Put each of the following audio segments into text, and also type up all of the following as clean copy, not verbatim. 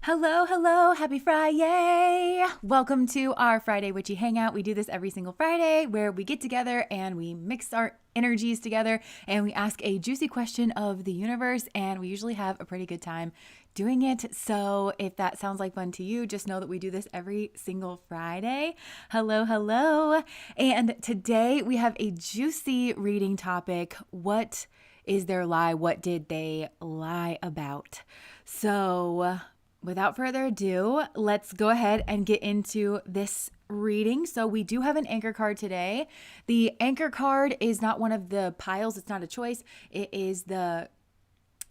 Hello, hello, happy Friday. Welcome to our Friday Witchy Hangout. We do this every single Friday where we get together and we mix our energies together and we ask a juicy question of the universe, and we usually have a pretty good time doing it. So if that sounds like fun to you, just know that we do this every single Friday. Hello, hello. And today we have a juicy reading topic. What is their lie? What did they lie about? So without further ado, let's go ahead and get into this reading. So we do have an anchor card today. The anchor card is not one of the piles. It's not a choice. It is the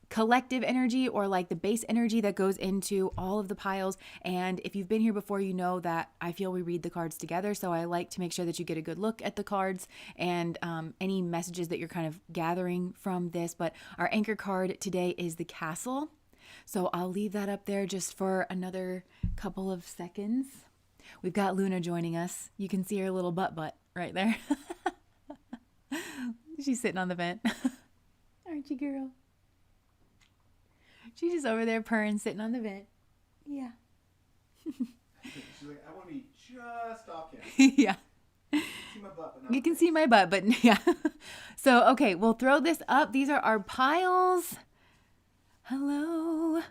collective energy, or like the base energy that goes into all of the piles. And if you've been here before, you know that I feel we read the cards together. So I like to make sure that you get a good look at the cards and any messages that you're kind of gathering from this. But our anchor card today is the Castle. So I'll leave that up there just for another couple of seconds. We've got Luna joining us. You can see her little butt right there. She's sitting on the vent. Aren't you, girl? She's just over there purring, sitting on the vent. Yeah. She's like, I want to be just off camera. Yeah. See my butt, but not You can see my butt, but yeah. So, okay, we'll throw this up. These are our piles. Hello.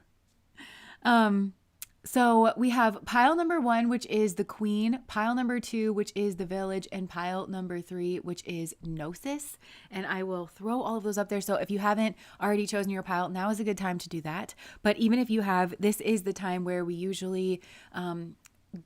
So we have pile number 1, which is the Queen, pile number 2, which is the Village, and pile number 3, which is Gnosis. And I will throw all of those up there. So if you haven't already chosen your pile, now is a good time to do that. But even if you have, this is the time where we usually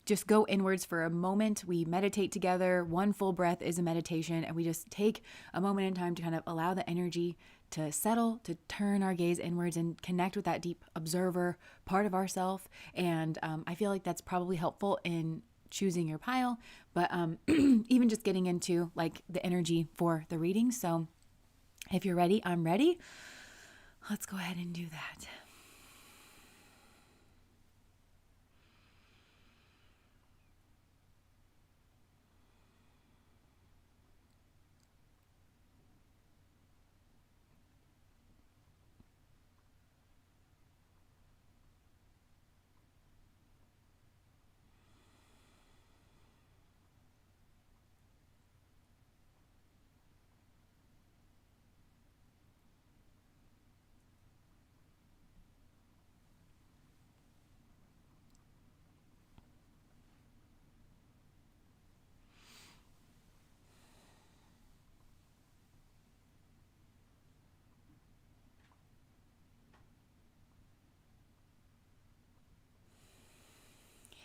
just go inwards for a moment. We meditate together. One full breath is a meditation, and we just take a moment in time to kind of allow the energy to settle, to turn our gaze inwards and connect with that deep observer part of ourself. And I feel like that's probably helpful in choosing your pile, but even just getting into like the energy for the reading. So if you're ready, I'm ready. Let's go ahead and do that.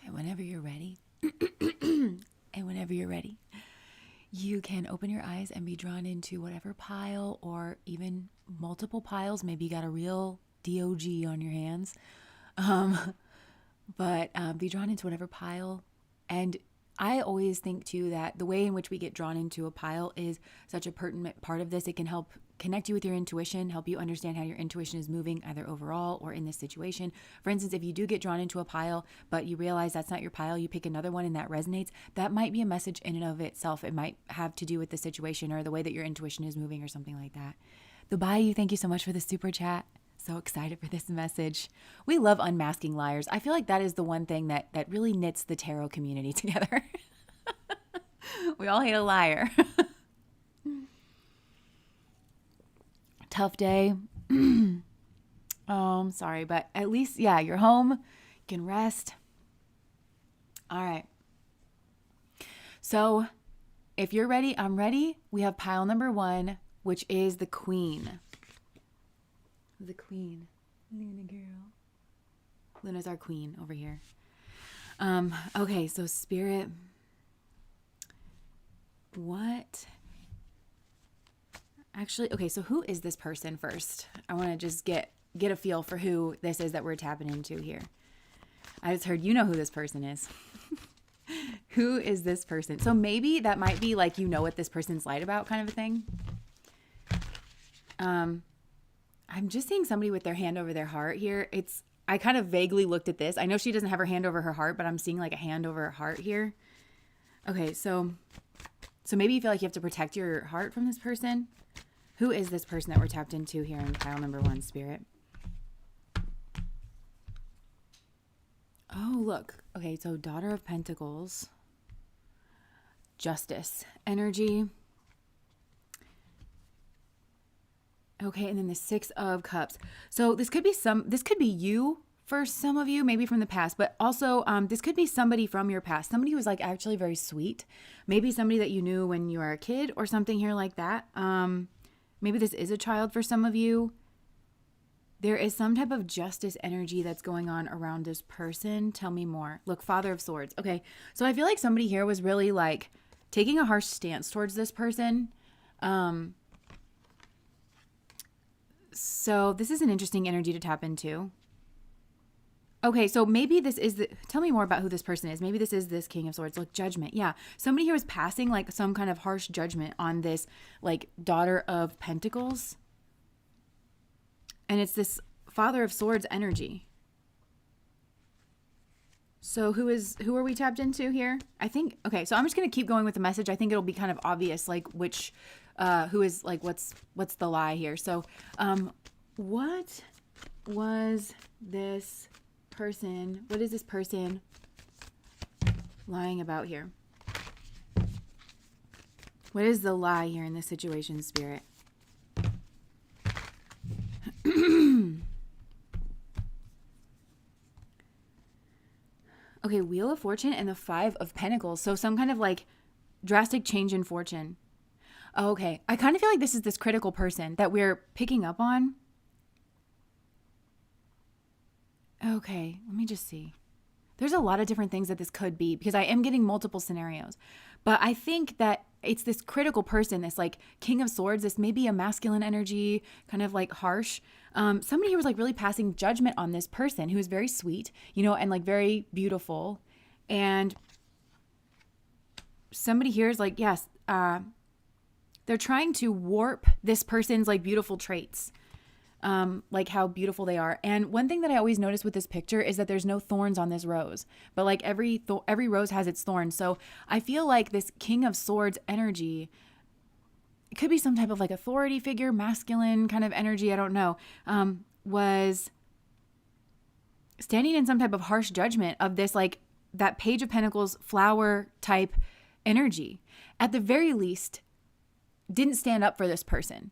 And whenever you're ready, you can open your eyes and be drawn into whatever pile, or even multiple piles. Maybe you got a real DOG on your hands. But be drawn into whatever pile. And I always think too that the way in which we get drawn into a pile is such a pertinent part of this. It can help connect you with your intuition, help you understand how your intuition is moving either overall or in this situation. For instance, if you do get drawn into a pile, but you realize that's not your pile, you pick another one and that resonates, that might be a message in and of itself. It might have to do with the situation or the way that your intuition is moving or something like that. The Bayou, thank you so much for the super chat. So excited for this message. We love unmasking liars. I feel like that is the one thing that really knits the tarot community together. We all hate a liar. Tough day. Oh, I'm sorry, but at least, yeah, you're home. You can rest. All right. So if you're ready, I'm ready. We have pile number 1, which is the Queen. The Queen. Luna girl. Luna's our queen over here. Okay, so Spirit. What? Actually, okay, so who is this person first? I want to just get a feel for who this is that we're tapping into here. I just heard you know who this person is. Who is this person? So maybe that might be like, you know what this person's lied about kind of a thing. I'm just seeing somebody with their hand over their heart here. I kind of vaguely looked at this. I know she doesn't have her hand over her heart, but I'm seeing like a hand over her heart here. Okay, so maybe you feel like you have to protect your heart from this person. Who is this person that we're tapped into here in pile number 1, Spirit? Oh, look. Okay, so Daughter of Pentacles, Justice energy. Okay, and then the Six of Cups. So this could be you for some of you, maybe from the past, but also this could be somebody from your past, somebody who was like actually very sweet, maybe somebody that you knew when you were a kid or something here like that. Maybe this is a child for some of you. There is some type of justice energy that's going on around this person. Tell me more. Look, Father of Swords. Okay, so I feel like somebody here was really like taking a harsh stance towards this person. So this is an interesting energy to tap into. Okay, so maybe this is tell me more about who this person is. Maybe this is this King of Swords. Look, Judgment. Yeah, somebody here was passing like some kind of harsh judgment on this like Daughter of Pentacles. And it's this Father of Swords energy. So who are we tapped into here? I think, okay, so I'm just going to keep going with the message. I think it'll be kind of obvious, like which, who is like, what's the lie here? So, what was this person, what is this person lying about here? What is the lie here in this situation, Spirit? Okay, Wheel of Fortune and the Five of Pentacles. So some kind of like drastic change in fortune. Oh, okay, I kind of feel like this is this critical person that we're picking up on. Okay, let me just see. There's a lot of different things that this could be because I am getting multiple scenarios. But I think that it's this critical person, this like King of Swords, this may be a masculine energy, kind of like harsh. Somebody here was like really passing judgment on this person who is very sweet, you know, and like very beautiful. And somebody here is like, yes, they're trying to warp this person's like beautiful traits. Like how beautiful they are. And one thing that I always notice with this picture is that there's no thorns on this rose, but like every rose has its thorns. So I feel like this King of Swords energy, it could be some type of like authority figure, masculine kind of energy, I don't know, was standing in some type of harsh judgment of this, like that Page of Pentacles flower type energy. At the very least, didn't stand up for this person.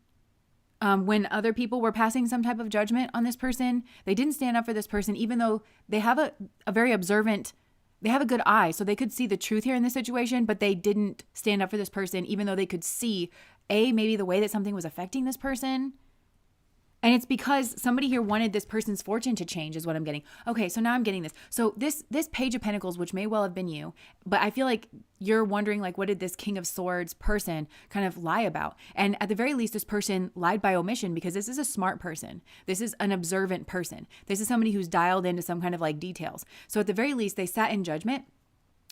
When other people were passing some type of judgment on this person, they didn't stand up for this person, even though they have a very observant, they have a good eye. So they could see the truth here in this situation, but they didn't stand up for this person, even though they could see, maybe the way that something was affecting this person. And it's because somebody here wanted this person's fortune to change is what I'm getting. Okay, so now I'm getting this. So this Page of Pentacles, which may well have been you, but I feel like you're wondering like, what did this King of Swords person kind of lie about? And at the very least, this person lied by omission because this is a smart person. This is an observant person. This is somebody who's dialed into some kind of like details. So at the very least, they sat in judgment,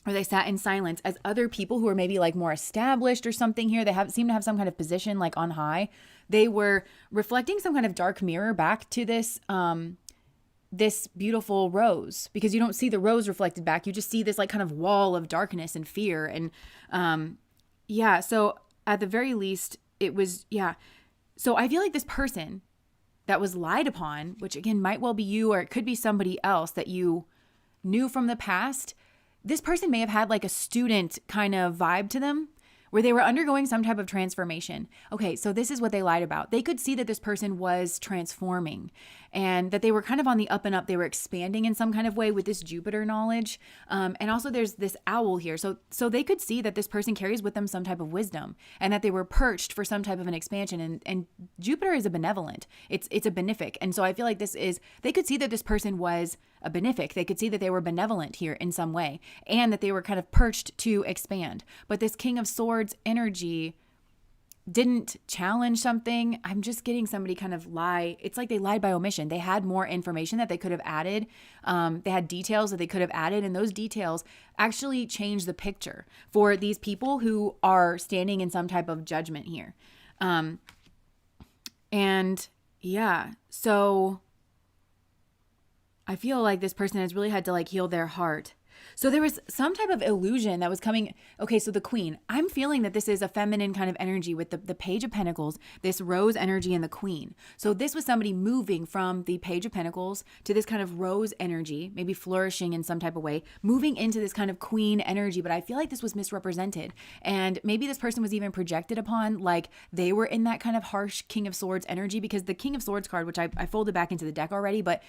or they sat in silence as other people who are maybe like more established or something here. They seem to have some kind of position like on high. They were reflecting some kind of dark mirror back to this this beautiful rose, because you don't see the rose reflected back. You just see this like kind of wall of darkness and fear. And yeah, so at the very least, it was, yeah. So I feel like this person that was lied upon, which again might well be you, or it could be somebody else that you knew from the past. This person may have had like a student kind of vibe to them, where they were undergoing some type of transformation. Okay, so this is what they lied about. They could see that this person was transforming and that they were kind of on the up and up. They were expanding in some kind of way with this Jupiter knowledge. And also there's this owl here. So they could see that this person carries with them some type of wisdom and that they were perched for some type of an expansion. And Jupiter is a benevolent. It's a benefic. And so I feel like they could see that this person was a benefic. They could see that they were benevolent here in some way and that they were kind of perched to expand. But this King of Swords energy didn't challenge something. I'm just getting somebody kind of lie. It's like they lied by omission. They had more information that they could have added. They had details that they could have added, and those details actually change the picture for these people who are standing in some type of judgment here. And yeah, so I feel like this person has really had to like heal their heart. So there was some type of illusion that was coming. Okay, so the queen, I'm feeling that this is a feminine kind of energy with the page of pentacles, this rose energy and the queen. So this was somebody moving from the page of pentacles to this kind of rose energy, maybe flourishing in some type of way, moving into this kind of queen energy. But I feel like this was misrepresented. And maybe this person was even projected upon, like they were in that kind of harsh King of Swords energy, because the King of Swords card, which I folded back into the deck already, but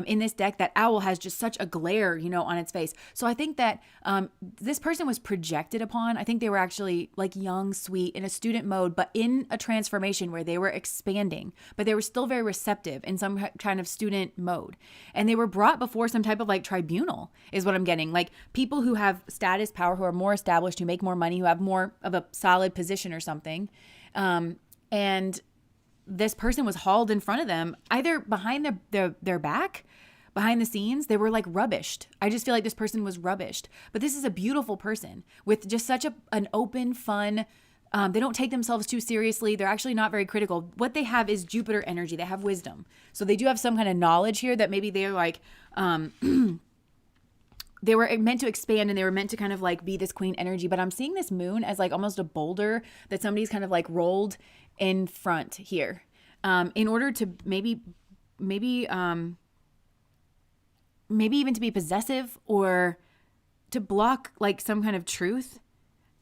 in this deck, that owl has just such a glare, on its face. So I think that this person was projected upon. I think they were actually like young, sweet, in a student mode, but in a transformation where they were expanding, but they were still very receptive in some kind of student mode. And they were brought before some type of like tribunal is what I'm getting. Like people who have status, power, who are more established, who make more money, who have more of a solid position or something. And this person was hauled in front of them, either behind their back, behind the scenes. They were like rubbished. I just feel like this person was rubbished. But this is a beautiful person with just such an open, fun, they don't take themselves too seriously. They're actually not very critical. What they have is Jupiter energy. They have wisdom. So they do have some kind of knowledge here that maybe they're like, they were meant to expand and they were meant to kind of like be this queen energy. But I'm seeing this moon as like almost a boulder that somebody's kind of like rolled in front here, in order to maybe even to be possessive or to block like some kind of truth.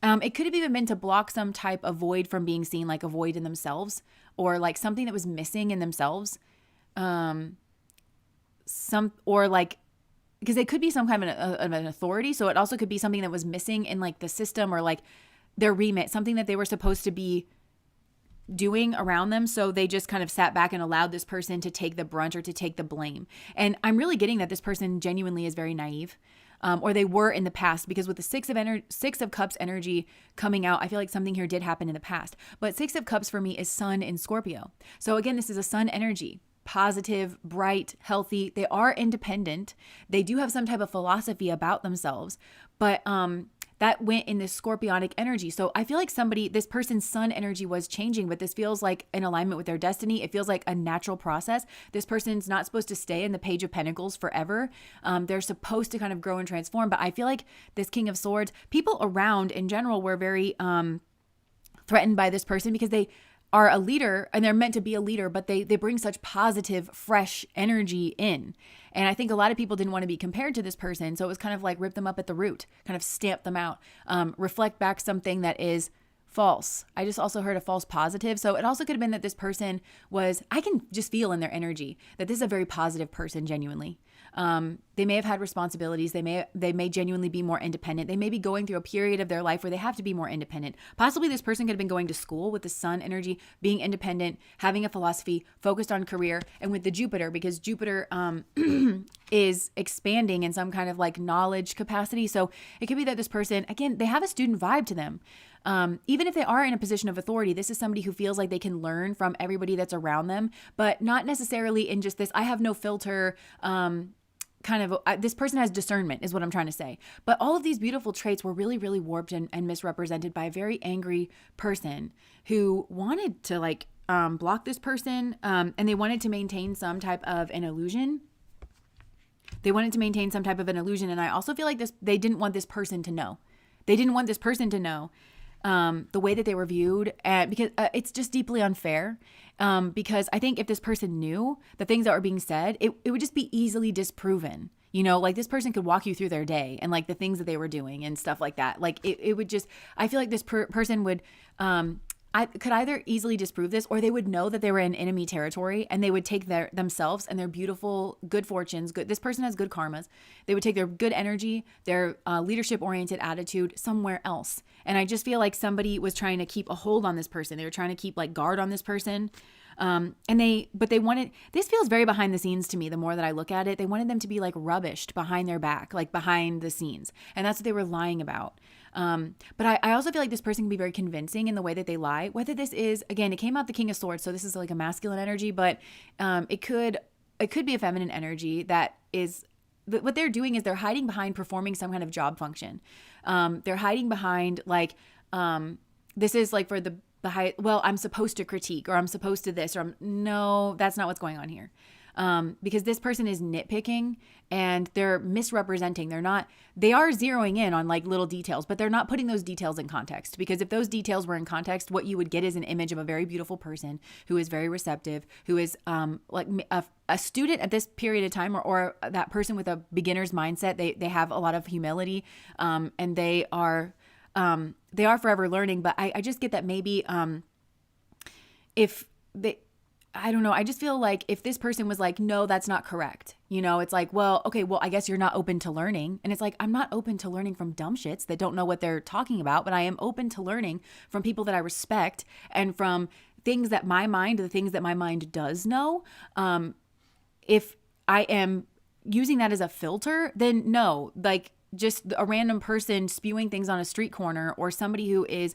It could have even been to block some type of void from being seen, like a void in themselves, or like something that was missing in themselves. Because they could be some kind of an authority. So it also could be something that was missing in like the system or like their remit, something that they were supposed to be doing around them. So they just kind of sat back and allowed this person to take the brunt or to take the blame. And I'm really getting that this person genuinely is very naive, or they were in the past, because with the Six of Cups energy coming out, I feel like something here did happen in the past. But Six of Cups for me is Sun in Scorpio. So again, this is a Sun energy. Positive, bright, healthy. They are independent. They do have some type of philosophy about themselves, but that went in this scorpionic energy. So I feel like this person's sun energy was changing, but this feels like in alignment with their destiny. It feels like a natural process. This person's not supposed to stay in the Page of Pentacles forever. They're supposed to kind of grow and transform. But I feel like this King of Swords, people around in general were very threatened by this person because they are a leader and they're meant to be a leader, but they bring such positive, fresh energy in. And I think a lot of people didn't want to be compared to this person. So it was kind of like rip them up at the root, kind of stamp them out, reflect back something that is false. I just also heard a false positive. So it also could have been that this person I can just feel in their energy that this is a very positive person, genuinely. They may have had responsibilities. They may genuinely be more independent. They may be going through a period of their life where they have to be more independent. Possibly this person could have been going to school with the sun energy, being independent, having a philosophy, focused on career, and with the Jupiter, because Jupiter is expanding in some kind of like knowledge capacity. So it could be that this person, again, they have a student vibe to them. Even if they are in a position of authority, this is somebody who feels like they can learn from everybody that's around them, but not necessarily in just this, I have no filter, this person has discernment is what I'm trying to say. But all of these beautiful traits were really, really warped and misrepresented by a very angry person who wanted to block this person. And they wanted to maintain some type of an illusion. And I also feel like they didn't want this person to know. The way that they were viewed, because it's just deeply unfair. Because I think if this person knew the things that were being said, it would just be easily disproven. Like this person could walk you through their day and like the things that they were doing and stuff like that. Like it would just, I feel like this person would, could either easily disprove this, or they would know that they were in enemy territory and they would take themselves and their beautiful good fortunes. This person has good karmas. They would take their good energy, their leadership oriented attitude somewhere else. And I just feel like somebody was trying to keep a hold on this person. They were trying to keep like guard on this person. But they wanted, this feels very behind the scenes to me. The more that I look at it, they wanted them to be like rubbished behind their back, like behind the scenes. And that's what they were lying about. But I also feel like this person can be very convincing in the way that they lie. Whether this is, again, it came out the King of Swords, so this is like a masculine energy, but it could be a feminine energy that is, what they're doing is they're hiding behind performing some kind of job function. They're hiding behind this is like for the high, well, I'm supposed to critique, or I'm supposed to this, or no, that's not what's going on here. because this person is nitpicking and they're misrepresenting. They are zeroing in on like little details, but they're not putting those details in context, because if those details were in context, what you would get is an image of a very beautiful person who is very receptive, who is like a student at this period of time, or that person with a beginner's mindset. They have a lot of humility, and they are forever learning. But I just get that maybe if they, I don't know. I just feel like if this person was like, no, that's not correct. It's like, well, okay, well, I guess you're not open to learning. And it's like, I'm not open to learning from dumb shits that don't know what they're talking about, but I am open to learning from people that I respect and from the things that my mind does know. If I am using that as a filter, then no, like just a random person spewing things on a street corner, or somebody who is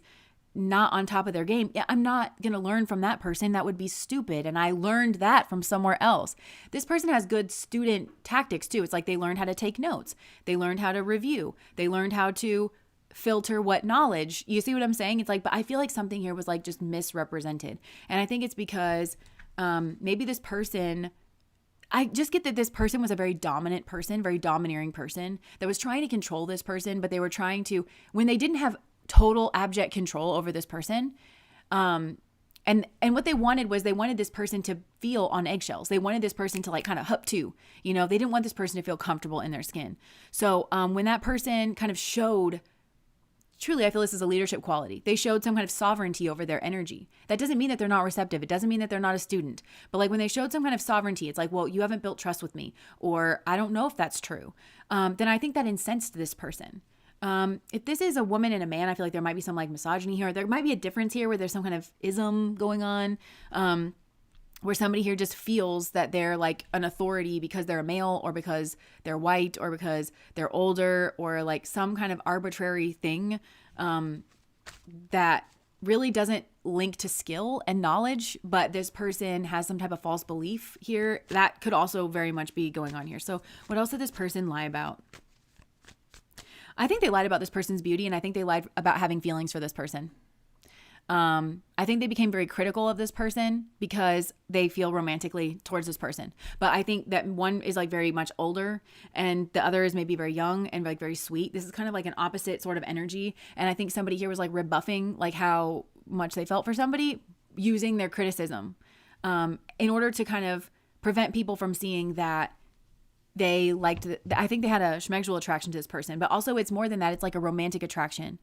not on top of their game. Yeah, I'm not going to learn from that person. That would be stupid. And I learned that from somewhere else. This person has good student tactics too. It's like they learned how to take notes. They learned how to review. They learned how to filter what knowledge. You see what I'm saying? It's like, but I feel like something here was like just misrepresented. And I think it's because maybe this person, I just get that this person was a very dominant person, very domineering person that was trying to control this person, but they were trying to, when they didn't have total abject control over this person. And what they wanted was they wanted this person to feel on eggshells. They wanted this person to like kind of hup to, they didn't want this person to feel comfortable in their skin. So when that person kind of showed, truly, I feel this is a leadership quality. They showed some kind of sovereignty over their energy. That doesn't mean that they're not receptive. It doesn't mean that they're not a student. But like when they showed some kind of sovereignty, it's like, well, you haven't built trust with me, or I don't know if that's true. Then I think that incensed this person. If this is a woman and a man, I feel like there might be some like misogyny here. There might be a difference here where there's some kind of ism going on, where somebody here just feels that they're like an authority because they're a male, or because they're white, or because they're older, or like some kind of arbitrary thing that really doesn't link to skill and knowledge, but this person has some type of false belief here. That could also very much be going on here. So what else did this person lie about? I think they lied about this person's beauty, and I think they lied about having feelings for this person. I think they became very critical of this person because they feel romantically towards this person. But I think that one is like very much older, and the other is maybe very young and like very sweet. This is kind of like an opposite sort of energy. And I think somebody here was like rebuffing like how much they felt for somebody, using their criticism in order to kind of prevent people from seeing that they liked, I think they had a schmegsual attraction to this person, but also it's more than that. It's like a romantic attraction.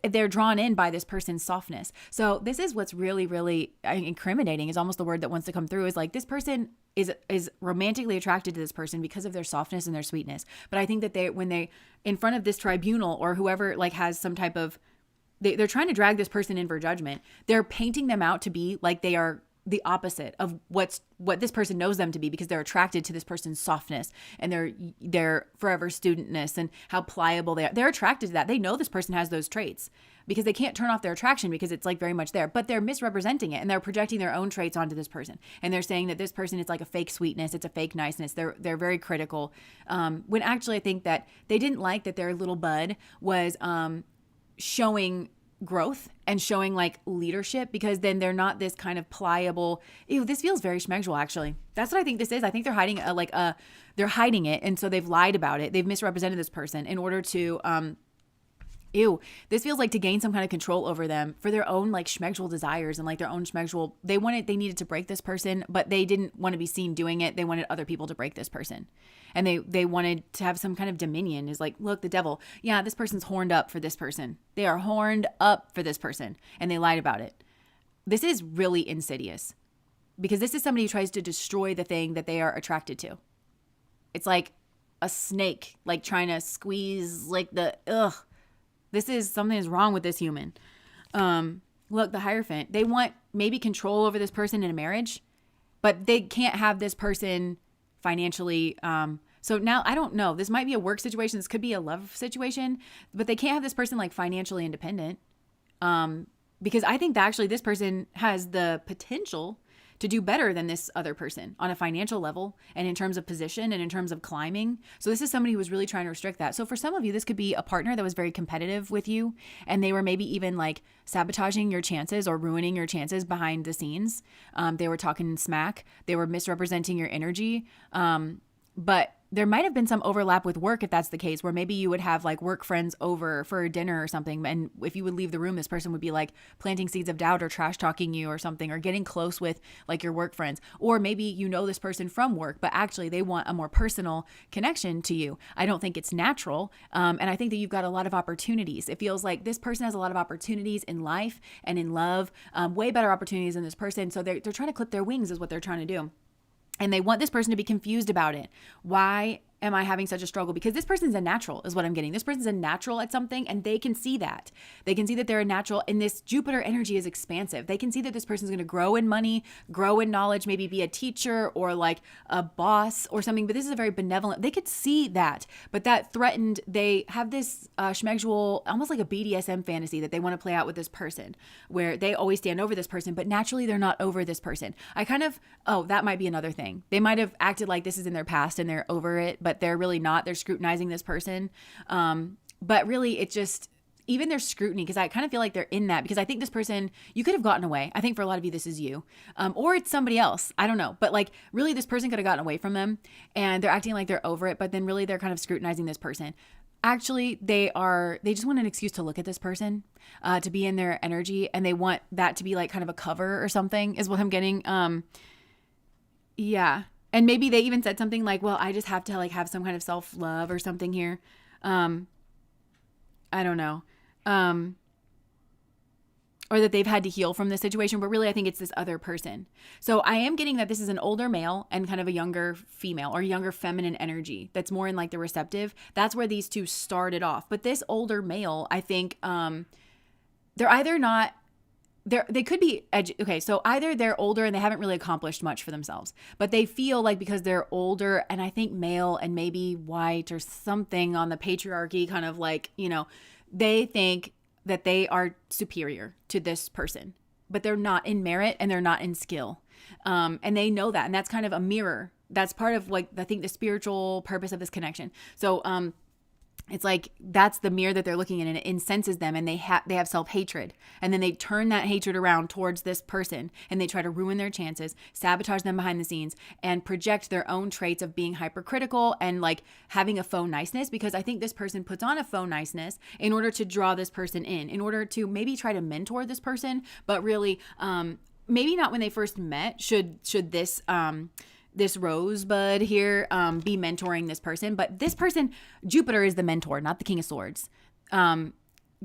They're drawn in by this person's softness. So this is what's really, really incriminating, is almost the word that wants to come through, is like this person is romantically attracted to this person because of their softness and their sweetness. But I think that when they in front of this tribunal, or whoever like has some type of, they're trying to drag this person in for judgment. They're painting them out to be like they are the opposite of what this person knows them to be, because they're attracted to this person's softness and their forever studentness and how pliable they are. They're attracted to that. They know this person has those traits because they can't turn off their attraction because it's like very much there, but they're misrepresenting it and they're projecting their own traits onto this person. And they're saying that this person is like a fake sweetness. It's a fake niceness. They're very critical. When actually I think that they didn't like that their little bud was showing growth and showing like leadership, because then they're not this kind of pliable, this feels very schmegsual actually. That's what I think this is. I think they're hiding they're hiding it, and so they've lied about it. They've misrepresented this person in order to this feels like to gain some kind of control over them for their own like schmegsual desires and like their own schmegsual. They needed to break this person, but they didn't want to be seen doing it. They wanted other people to break this person. And they wanted to have some kind of dominion. Is like, look, the devil, yeah, this person's horned up for this person. They are horned up for this person. And they lied about it. This is really insidious, because this is somebody who tries to destroy the thing that they are attracted to. It's like a snake, like trying to squeeze like this is something is wrong with this human. Look, the Hierophant, they want maybe control over this person in a marriage, but they can't have this person financially. So now I don't know, this might be a work situation. This could be a love situation, but they can't have this person like financially independent. Because I think that actually this person has the potential to do better than this other person on a financial level and in terms of position and in terms of climbing. So this is somebody who was really trying to restrict that. So for some of you, this could be a partner that was very competitive with you, and they were maybe even like sabotaging your chances or ruining your chances behind the scenes. They were talking smack. They were misrepresenting your energy. But there might have been some overlap with work if that's the case, where maybe you would have like work friends over for a dinner or something. And if you would leave the room, this person would be like planting seeds of doubt or trash talking you or something, or getting close with like your work friends. Or maybe you know this person from work, but actually they want a more personal connection to you. I don't think it's natural. And I think that you've got a lot of opportunities. It feels like this person has a lot of opportunities in life and in love, way better opportunities than this person. So they're trying to clip their wings is what they're trying to do. And they want this person to be confused about it. Why am I having such a struggle? Because this person's a natural is what I'm getting. This person's a natural at something, and they can see that. They can see that they're a natural, and this Jupiter energy is expansive. They can see that this person's going to grow in money, grow in knowledge, maybe be a teacher or like a boss or something. But this is a very benevolent, they could see that. But that threatened, they have this schmegdual, almost like a BDSM fantasy that they want to play out with this person, where they always stand over this person, but naturally they're not over this person. That might be another thing. They might have acted like this is in their past and they're over it, but they're really not. They're scrutinizing this person. But really it's just, even their scrutiny, because I kind of feel like they're in that, because I think this person, you could have gotten away. I think for a lot of you, this is you, or it's somebody else. I don't know. But like really this person could have gotten away from them and they're acting like they're over it. But then really they're kind of scrutinizing this person. Actually, they just want an excuse to look at this person, to be in their energy. And they want that to be like kind of a cover or something is what I'm getting. Yeah. And maybe they even said something like, well, I just have to like have some kind of self-love or something here. I don't know. Or that they've had to heal from this situation, but really I think it's this other person. So I am getting that this is an older male and kind of a younger female or younger feminine energy that's more in like the receptive. That's where these two started off. But this older male, I think, they're either not, they could be, okay, so either they're older and they haven't really accomplished much for themselves, but they feel like because they're older and I think male and maybe white or something on the patriarchy kind of like, they think that they are superior to this person, but they're not in merit and they're not in skill. And they know that. And that's kind of a mirror. That's part of like, I think the spiritual purpose of this connection. So, it's like that's the mirror that they're looking in, and it incenses them, and they have self-hatred, and then they turn that hatred around towards this person and they try to ruin their chances, sabotage them behind the scenes, and project their own traits of being hypercritical and like having a faux niceness, because I think this person puts on a faux niceness in order to draw this person in order to maybe try to mentor this person, but really maybe not when they first met should this rosebud here be mentoring this person. But this person, Jupiter is the mentor, not the King of Swords.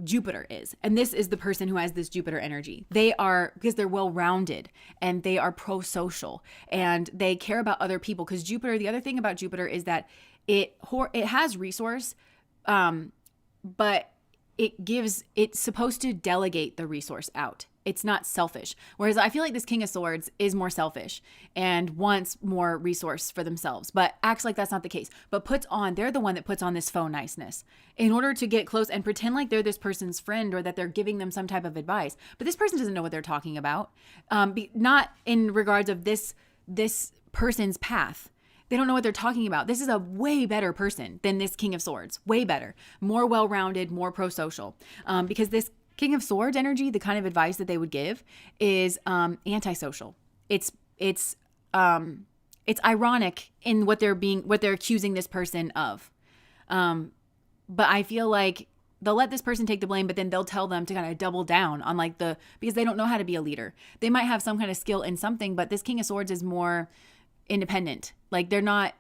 Jupiter is. And this is the person who has this Jupiter energy. They are, because they're well-rounded and they are pro-social and they care about other people. Because Jupiter, the other thing about Jupiter is that it has resource, but it's supposed to delegate the resource out. It's not selfish. Whereas I feel like this King of Swords is more selfish and wants more resource for themselves, but acts like that's not the case. But they're the one that puts on this faux niceness in order to get close and pretend like they're this person's friend or that they're giving them some type of advice. But this person doesn't know what they're talking about. Not in regards of this person's path. They don't know what they're talking about. This is a way better person than this King of Swords. Way better. More well-rounded, more pro-social. Because this King of Swords energy, the kind of advice that they would give is antisocial. It's ironic in what they're accusing this person of. But I feel like they'll let this person take the blame, but then they'll tell them to kind of double down on because they don't know how to be a leader. They might have some kind of skill in something, but this King of Swords is more independent. Like they're not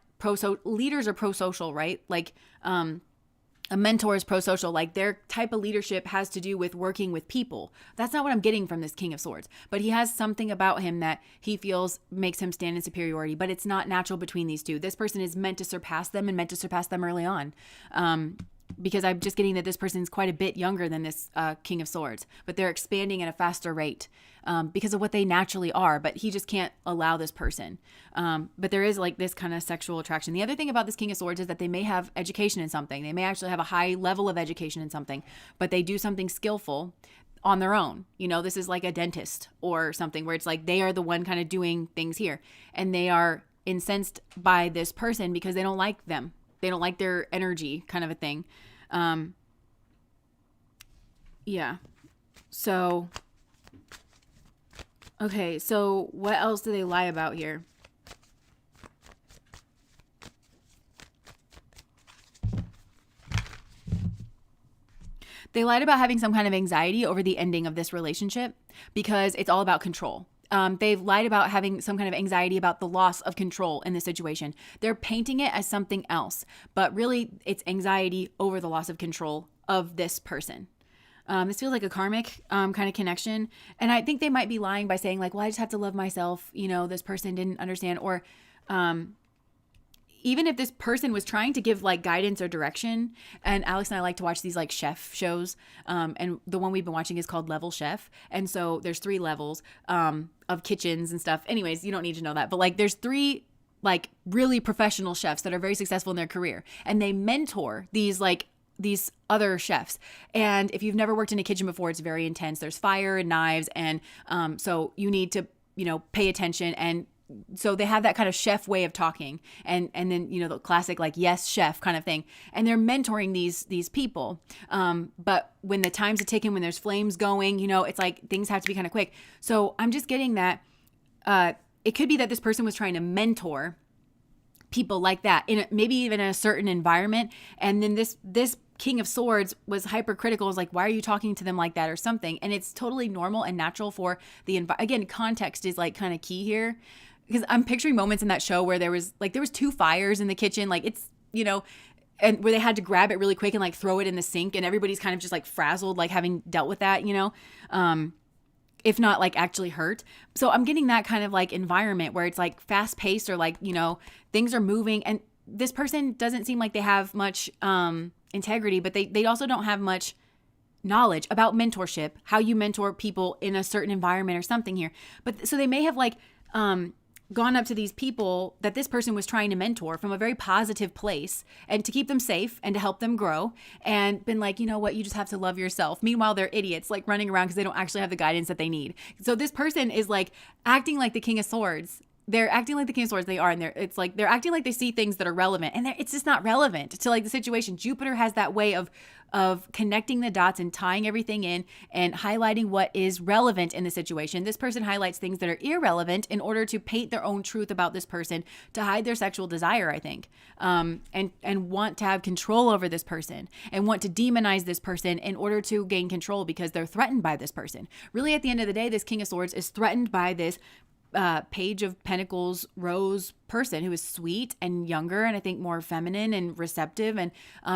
leaders are pro-social, right? Like, a mentor is pro-social. Like their type of leadership has to do with working with people. That's not what I'm getting from this King of Swords, but he has something about him that he feels makes him stand in superiority, but it's not natural between these two. This person is meant to surpass them and meant to surpass them early on. Because I'm just getting that this person's quite a bit younger than this King of Swords, but they're expanding at a faster rate because of what they naturally are, but he just can't allow this person. But there is like this kind of sexual attraction. The other thing about this King of Swords is that they may have education in something. They may actually have a high level of education in something, but they do something skillful on their own. You know, this is like a dentist or something where it's like they are the one kind of doing things here, and they are incensed by this person because they don't like them. They don't like their energy, kind of a thing. Yeah. So, okay. So what else do they lie about here? They lied about having some kind of anxiety over the ending of this relationship because it's all about control. They've lied about having some kind of anxiety about the loss of control in this situation. They're painting it as something else, but really it's anxiety over the loss of control of this person. This feels like a karmic kind of connection. And I think they might be lying by saying like, well, I just have to love myself. You know, this person didn't understand. Or even if this person was trying to give like guidance or direction, and Alex and I like to watch these like chef shows, and the one we've been watching is called Level Chef. And so there's 3 levels of kitchens and stuff. Anyways, you don't need to know that. But like there's 3 like really professional chefs that are very successful in their career. And they mentor these other chefs. And if you've never worked in a kitchen before, it's very intense. There's fire and knives. And so you need to, you know, pay attention. And so they have that kind of chef way of talking, and then, you know, the classic like yes chef kind of thing, and they're mentoring these people, but when the time's a ticking, when there's flames going, you know, it's like things have to be kind of quick. So I'm just getting that it could be that this person was trying to mentor people like that in maybe even in a certain environment, and then this King of Swords was hypercritical. Was like, why are you talking to them like that or something? And it's totally normal and natural for the again, context is like kind of key here. Because I'm picturing moments in that show where there was 2 fires in the kitchen, like it's, you know, and where they had to grab it really quick and like throw it in the sink, and everybody's kind of just like frazzled, like having dealt with that, you know, if not like actually hurt. So I'm getting that kind of like environment where it's like fast paced, or like, you know, things are moving, and this person doesn't seem like they have much integrity, but they also don't have much knowledge about mentorship, how you mentor people in a certain environment or something here. But so they may have like gone up to these people that this person was trying to mentor from a very positive place, and to keep them safe and to help them grow, and been like, you know what, you just have to love yourself. Meanwhile, they're idiots, like running around because they don't actually have the guidance that they need. So this person is like acting like the King of Swords. They're acting like the King of Swords. They are, and it's like they're acting like they see things that are relevant, and it's just not relevant to like the situation. Jupiter has that way of connecting the dots and tying everything in and highlighting what is relevant in the situation. This person highlights things that are irrelevant in order to paint their own truth about this person, to hide their sexual desire, I think, and want to have control over this person, and want to demonize this person in order to gain control because they're threatened by this person. Really, at the end of the day, this King of Swords is threatened by this Page of Pentacles Rose person who is sweet and younger, and I think more feminine and receptive, and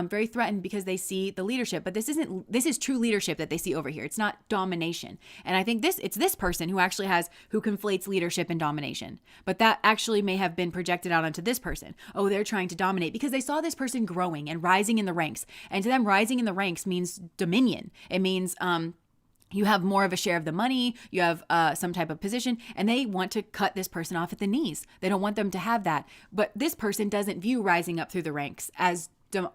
very threatened because they see the leadership. But this is true leadership that they see over here. It's not domination. And I think it's this person who conflates leadership and domination. But that actually may have been projected out onto this person. Oh, they're trying to dominate because they saw this person growing and rising in the ranks. And to them, rising in the ranks means dominion. It means you have more of a share of the money, you have some type of position, and they want to cut this person off at the knees. They don't want them to have that. But this person doesn't view rising up through the ranks as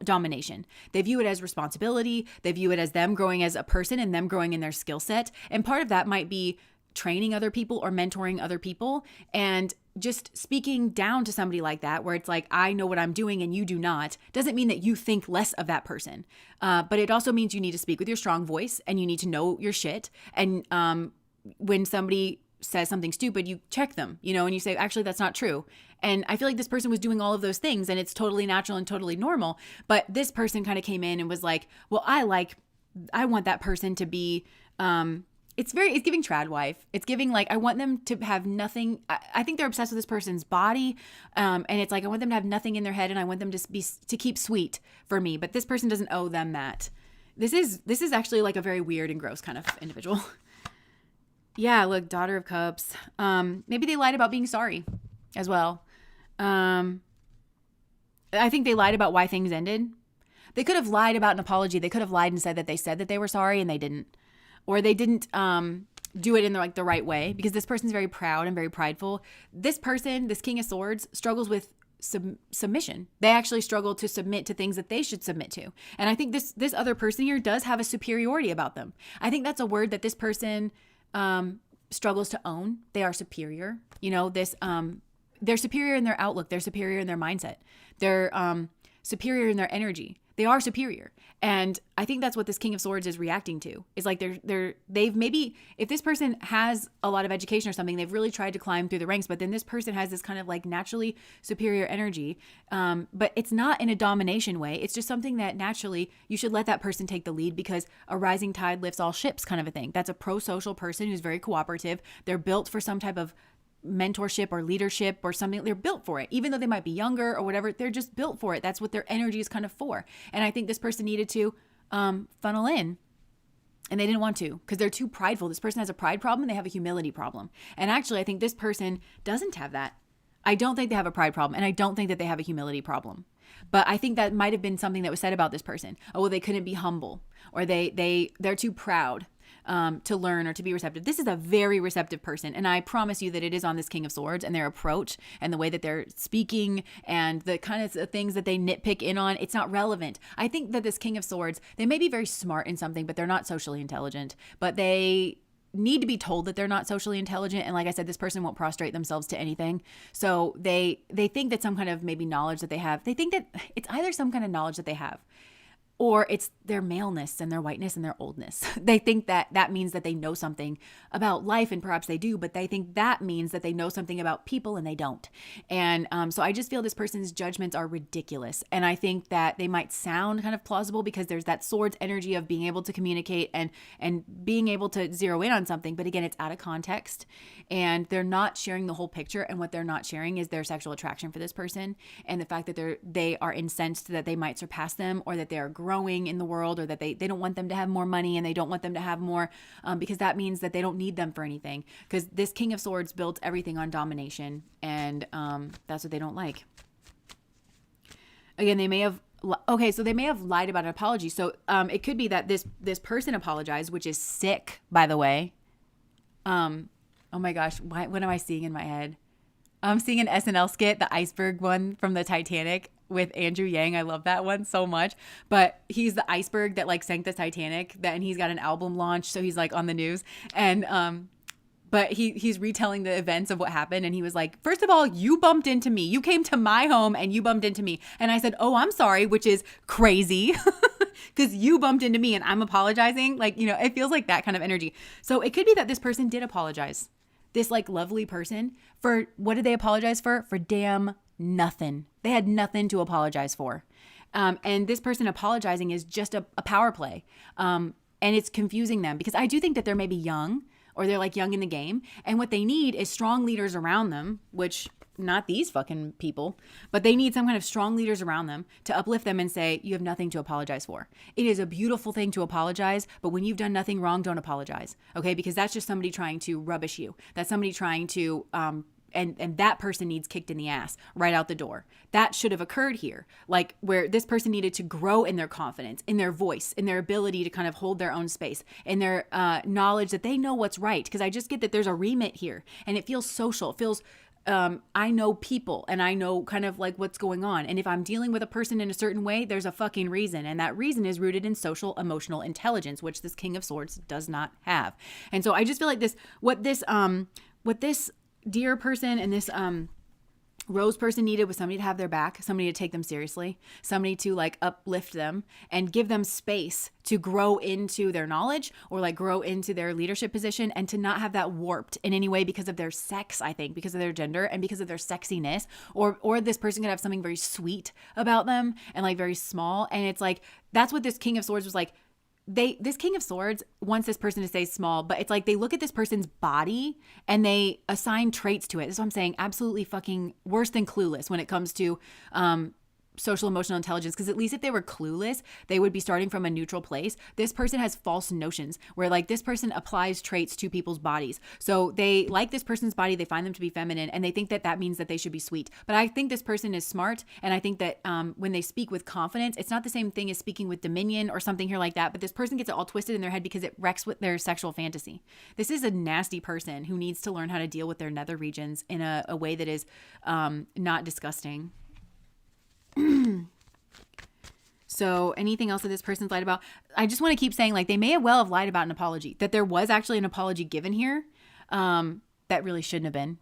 domination. They view it as responsibility. They view it as them growing as a person and them growing in their skill set. And part of that might be training other people or mentoring other people, and just speaking down to somebody like that, where it's like, I know what I'm doing and you do not, doesn't mean that you think less of that person. But it also means you need to speak with your strong voice, and you need to know your shit. And when somebody says something stupid, you check them, you know, and you say, actually, that's not true. And I feel like this person was doing all of those things, and it's totally natural and totally normal. But this person kind of came in and was like, well, I want that person to be, it's giving trad wife. It's giving like, I want them to have nothing. I think they're obsessed with this person's body. And it's like, I want them to have nothing in their head, and I want them to keep sweet for me. But this person doesn't owe them that. This is actually like a very weird and gross kind of individual. Yeah, look, Daughter of Cups. Maybe they lied about being sorry as well. I think they lied about why things ended. They could have lied about an apology. They could have lied and said that they were sorry, and they didn't. Or they didn't do it in the right way, because this person's very proud and very prideful. This person, this King of Swords, struggles with submission. They actually struggle to submit to things that they should submit to. And I think this other person here does have a superiority about them. I think that's a word that this person struggles to own. They are superior. They're superior in their outlook. They're superior in their mindset. They're superior in their energy. They are superior. And I think that's what this King of Swords is reacting to. It's like they've maybe, if this person has a lot of education or something, they've really tried to climb through the ranks, but then this person has this kind of like naturally superior energy. But it's not in a domination way. It's just something that naturally you should let that person take the lead, because a rising tide lifts all ships kind of a thing. That's a pro-social person who's very cooperative. They're built for some type of mentorship or leadership or something. They're built for it. Even though they might be younger or whatever, they're just built for it. That's what their energy is kind of for. And I think this person needed to funnel in, and they didn't want to, because they're too prideful. This person has a pride problem and they have a humility problem. And actually, I think this person doesn't have that. I don't think they have a pride problem, and I don't think that they have a humility problem. But I think that might have been something that was said about this person. Oh, well, they couldn't be humble, or they're too proud to learn or to be receptive. This is a very receptive person. And I promise you that it is on this King of Swords, and their approach and the way that they're speaking and the kind of things that they nitpick in on. It's not relevant. I think that this King of Swords, they may be very smart in something, but they're not socially intelligent, but they need to be told that they're not socially intelligent. And like I said, this person won't prostrate themselves to anything. So they think that some kind of maybe knowledge that they have, they think that it's either some kind of knowledge that they have, or it's their maleness and their whiteness and their oldness. They think that that means that they know something about life, and perhaps they do, but they think that means that they know something about people, and they don't. And so I just feel this person's judgments are ridiculous. And I think that they might sound kind of plausible because there's that sword's energy of being able to communicate and being able to zero in on something. But again, it's out of context, and they're not sharing the whole picture. And what they're not sharing is their sexual attraction for this person, and the fact that they are incensed that they might surpass them, or that they are growing in the world, or that they don't want them to have more money, and they don't want them to have more because that means that they don't need them for anything, because this King of Swords builds everything on domination, and that's what they don't like. Again, they may have lied about an apology. So it could be that this person apologized, which is sick, by the way. Oh my gosh, what am I seeing in my head? I'm seeing an SNL skit, the iceberg one from the Titanic with Andrew Yang. I love that one so much. But he's the iceberg that like sank the Titanic, and he's got an album launch, so he's like on the news. And but he's retelling the events of what happened, and he was like, first of all, you bumped into me. You came to my home and you bumped into me. And I said, oh, I'm sorry, which is crazy. Because you bumped into me and I'm apologizing. Like, it feels like that kind of energy. So it could be that this person did apologize. This like lovely person, for what did they apologize for? For damn nothing. They had nothing to apologize for. And this person apologizing is just a power play. And it's confusing them, because I do think that they're maybe young, or they're like young in the game. And what they need is strong leaders around them, which not these fucking people, but they need some kind of strong leaders around them to uplift them and say, you have nothing to apologize for. It is a beautiful thing to apologize, but when you've done nothing wrong, don't apologize. Okay. Because that's just somebody trying to rubbish you. That's somebody trying to, and that person needs kicked in the ass right out the door. That should have occurred here. Like where this person needed to grow in their confidence, in their voice, in their ability to kind of hold their own space, in their knowledge that they know what's right. Because I just get that there's a remit here, and it feels social. It feels, I know people, and I know kind of like what's going on. And if I'm dealing with a person in a certain way, there's a fucking reason. And that reason is rooted in social emotional intelligence, which this King of Swords does not have. And so I just feel like what this dear person and this Rose person needed was somebody to have their back, somebody to take them seriously, somebody to like uplift them and give them space to grow into their knowledge, or like grow into their leadership position, and to not have that warped in any way because of their sex, I think, because of their gender and because of their sexiness, or this person could have something very sweet about them and like very small. And it's like, that's what this King of Swords was like. This King of Swords wants this person to stay small, but it's like they look at this person's body and they assign traits to it. That's what I'm saying. Absolutely fucking worse than clueless when it comes to social emotional intelligence, because at least if they were clueless, they would be starting from a neutral place. This person has false notions where like this person applies traits to people's bodies. So they like this person's body, they find them to be feminine, and they think that that means that they should be sweet. But I think this person is smart, and I think that when they speak with confidence, it's not the same thing as speaking with dominion or something here like that, but this person gets it all twisted in their head because it wrecks with their sexual fantasy. This is a nasty person who needs to learn how to deal with their nether regions in a way that is not disgusting. So anything else that this person's lied about? I just want to keep saying, like, they may well have lied about an apology, that there was actually an apology given here that really shouldn't have been.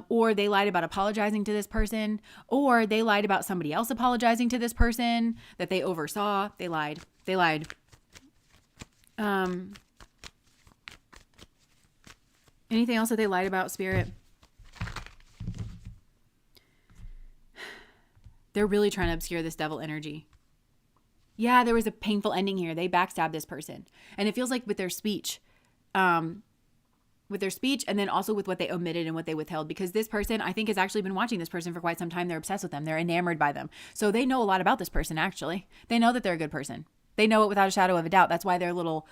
Or they lied about apologizing to this person, or they lied about somebody else apologizing to this person that they oversaw. They lied. They lied. Anything else that they lied about, Spirit? They're really trying to obscure this devil energy. Yeah, there was a painful ending here. They backstabbed this person. And it feels like with their speech, and then also with what they omitted and what they withheld, because this person, I think, has actually been watching this person for quite some time. They're obsessed with them. They're enamored by them. So they know a lot about this person, actually. They know that they're a good person. They know it without a shadow of a doubt. That's why their little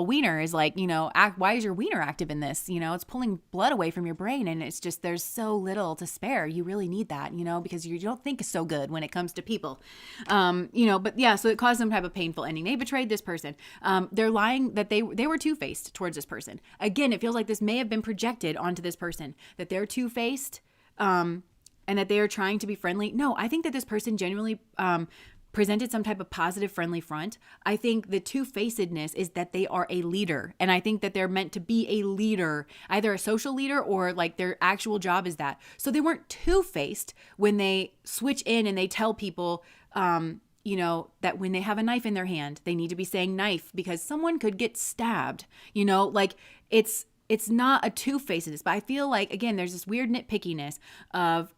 wiener is like, why is your wiener active in this? It's pulling blood away from your brain, and it's just, there's so little to spare. You really need that, because you don't think so good when it comes to people, but yeah, so it caused some type of painful ending. They betrayed this person. They're lying that they were two-faced towards this person. Again, it feels like this may have been projected onto this person, that they're two-faced, and that they are trying to be friendly. No, I think that this person genuinely, presented some type of positive, friendly front. I think the two-facedness is that they are a leader. And I think that they're meant to be a leader, either a social leader or like their actual job is that. So they weren't two-faced when they switch in and they tell people, that when they have a knife in their hand, they need to be saying knife because someone could get stabbed, like it's not a two-facedness. But I feel like, again, there's this weird nitpickiness of,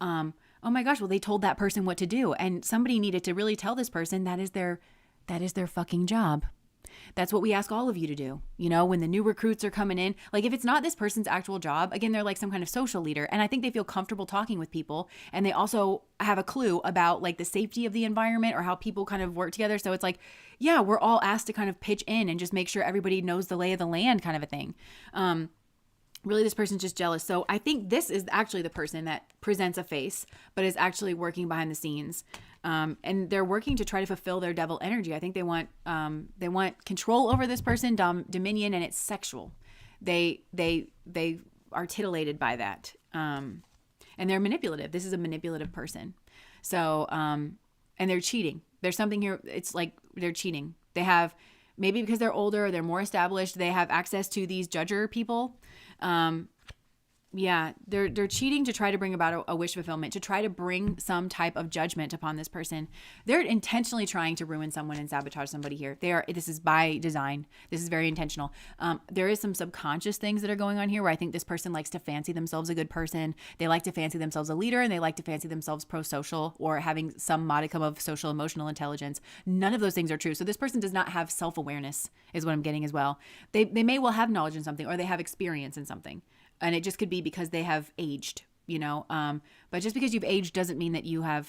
oh my gosh, well, they told that person what to do. And somebody needed to really tell this person that is their fucking job. That's what we ask all of you to do. When the new recruits are coming in, like if it's not this person's actual job, again, they're like some kind of social leader. And I think they feel comfortable talking with people. And they also have a clue about like the safety of the environment or how people kind of work together. So it's like, yeah, we're all asked to kind of pitch in and just make sure everybody knows the lay of the land kind of a thing. Really, this person's just jealous. So I think this is actually the person that presents a face, but is actually working behind the scenes. And they're working to try to fulfill their devil energy. I think they want control over this person, dominion, and it's sexual. They are titillated by that. And they're manipulative. This is a manipulative person. So, and they're cheating. There's something here. It's like they're cheating. They have, maybe because they're older, they're more established, they have access to these judger people. They're cheating to try to bring about a wish fulfillment, to try to bring some type of judgment upon this person. They're intentionally trying to ruin someone and sabotage somebody here. This is by design. This is very intentional. There is some subconscious things that are going on here where I think this person likes to fancy themselves a good person. They like to fancy themselves a leader, and they like to fancy themselves pro-social or having some modicum of social emotional intelligence. None of those things are true. So this person does not have self-awareness is what I'm getting as well. They may well have knowledge in something, or they have experience in something. And it just could be because they have aged, but just because you've aged doesn't mean that you're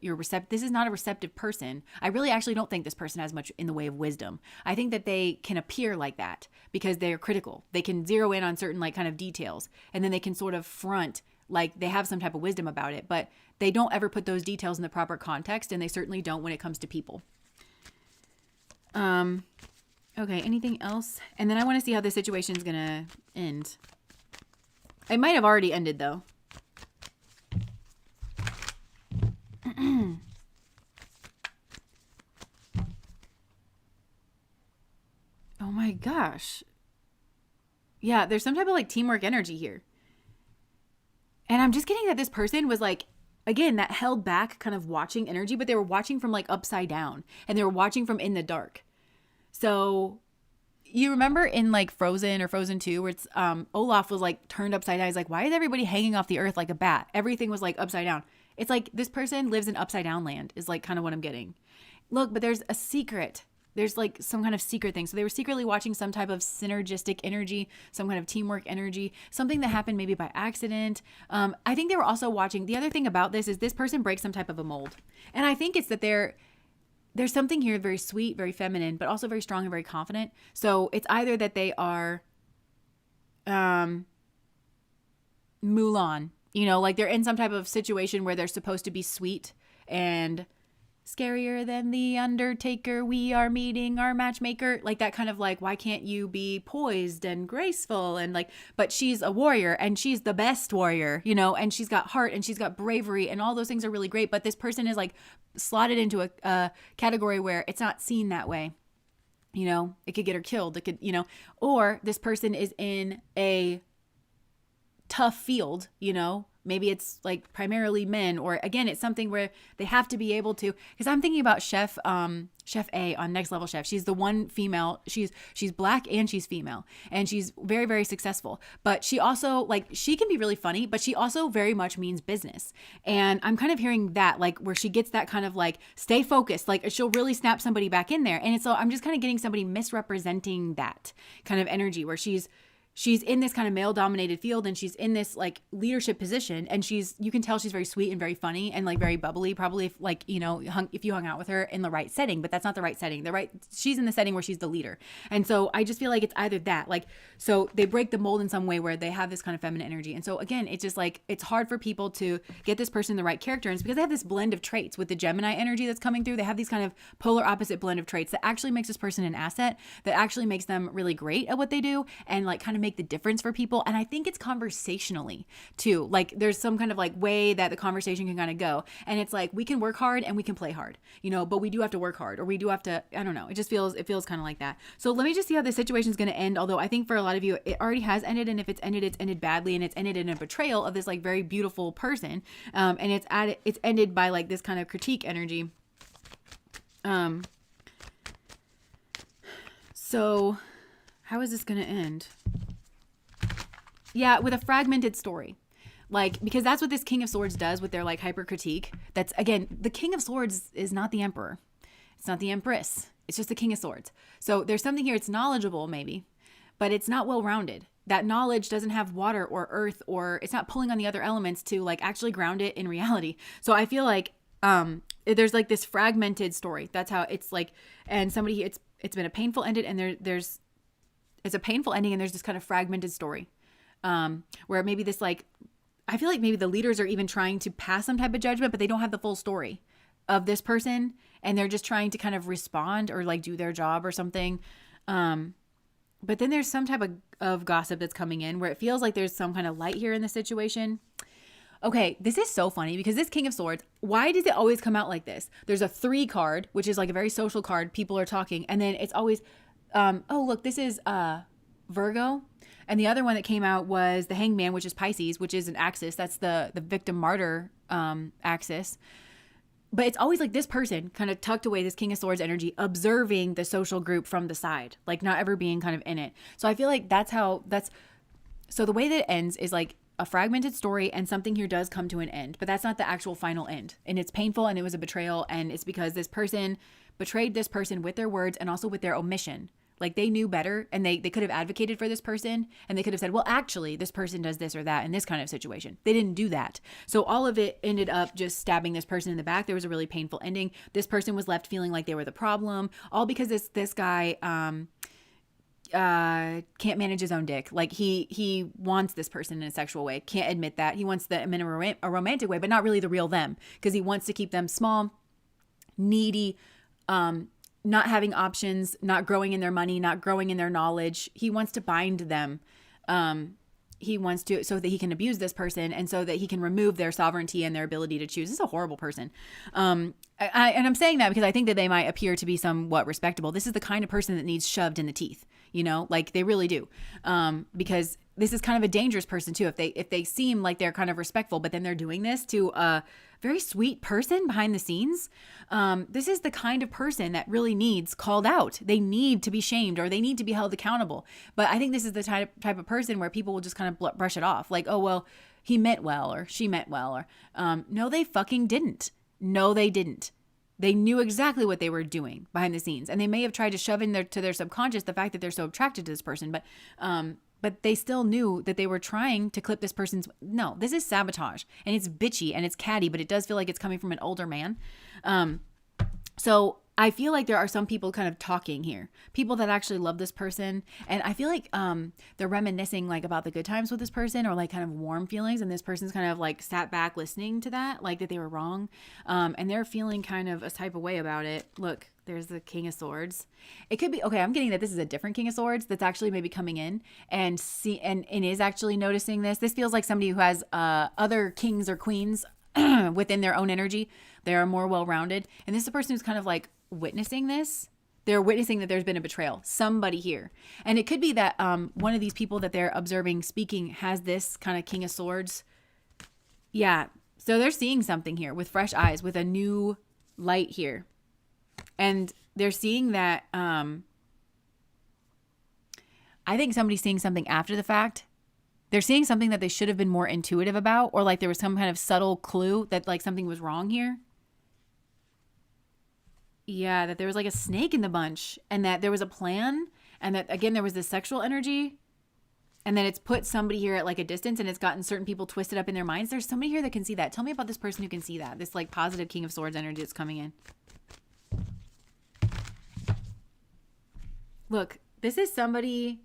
receptive. This is not a receptive person. I really actually don't think this person has much in the way of wisdom. I think that they can appear like that because they're critical. They can zero in on certain like kind of details, and then they can sort of front like they have some type of wisdom about it, but they don't ever put those details in the proper context, and they certainly don't when it comes to people. Okay, anything else? And then I want to see how this situation is going to end. It might have already ended, though. Oh my gosh. Yeah, there's some type of like teamwork energy here. And I'm just getting that this person was like, again, that held back kind of watching energy, but they were watching from like upside down, and they were watching from in the dark. So you remember in like Frozen or Frozen 2 where it's Olaf was like turned upside down. He's like, why is everybody hanging off the earth like a bat? Everything was like upside down. It's like this person lives in upside down land is like kind of what I'm getting. Look, but there's a secret. There's like some kind of secret thing. So they were secretly watching some type of synergistic energy, some kind of teamwork energy, something that happened maybe by accident. I think they were also watching. The other thing about this is this person breaks some type of a mold. And I think it's that there's something here very sweet, very feminine, but also very strong and very confident. So it's either that they are Mulan, like they're in some type of situation where they're supposed to be sweet and scarier than the Undertaker, we are meeting our matchmaker. Like that kind of like, why can't you be poised and graceful? And like, but she's a warrior and she's the best warrior, you know, and she's got heart and she's got bravery and all those things are really great. But this person is like slotted into a category where it's not seen that way. You know, it could get her killed. It could, you know, or this person is in a tough field, you know, maybe it's like primarily men, or again, it's something where they have to be able to, because I'm thinking about Chef A on Next Level Chef. She's the one female, she's black and she's female and she's very, very successful, but she also like, she can be really funny, but she also very much means business. And I'm kind of hearing that like where she gets that kind of like, stay focused, like she'll really snap somebody back in there. And it's so I'm just kind of getting somebody misrepresenting that kind of energy where she's in this kind of male dominated field and she's in this like leadership position and you can tell she's very sweet and very funny and like very bubbly, probably if like, you know, if you hung out with her in the right setting, but that's not the right setting. She's in the setting where she's the leader. And so I just feel like it's either that, like, so they break the mold in some way where they have this kind of feminine energy. And so again, it's just like, it's hard for people to get this person the right character. And it's because they have this blend of traits with the Gemini energy that's coming through. They have these kind of polar opposite blend of traits that actually makes this person an asset, that actually makes them really great at what they do and like kind of make the difference for people. And I think it's conversationally too. Like there's some kind of like way that the conversation can kind of go. And it's like, we can work hard and we can play hard, you know, but we do have to work hard, or we do have to, I don't know. It feels kind of like that. So let me just see how this situation is going to end. Although I think for a lot of you, it already has ended. And if it's ended badly, and it's ended in a betrayal of this like very beautiful person. And it's ended by like this kind of critique energy. So how is this going to end? Yeah, with a fragmented story. Like, because that's what this King of Swords does with their like hyper critique. That's again, the King of Swords is not the Emperor. It's not the Empress. It's just the King of Swords. So there's something here. It's knowledgeable maybe, but it's not well-rounded. That knowledge doesn't have water or earth, or it's not pulling on the other elements to like actually ground it in reality. So I feel like there's like this fragmented story. That's how it's like, and somebody, it's been a painful ending, and it's a painful ending, and there's this kind of fragmented story. Where maybe this like, I feel like maybe the leaders are even trying to pass some type of judgment, but they don't have the full story of this person, and they're just trying to kind of respond or like do their job or something. But then there's some type of gossip that's coming in where it feels like there's some kind of light here in the situation. Okay, this is so funny because this King of Swords, why does it always come out like this? There's a 3 card, which is like a very social card. People are talking, and then it's always, oh look, this is Virgo. And the other one that came out was the Hangman, which is Pisces, which is an axis. That's the victim martyr axis. But it's always like this person kind of tucked away, this King of Swords energy, observing the social group from the side, like not ever being kind of in it. So I feel like so the way that it ends is like a fragmented story, and something here does come to an end, but that's not the actual final end. And it's painful, and it was a betrayal, and it's because this person betrayed this person with their words and also with their omission. Like they knew better, and they could have advocated for this person, and they could have said, well, actually, this person does this or that in this kind of situation. They didn't do that. So all of it ended up just stabbing this person in the back. There was a really painful ending. This person was left feeling like they were the problem, all because this guy can't manage his own dick. Like he wants this person in a sexual way. Can't admit that. He wants them in a romantic way, but not really the real them, because he wants to keep them small, needy, not having options, not growing in their money, not growing in their knowledge. He wants to bind them. He wants to, so that he can abuse this person, and so that he can remove their sovereignty and their ability to choose. This is a horrible person. And I'm saying that because I think that they might appear to be somewhat respectable. This is the kind of person that needs shoved in the teeth, you know, like they really do. Because this is kind of a dangerous person too. If they seem like they're kind of respectful, but then they're doing this to a very sweet person behind the scenes. This is the kind of person that really needs called out. They need to be shamed, or they need to be held accountable. But I think this is the type of person where people will just kind of brush it off. Like, oh, well, he meant well, or she meant well, or no, they fucking didn't. No, they didn't. They knew exactly what they were doing behind the scenes. And they may have tried to shove in to their subconscious the fact that they're so attracted to this person. But they still knew that they were trying to clip this person's. No, this is sabotage, and it's bitchy and it's catty, but it does feel like it's coming from an older man. So I feel like there are some people kind of talking here, people that actually love this person. And I feel like they're reminiscing like about the good times with this person, or like kind of warm feelings. And this person's kind of like sat back listening to that, like that they were wrong. And they're feeling kind of a type of way about it. Look, there's the King of Swords. It could be, okay, I'm getting that this is a different King of Swords that's actually maybe coming in and is actually noticing this. This feels like somebody who has other kings or queens within their own energy. They are more well-rounded. And this is a person who's kind of like witnessing this. They're witnessing that there's been a betrayal. Somebody here. And it could be that one of these people that they're observing speaking has this kind of King of Swords. Yeah. So they're seeing something here with fresh eyes, with a new light here. And they're seeing that I think somebody's seeing something after the fact. They're seeing something that they should have been more intuitive about, or like there was some kind of subtle clue that like something was wrong here. Yeah, that there was like a snake in the bunch, and that there was a plan, and that again there was this sexual energy, and then it's put somebody here at like a distance, and it's gotten certain people twisted up in their minds. There's somebody here that can see that. Tell me about this person who can see that. This like positive King of Swords energy that's coming in. Look, this is somebody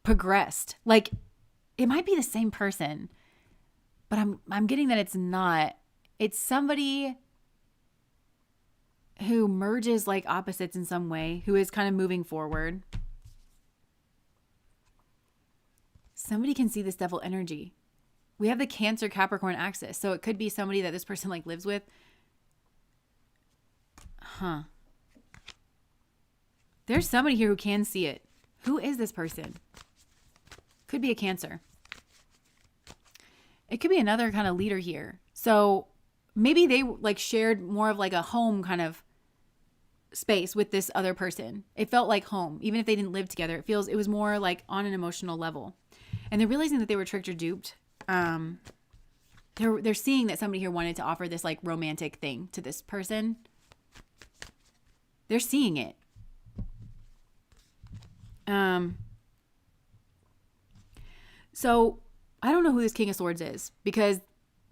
progressed. Like it might be the same person, but I'm getting that it's not. It's somebody who merges like opposites in some way, who is kind of moving forward. Somebody can see this devil energy. We have the Cancer Capricorn axis. So it could be somebody that this person like lives with. Huh. There's somebody here who can see it. Who is this person? Could be a Cancer. It could be another kind of leader here. So maybe they like shared more of like a home kind of space with this other person. It felt like home, even if they didn't live together. It was more like on an emotional level. And they're realizing that they were tricked or duped. They're seeing that somebody here wanted to offer this like romantic thing to this person. They're seeing it. So I don't know who this King of Swords is, because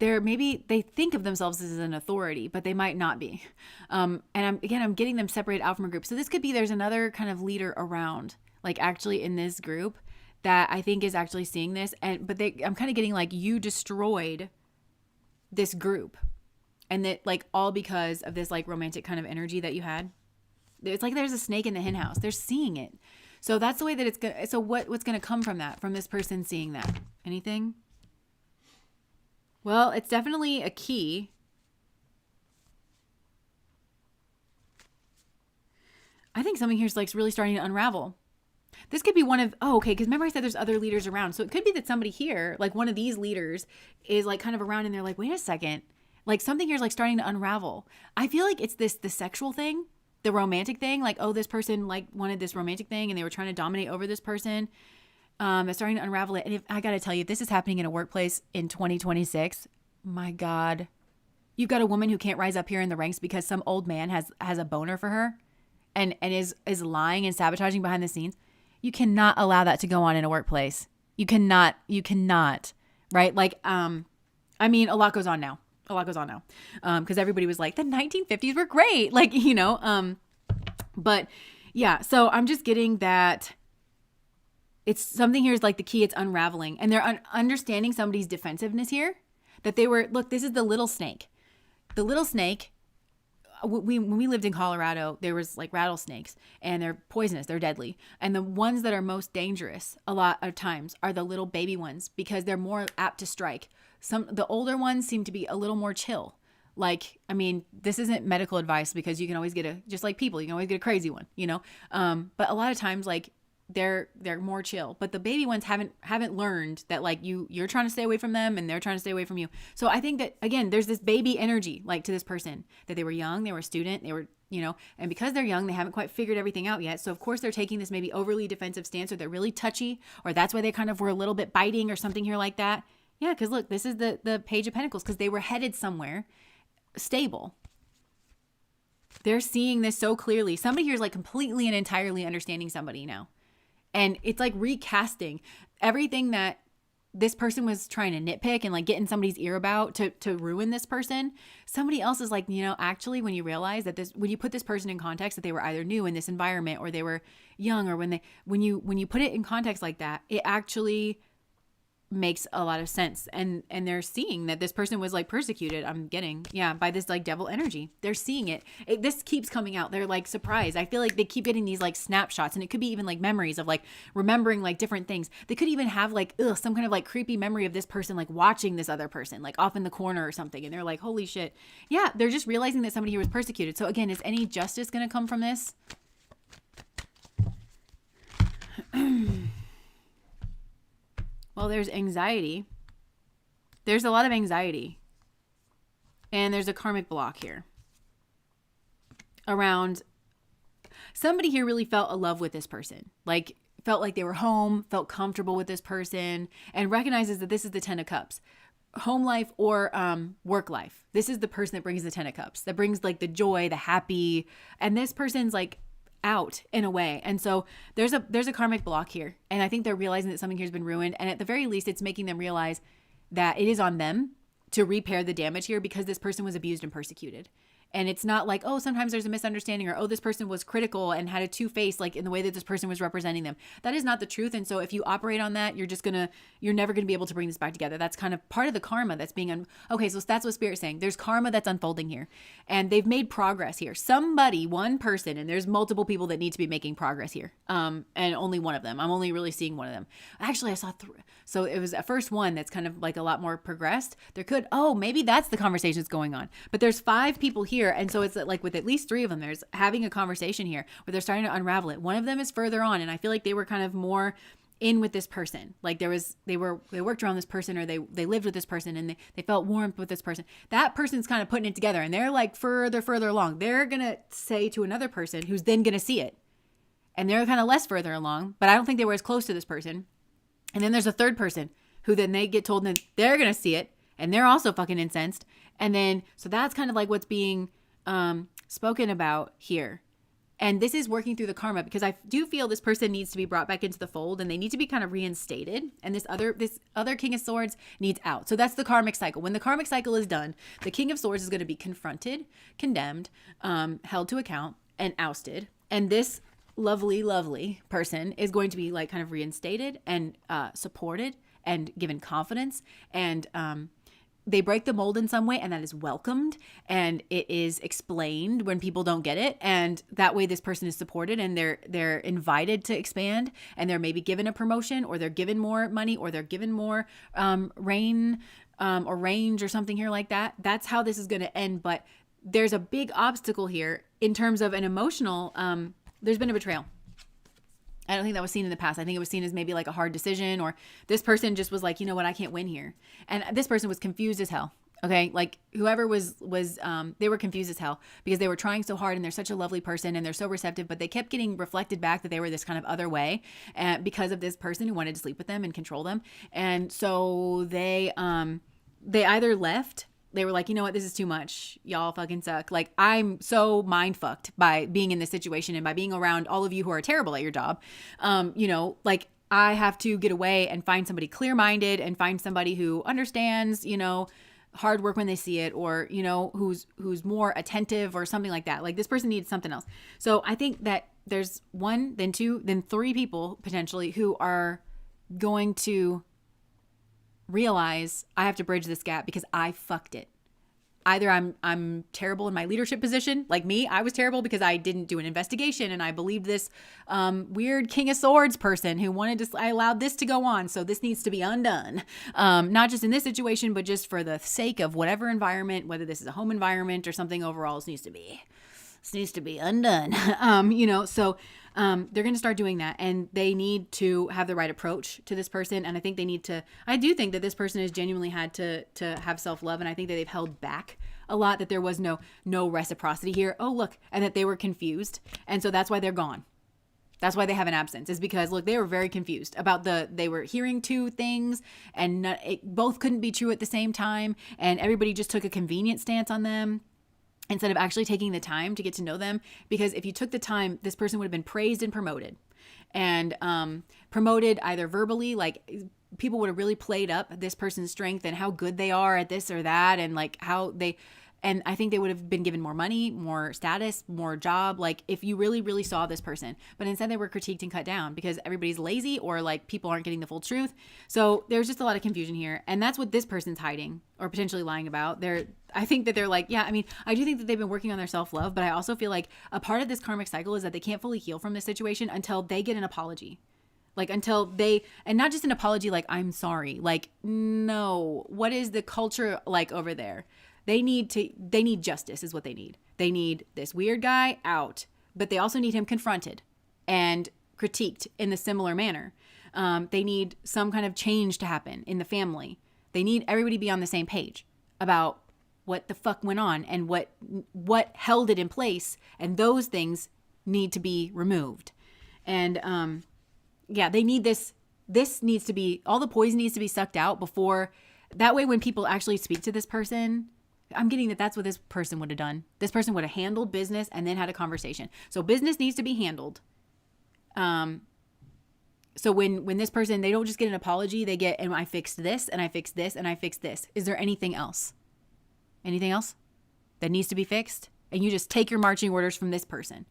they think of themselves as an authority, but they might not be. And I'm getting them separated out from a group. So this could be, there's another kind of leader around, like actually in this group that I think is actually seeing this. But I'm kind of getting like, you destroyed this group, and that like all because of this like romantic kind of energy that you had. It's like there's a snake in the hen house. They're seeing it. So that's the way that it's going to, so what's going to come from that, from this person seeing that? Anything? Well, it's definitely a key. I think something here's like really starting to unravel. This could be one of, okay, because remember I said there's other leaders around. So it could be that somebody here, like one of these leaders, is like kind of around and they're like, wait a second. Like something here's like starting to unravel. I feel like it's the sexual thing, the romantic thing. Like, oh, this person like wanted this romantic thing and they were trying to dominate over this person. It's starting to unravel it. And if I got to tell you, if this is happening in a workplace in 2026, my God, you've got a woman who can't rise up here in the ranks because some old man has a boner for her and is lying and sabotaging behind the scenes. You cannot allow that to go on in a workplace. You cannot, right? Like, I mean, a lot goes on now. Because everybody was like, the 1950s were great. Like, but yeah, so I'm just getting that it's something here is like the key, it's unraveling. And they're understanding somebody's defensiveness here, that they were, look, this is the little snake. The little snake, when we lived in Colorado, there was like rattlesnakes and they're poisonous, they're deadly. And the ones that are most dangerous a lot of times are the little baby ones because they're more apt to strike. The older ones seem to be a little more chill. Like, I mean, this isn't medical advice because you can always just like people, you can always get a crazy one, but a lot of times like they're more chill, but the baby ones haven't learned that like you're trying to stay away from them and they're trying to stay away from you. So I think that again, there's this baby energy like to this person, that they were young, they were a student, they were, and because they're young, they haven't quite figured everything out yet. So of course they're taking this maybe overly defensive stance, or they're really touchy, or that's why they kind of were a little bit biting or something here like that. Yeah. Cause look, this is the Page of Pentacles, cause they were headed somewhere stable. They're seeing this so clearly. Somebody here is like completely and entirely understanding somebody now. And it's like recasting everything that this person was trying to nitpick and like get in somebody's ear about to ruin this person. Somebody else is like, actually, when you realize that when you put this person in context, that they were either new in this environment or they were young, or when you put it in context like that, it actually makes a lot of sense. And they're seeing that this person was like persecuted, by this like devil energy. They're seeing it. This keeps coming out. They're like surprised. I feel like they keep getting these like snapshots, and it could be even like memories of like remembering like different things. They could even have like some kind of like creepy memory of this person like watching this other person like off in the corner or something, and they're like, holy shit. Yeah, they're just realizing that somebody here was persecuted. So again, is any justice going to come from this? Well, there's anxiety. There's a lot of anxiety. And there's a karmic block here around somebody here really felt a love with this person. Like felt like they were home, felt comfortable with this person, and recognizes that this is the 10 of Cups. Home life or work life. This is the person that brings the 10 of Cups, that brings like the joy, the happy. And this person's like out in a way. And so there's a karmic block here. And I think they're realizing that something here has been ruined. And at the very least, it's making them realize that it is on them to repair the damage here, because this person was abused and persecuted. And it's not like, oh, sometimes there's a misunderstanding, or, oh, this person was critical and had a two-face, like in the way that this person was representing them. That is not the truth. And so if you operate on that, you're never going to be able to bring this back together. That's kind of part of the karma that's being, okay, so that's what Spirit's saying. There's karma that's unfolding here, and they've made progress here. Somebody, one person, and there's multiple people that need to be making progress here. And only one of them. I'm only really seeing one of them. Actually, I saw three. So it was a first one that's kind of like a lot more progressed. Maybe that's the conversation that's going on. But there's 5 people here. And so it's like with at least 3 of them, there's having a conversation here where they're starting to unravel it. One of them is further on, and I feel like they were kind of more in with this person. Like they worked around this person, or they lived with this person, and they felt warmth with this person. That person's kind of putting it together, and they're like further along. They're going to say to another person who's then going to see it. And they're kind of less further along, but I don't think they were as close to this person. And then there's a third person who then they get told that they're going to see it, and they're also fucking incensed. And then, so that's kind of like what's being spoken about here. And this is working through the karma, because I do feel this person needs to be brought back into the fold, and they need to be kind of reinstated. And this other King of Swords needs out. So that's the karmic cycle. When the karmic cycle is done, the King of Swords is going to be confronted, condemned, held to account, and ousted. And this lovely person is going to be like kind of reinstated and supported and given confidence, and they break the mold in some way, and that is welcomed, and it is explained when people don't get it, and that way this person is supported, and they're invited to expand, and they're maybe given a promotion, or they're given more money, or they're given more reign or range or something here like that. That's how this is going to end. But there's a big obstacle here in terms of an emotional there's been a betrayal. I don't think that was seen in the past. I think it was seen as maybe like a hard decision, or this person just was like, you know what, I can't win here. And this person was confused as hell. Okay. Like whoever was they were confused as hell, because they were trying so hard, and they're such a lovely person, and they're so receptive, but they kept getting reflected back that they were this kind of other way, because of this person who wanted to sleep with them and control them. And so they either left. They were like, you know what, this is too much. Y'all fucking suck. Like, I'm so mind fucked by being in this situation and by being around all of you who are terrible at your job. Like I have to get away and find somebody clear-minded, and find somebody who understands, hard work when they see it, or, who's more attentive or something like that. Like this person needs something else. So I think that there's 1, then 2, then 3 people potentially who are going to realize I have to bridge this gap because I fucked it. Either I'm terrible in my leadership position, like me. I was terrible because I didn't do an investigation, and I believed this weird King of Swords person who I allowed this to go on. So this needs to be undone. Not just in this situation, but just for the sake of whatever environment, whether this is a home environment or something overall, this needs to be undone. They're going to start doing that, and they need to have the right approach to this person. And I think I do think that this person has genuinely had to have self-love. And I think that they've held back a lot, that there was no reciprocity here. Oh, look. And that they were confused. And so that's why they're gone. That's why they have an absence, is because, look, they were very confused about they were hearing 2 things, and both couldn't be true at the same time. And everybody just took a convenient stance on them, instead of actually taking the time to get to know them. Because if you took the time, this person would have been praised and promoted. And promoted either verbally, like people would have really played up this person's strength and how good they are at this or that, and like how they, and I think they would have been given more money, more status, more job, like if you really, really saw this person. But instead they were critiqued and cut down because everybody's lazy or like people aren't getting the full truth. So there's just a lot of confusion here. And that's what this person's hiding or potentially lying about. I think that they're like, yeah, I mean, I do think that they've been working on their self-love, but I also feel like a part of this karmic cycle is that they can't fully heal from this situation until they get an apology. Like until they, and not just an apology like, I'm sorry. Like, no, what is the culture like over there? They need justice is what they need. They need this weird guy out, but they also need him confronted and critiqued in the similar manner. They need some kind of change to happen in the family. They need everybody to be on the same page about what the fuck went on and what held it in place. And those things need to be removed. And, yeah, they need this needs to be, all the poison needs to be sucked out before, that way when people actually speak to this person, I'm getting that that's what this person would have done. This person would have handled business and then had a conversation. So business needs to be handled. So when this person, they don't just get an apology, they get, and I fixed this and I fixed this and I fixed this. Is there anything else? Anything else that needs to be fixed? And you just take your marching orders from this person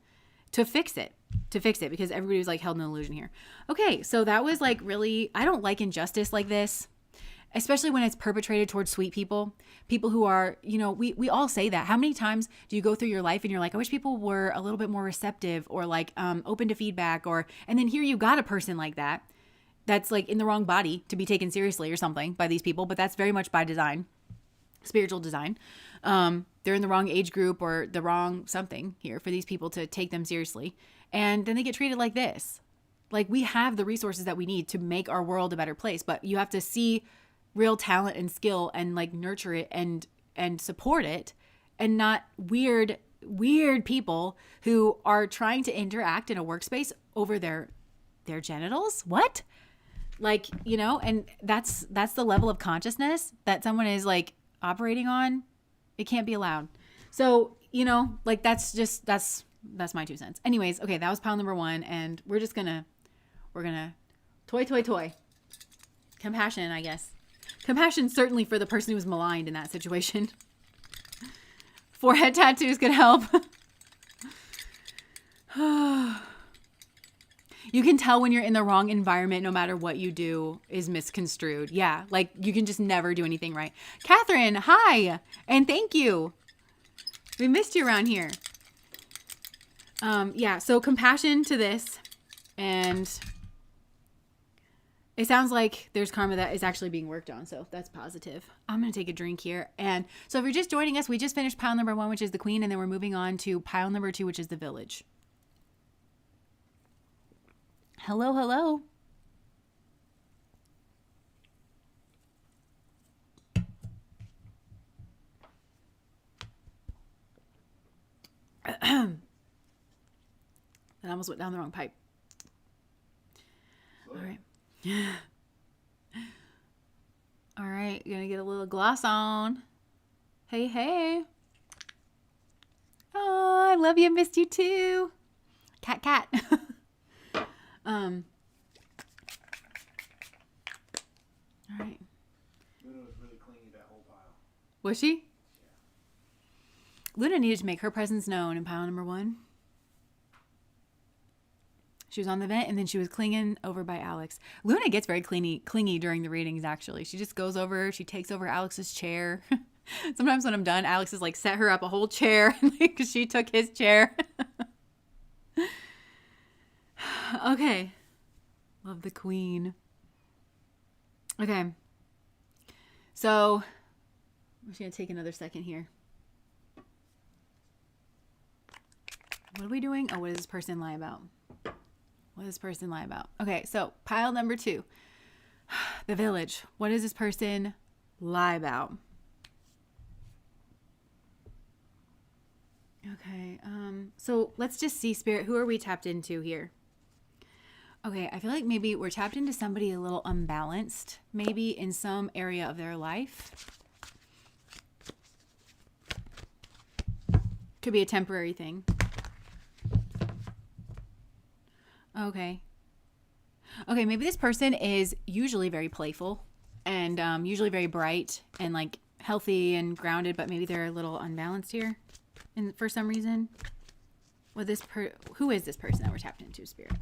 to fix it, because everybody was like held in an illusion here. Okay. So that was like really, I don't like injustice like this, especially when it's perpetrated towards sweet people who are, you know, we all say that. How many times do you go through your life and you're like, I wish people were a little bit more receptive or like open to feedback, and then here you got a person like that that's like in the wrong body to be taken seriously or something by these people, but that's very much by design, spiritual design. They're in the wrong age group or the wrong something here for these people to take them seriously. And then they get treated like this. Like we have the resources that we need to make our world a better place, but you have to see real talent and skill and like nurture it and support it, and not weird people who are trying to interact in a workspace over their genitals. What? Like, you know, and that's the level of consciousness that someone is like operating on. It can't be allowed. So, you know, like that's my 2 cents. Anyways, okay, that was pile number 1, and we're gonna toy. Compassion, I guess. Compassion certainly for the person who was maligned in that situation. Forehead tattoos could help. You can tell when you're in the wrong environment, no matter what you do is misconstrued. Yeah, like you can just never do anything right. Catherine, hi, and thank you. We missed you around here. Yeah, so compassion to this, and it sounds like there's karma that is actually being worked on, so that's positive. I'm going to take a drink here. And so if you're just joining us, we just finished pile number 1, which is the queen, and then we're moving on to pile number 2, which is the village. Hello, hello. That almost went down the wrong pipe. All right. All right, you're gonna get a little gloss on. Hey. Oh, I love you. Missed you too. Cat. All right. Luna was really clingy that whole pile. Was she? Yeah. Luna needed to make her presence known in pile number 1. She was on the vent, and then she was clinging over by Alex. Luna gets very clingy during the readings, actually. She just goes over, she takes over Alex's chair. Sometimes when I'm done, Alex has like set her up a whole chair because she took his chair. Okay. Love the queen. Okay. So I'm just going to take another second here. What are we doing? Oh, what does this person lie about? What does this person lie about? Okay, so pile number 2. The village. What does this person lie about? Okay, so let's just see, Spirit. Who are we tapped into here? Okay, I feel like maybe we're tapped into somebody a little unbalanced, maybe in some area of their life. Could be a temporary thing. Okay. Okay, maybe this person is usually very playful and usually very bright and like healthy and grounded, but maybe they're a little unbalanced here, and for some reason. With this who is this person that we're tapped into, Spirit?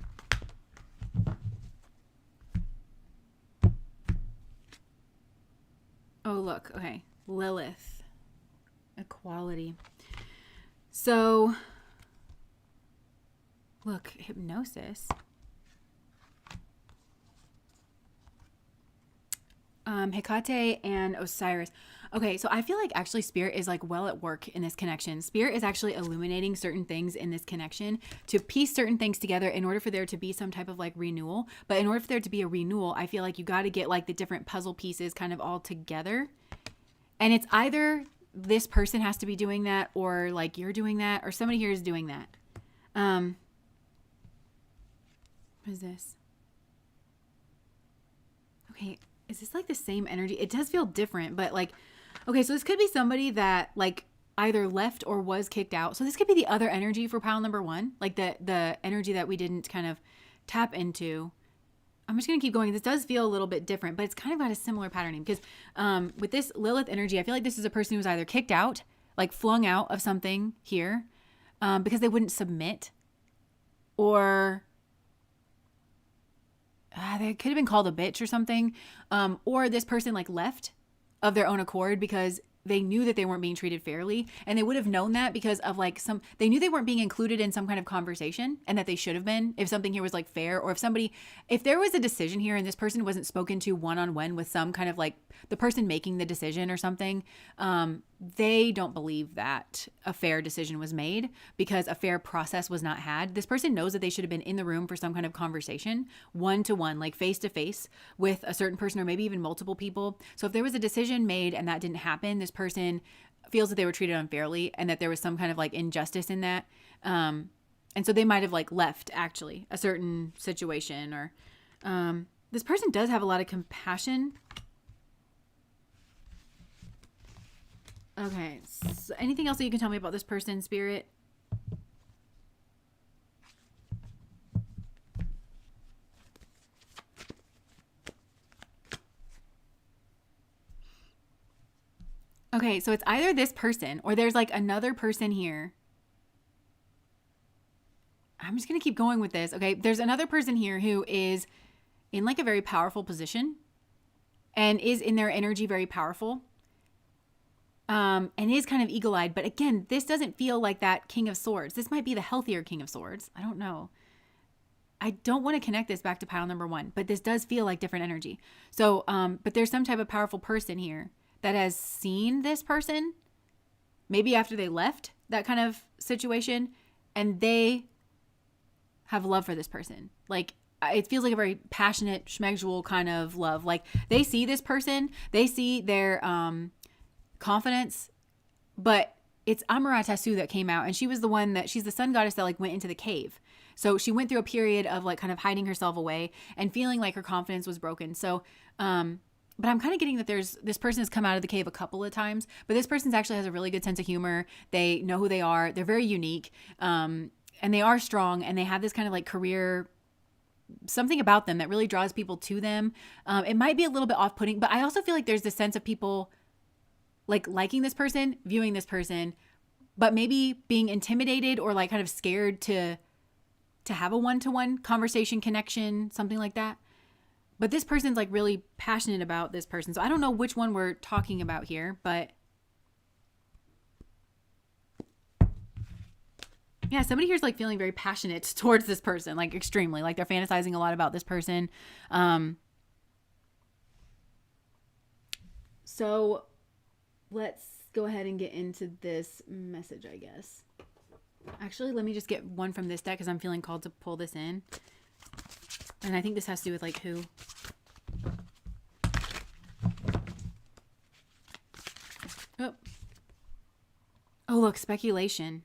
Oh, look. Okay, Lilith, equality. So, look, hypnosis. Hecate and Osiris. Okay, so I feel like actually Spirit is like well at work in this connection. Spirit is actually illuminating certain things in this connection to piece certain things together in order for there to be some type of like renewal. But in order for there to be a renewal, I feel like you got to get like the different puzzle pieces kind of all together. And it's either this person has to be doing that, or like you're doing that, or somebody here is doing that. What is this? Okay, is this like the same energy? It does feel different, but like, okay, so this could be somebody that like either left or was kicked out. So this could be the other energy for pile number 1, like the energy that we didn't kind of tap into. I'm just going to keep going. This does feel a little bit different, but it's kind of got a similar patterning because with this Lilith energy, I feel like this is a person who was either kicked out, like flung out of something here because they wouldn't submit, or they could have been called a bitch or something. Or this person like left of their own accord because they knew that they weren't being treated fairly, and they would have known that because of like they knew they weren't being included in some kind of conversation, and that they should have been if something here was like fair, or if there was a decision here and this person wasn't spoken to one-on-one with some kind of like the person making the decision or something, they don't believe that a fair decision was made because a fair process was not had. This person knows that they should have been in the room for some kind of conversation, one-to-one, like face-to-face with a certain person, or maybe even multiple people. So if there was a decision made and that didn't happen, this person feels that they were treated unfairly and that there was some kind of like injustice in that. And so they might have like left actually a certain situation, or this person does have a lot of compassion. Okay, so anything else that you can tell me about this person, Spirit? Okay, so it's either this person or there's like another person here. I'm just going to keep going with this. Okay, there's another person here who is in like a very powerful position and is in their energy very powerful. And is kind of eagle-eyed. But again, this doesn't feel like that King of Swords. This might be the healthier King of Swords. I don't know. I don't want to connect this back to pile number 1, but this does feel like different energy. So, but there's some type of powerful person here that has seen this person, maybe after they left that kind of situation, and they have love for this person. Like, it feels like a very passionate, schmegdual kind of love. Like, they see this person, they see their, confidence, but it's Amaterasu that came out, and she was the one she's the sun goddess that like went into the cave. So she went through a period of like kind of hiding herself away and feeling like her confidence was broken. So, but I'm kind of getting that this person has come out of the cave a couple of times, but this person actually has a really good sense of humor. They know who they are. They're very unique. And they are strong, and they have this kind of like career, something about them that really draws people to them. It might be a little bit off-putting, but I also feel like there's this sense of people like liking this person, viewing this person, but maybe being intimidated or like kind of scared to have a one-to-one conversation, connection, something like that. But this person's like really passionate about this person. So I don't know which one we're talking about here, but yeah, somebody here's like feeling very passionate towards this person, like extremely, like they're fantasizing a lot about this person. So let's go ahead and get into this message, I guess. Actually, let me just get one from this deck because I'm feeling called to pull this in. And I think this has to do with like who. Oh, look, speculation.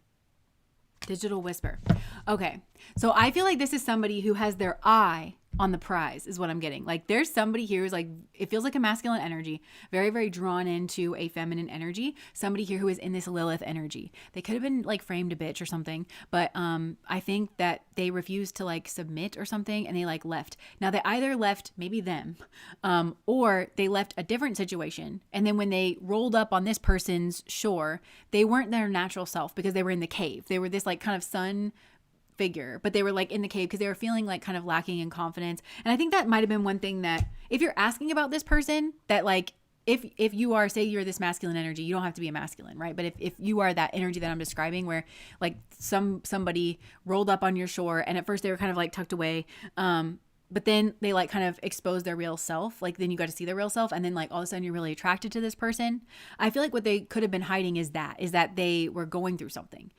Digital whisper. Okay. So I feel like this is somebody who has their eye on the prize is what I'm getting. Like there's somebody here who's like, it feels like a masculine energy, very, very drawn into a feminine energy. Somebody here who is in this Lilith energy. They could have been like framed a bitch or something, but I think that they refused to like submit or something, and they like left. Now they either left, maybe them, or they left a different situation. And then when they rolled up on this person's shore, they weren't their natural self because they were in the cave. They were this like kind of sun figure, but they were like in the cave because they were feeling like kind of lacking in confidence. And I think that might have been one thing that if you're asking about this person, that like if you are, say you're this masculine energy, you don't have to be a masculine, right? But if you are that energy that I'm describing, where like somebody rolled up on your shore and at first they were kind of like tucked away, but then they like kind of exposed their real self, like then you got to see their real self, and then like all of a sudden you're really attracted to this person. I feel like what they could have been hiding is that they were going through something,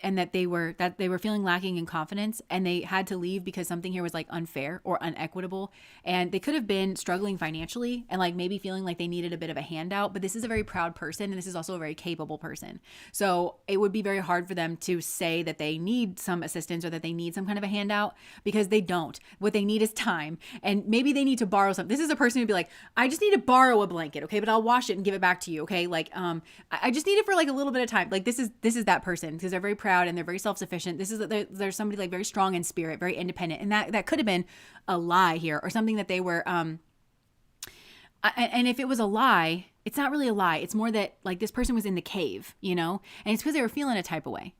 and that they were feeling lacking in confidence, and they had to leave because something here was like unfair or unequitable. And they could have been struggling financially and like maybe feeling like they needed a bit of a handout, but this is a very proud person, and this is also a very capable person. So it would be very hard for them to say that they need some assistance or that they need some kind of a handout, because they don't. What they need is time, and maybe they need to borrow something. This is a person who'd be like, I just need to borrow a blanket, okay, but I'll wash it and give it back to you, okay? Like I just need it for like a little bit of time. Like this is that person, because they're very proud and they're very self-sufficient. There's somebody like very strong in spirit, very independent, and that could have been a lie here, or something that they were and if it was a lie, it's not really a lie. It's more that like this person was in the cave, you know, and it's because they were feeling a type of way,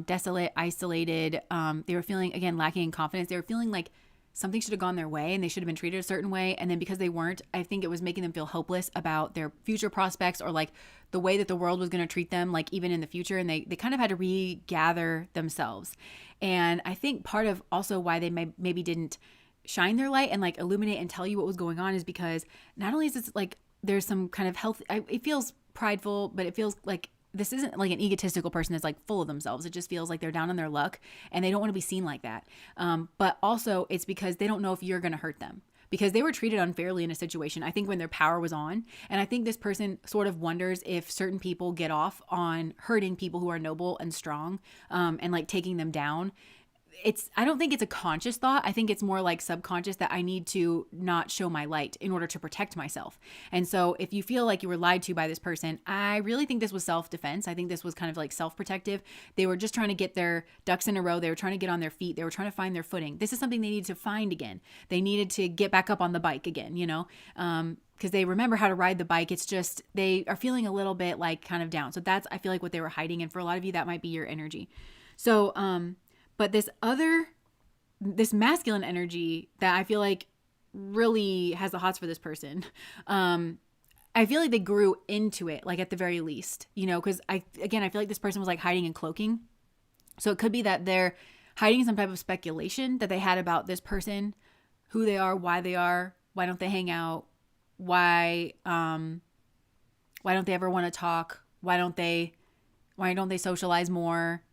desolate, isolated. They were feeling, again, lacking in confidence. They were feeling like something should have gone their way and they should have been treated a certain way. And then because they weren't, I think it was making them feel hopeless about their future prospects, or like the way that the world was going to treat them, like even in the future. And they kind of had to regather themselves. And I think part of also why they maybe didn't shine their light and like illuminate and tell you what was going on is because not only is this like, there's some kind of health, it feels prideful, but it feels like this isn't like an egotistical person that's like full of themselves. It just feels like they're down on their luck and they don't want to be seen like that. But also it's because they don't know if you're going to hurt them, because they were treated unfairly in a situation, I think, when their power was on. And I think this person sort of wonders if certain people get off on hurting people who are noble and strong, and like taking them down. I don't think it's a conscious thought. I think it's more like subconscious, that I need to not show my light in order to protect myself. And so if you feel like you were lied to by this person, I really think this was self-defense. I think this was kind of like self-protective. They were just trying to get their ducks in a row. They were trying to get on their feet. They were trying to find their footing. This is something they needed to find again. They needed to get back up on the bike again, you know, because they remember how to ride the bike. It's just they are feeling a little bit like kind of down. So that's, I feel like, what they were hiding. And for a lot of you, that might be your energy. So, but this masculine energy that I feel like really has the hots for this person, I feel like they grew into it, like at the very least, you know, because I feel like this person was like hiding and cloaking. So it could be that they're hiding some type of speculation that they had about this person, who they are, why don't they hang out, why don't they ever want to talk, why don't they socialize more,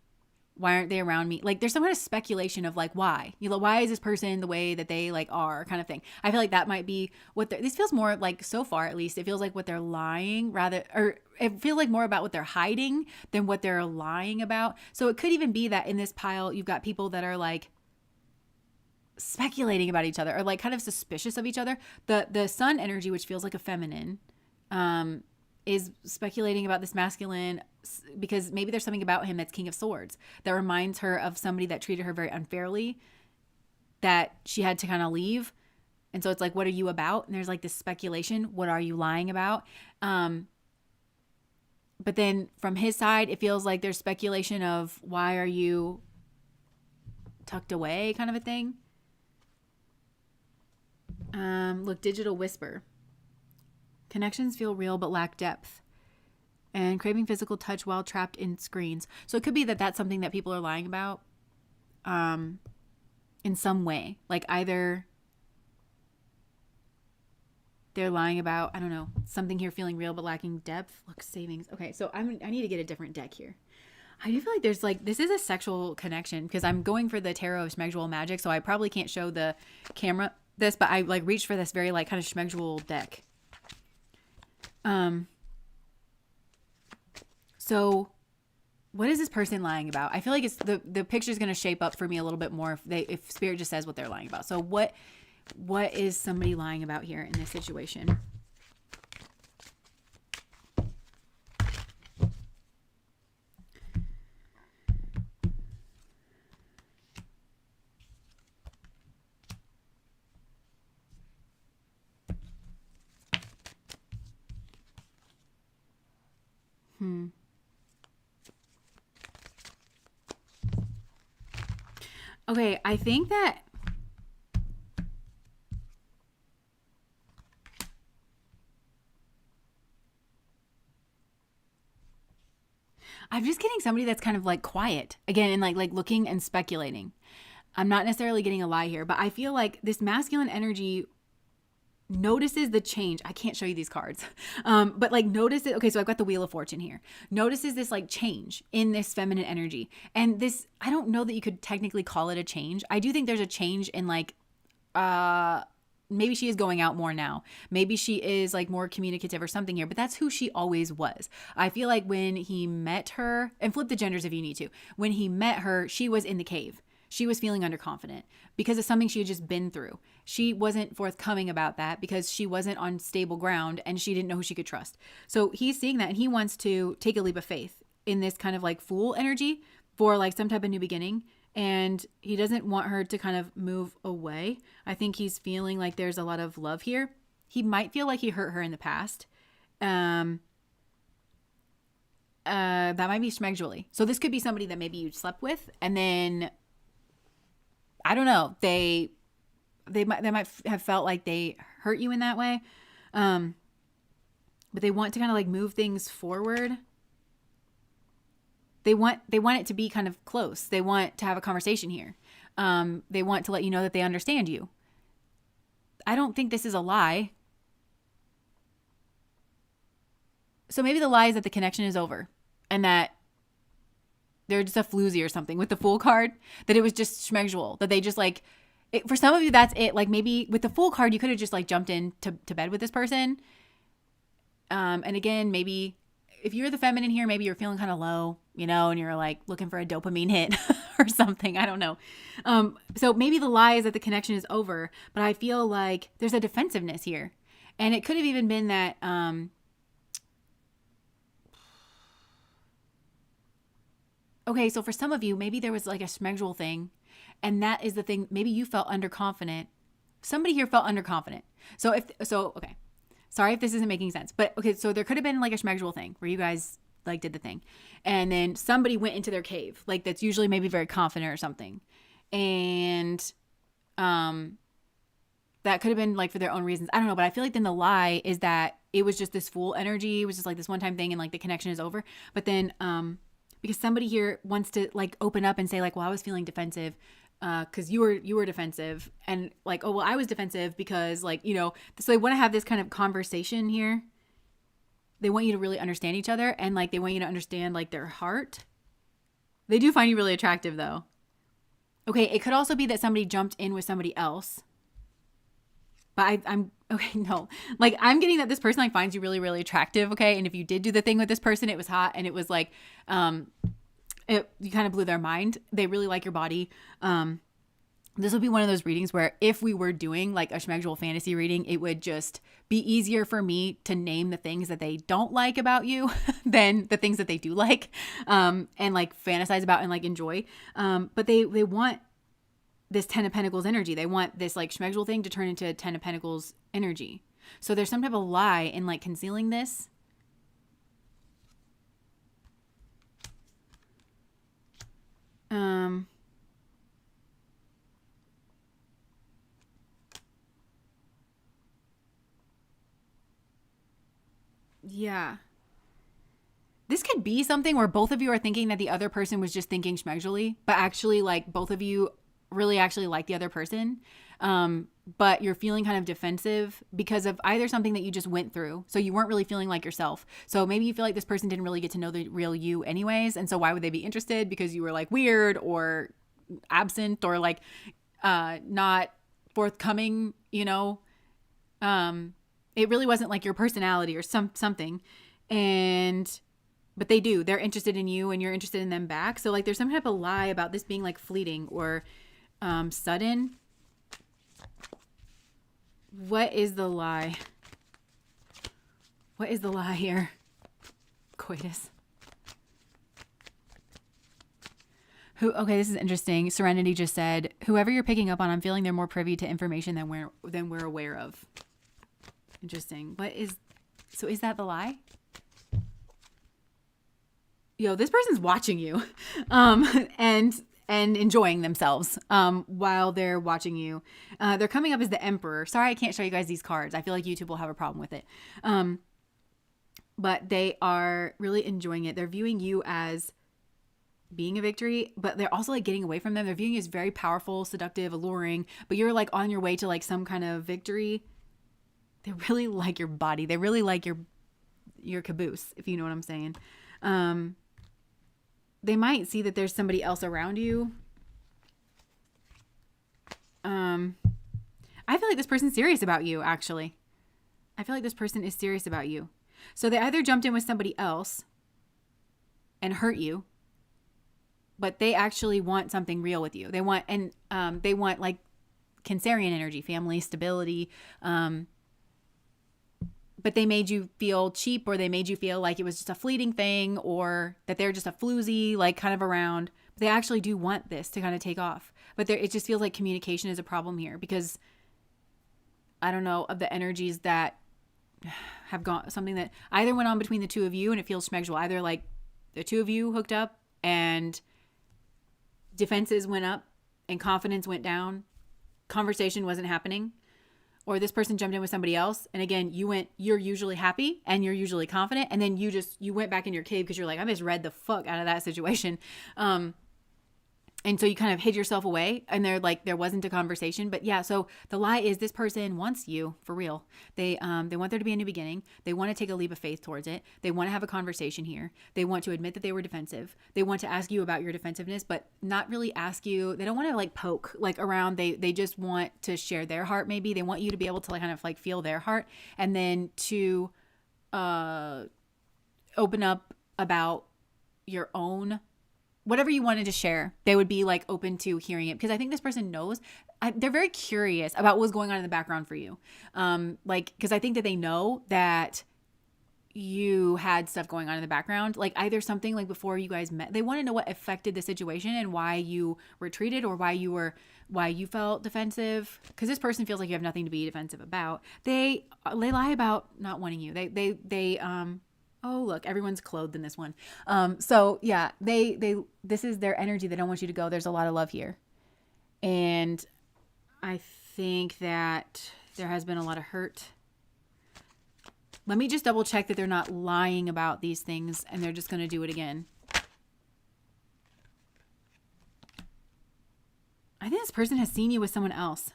why aren't they around me? Like there's some kind of speculation of like, why, you know, why is this person the way that they like are, kind of thing. I feel like that might be what this feels more like, so far at least, it feels like what they're lying or it feels like more about what they're hiding than what they're lying about. So it could even be that in this pile, you've got people that are like speculating about each other, or like kind of suspicious of each other. The sun energy, which feels like a feminine, is speculating about this masculine, because maybe there's something about him that's King of Swords that reminds her of somebody that treated her very unfairly, that she had to kind of leave. And so it's like, what are you about? And there's like this speculation. What are you lying about? But then from his side, it feels like there's speculation of, why are you tucked away, kind of a thing. Look, digital whisper. Connections feel real but lack depth, and craving physical touch while trapped in screens. So it could be that that's something that people are lying about, in some way. Like either they're lying about, I don't know, something here feeling real but lacking depth. Look, savings. Okay, so I need to get a different deck here. I do feel like there's like, this is a sexual connection, because I'm going for the Tarot of Schmegdual Magic, so I probably can't show the camera this, but I like reached for this very like kind of Schmegdual deck. So What is this person lying about? I feel like it's the picture's going to shape up for me a little bit more if spirit just says what they're lying about. So what is somebody lying about here in this situation? Okay, I think that I'm just getting somebody that's kind of like quiet again and like looking and speculating. I'm not necessarily getting a lie here, but I feel like this masculine energy notices the change. I can't show you these cards. But like notice it. Okay, so I've got the Wheel of Fortune here. Notices this like change in this feminine energy. And this, I don't know that you could technically call it a change. I do think there's a change in like, maybe she is going out more now. Maybe she is like more communicative or something here, but that's who she always was. I feel like when he met her, and flip the genders if you need to, when he met her, she was in the cave. She was feeling underconfident because of something she had just been through. She wasn't forthcoming about that because she wasn't on stable ground and she didn't know who she could trust. So he's seeing that and he wants to take a leap of faith in this kind of like fool energy for like some type of new beginning. And he doesn't want her to kind of move away. I think he's feeling like there's a lot of love here. He might feel like he hurt her in the past. That might be schmegdually. So this could be somebody that maybe you slept with and then I don't know. They might have felt like they hurt you in that way. But they want to kind of like move things forward. They want it to be kind of close. They want to have a conversation here. They want to let you know that they understand you. I don't think this is a lie. So maybe the lie is that the connection is over and that they're just a floozy or something with the Fool card, that it was just schmegdual, that they just like, for some of you, that's it. Like maybe with the Fool card, you could have just like jumped in to bed with this person. And again, maybe if you're the feminine here, maybe you're feeling kind of low, you know, and you're like looking for a dopamine hit or something. I don't know. So maybe the lie is that the connection is over, but I feel like there's a defensiveness here. And it could have even been that, okay, so for some of you, maybe there was like a schmegdual thing, and that is the thing. Maybe you felt underconfident. Somebody here felt underconfident. Okay. Sorry if this isn't making sense, but okay, so there could have been like a schmegdual thing where you guys like did the thing, and then somebody went into their cave, like that's usually maybe very confident or something, and that could have been like for their own reasons. I don't know, but I feel like then the lie is that it was just this fool energy. It was just like this one time thing, and like the connection is over. But then because somebody here wants to like open up and say like, well, I was feeling defensive because you were defensive, and like, oh, well, I was defensive because like, you know, so they want to have this kind of conversation here. They want you to really understand each other, and like they want you to understand like their heart. They do find you really attractive though. Okay, it could also be that somebody jumped in with somebody else. But I'm okay, no. Like I'm getting that this person like finds you really, really attractive, okay? And if you did do the thing with this person, it was hot and it was like you kind of blew their mind. They really like your body. This would be one of those readings where if we were doing like a schmegdual fantasy reading, it would just be easier for me to name the things that they don't like about you than the things that they do like, and like fantasize about and like enjoy. But they want this 10 of Pentacles energy. They want this like schmegdual thing to turn into a 10 of Pentacles energy. So there's some type of lie in like concealing this. Yeah. This could be something where both of you are thinking that the other person was just thinking schmegdually, but actually like both of you really actually like the other person. But you're feeling kind of defensive because of either something that you just went through. So you weren't really feeling like yourself. So maybe you feel like this person didn't really get to know the real you anyways. And so why would they be interested? Because you were like weird or absent or like not forthcoming, you know? It really wasn't like your personality or something. And But they do. They're interested in you and you're interested in them back. So like there's some type of lie about this being like fleeting or sudden. What is the lie? What is the lie here? Coitus. Okay, this is interesting. Serenity just said, whoever you're picking up on, I'm feeling they're more privy to information than we're aware of. Interesting. So is that the lie? Yo, this person's watching you. And enjoying themselves while they're watching you. They're coming up as the Emperor. Sorry, I can't show you guys these cards. I feel like YouTube will have a problem with it. But they are really enjoying it. They're viewing you as being a victory, but they're also like getting away from them. They're viewing you as very powerful, seductive, alluring, but you're like on your way to like some kind of victory. They really like your body. They really like your caboose, if you know what I'm saying. They might see that there's somebody else around you. I feel like this person's serious about you, actually. I feel like this person is serious about you. So they either jumped in with somebody else and hurt you, but they actually want something real with you. They want like Cancerian energy, family stability. But they made you feel cheap, or they made you feel like it was just a fleeting thing, or that they're just a floozy, like kind of around. But they actually do want this to kind of take off. But it just feels like communication is a problem here, because I don't know, of the energies that have gone, something that either went on between the two of you and it feels schmegsual. Either like the two of you hooked up and defenses went up and confidence went down. Conversation wasn't happening. Or this person jumped in with somebody else. And again, you're usually happy and you're usually confident. And then you went back in your cave because you're like, I just read the fuck out of that situation. And so you kind of hid yourself away, and there wasn't a conversation. But yeah, so the lie is this person wants you for real. They want there to be a new beginning. They want to take a leap of faith towards it. They want to have a conversation here. They want to admit that they were defensive. They want to ask you about your defensiveness, but not really ask you. They don't want to like poke like around. They just want to share their heart. Maybe they want you to be able to like kind of like feel their heart, and then to open up about your own, whatever you wanted to share. They would be like open to hearing it, because I think this person knows. They're very curious about what's going on in the background for you. Because I think that they know that you had stuff going on in the background, like either something like before you guys met. They want to know what affected the situation and why you retreated, or why you felt defensive. Because this person feels like you have nothing to be defensive about. They lie about not wanting you. Oh, look, everyone's clothed in this one. So yeah, this is their energy. They don't want you to go. There's a lot of love here. And I think that there has been a lot of hurt. Let me just double check that they're not lying about these things and they're just going to do it again. I think this person has seen you with someone else.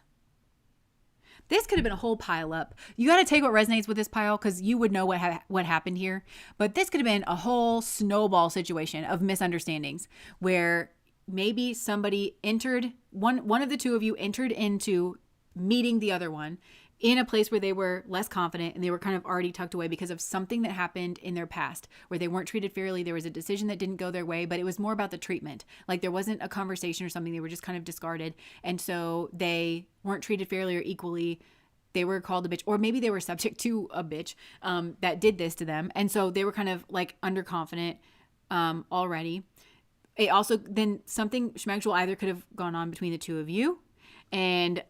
This could have been a whole pile up. You got to take what resonates with this pile, because you would know what happened here. But this could have been a whole snowball situation of misunderstandings, where maybe somebody entered, one of the two of you entered into meeting the other one in a place where they were less confident and they were kind of already tucked away because of something that happened in their past where they weren't treated fairly. There was a decision that didn't go their way, but it was more about the treatment. Like there wasn't a conversation or something. They were just kind of discarded. And so they weren't treated fairly or equally. They were called a bitch, or maybe they were subject to a bitch that did this to them. And so they were kind of like underconfident already. It also, then something schmegsual either could have gone on between the two of you, and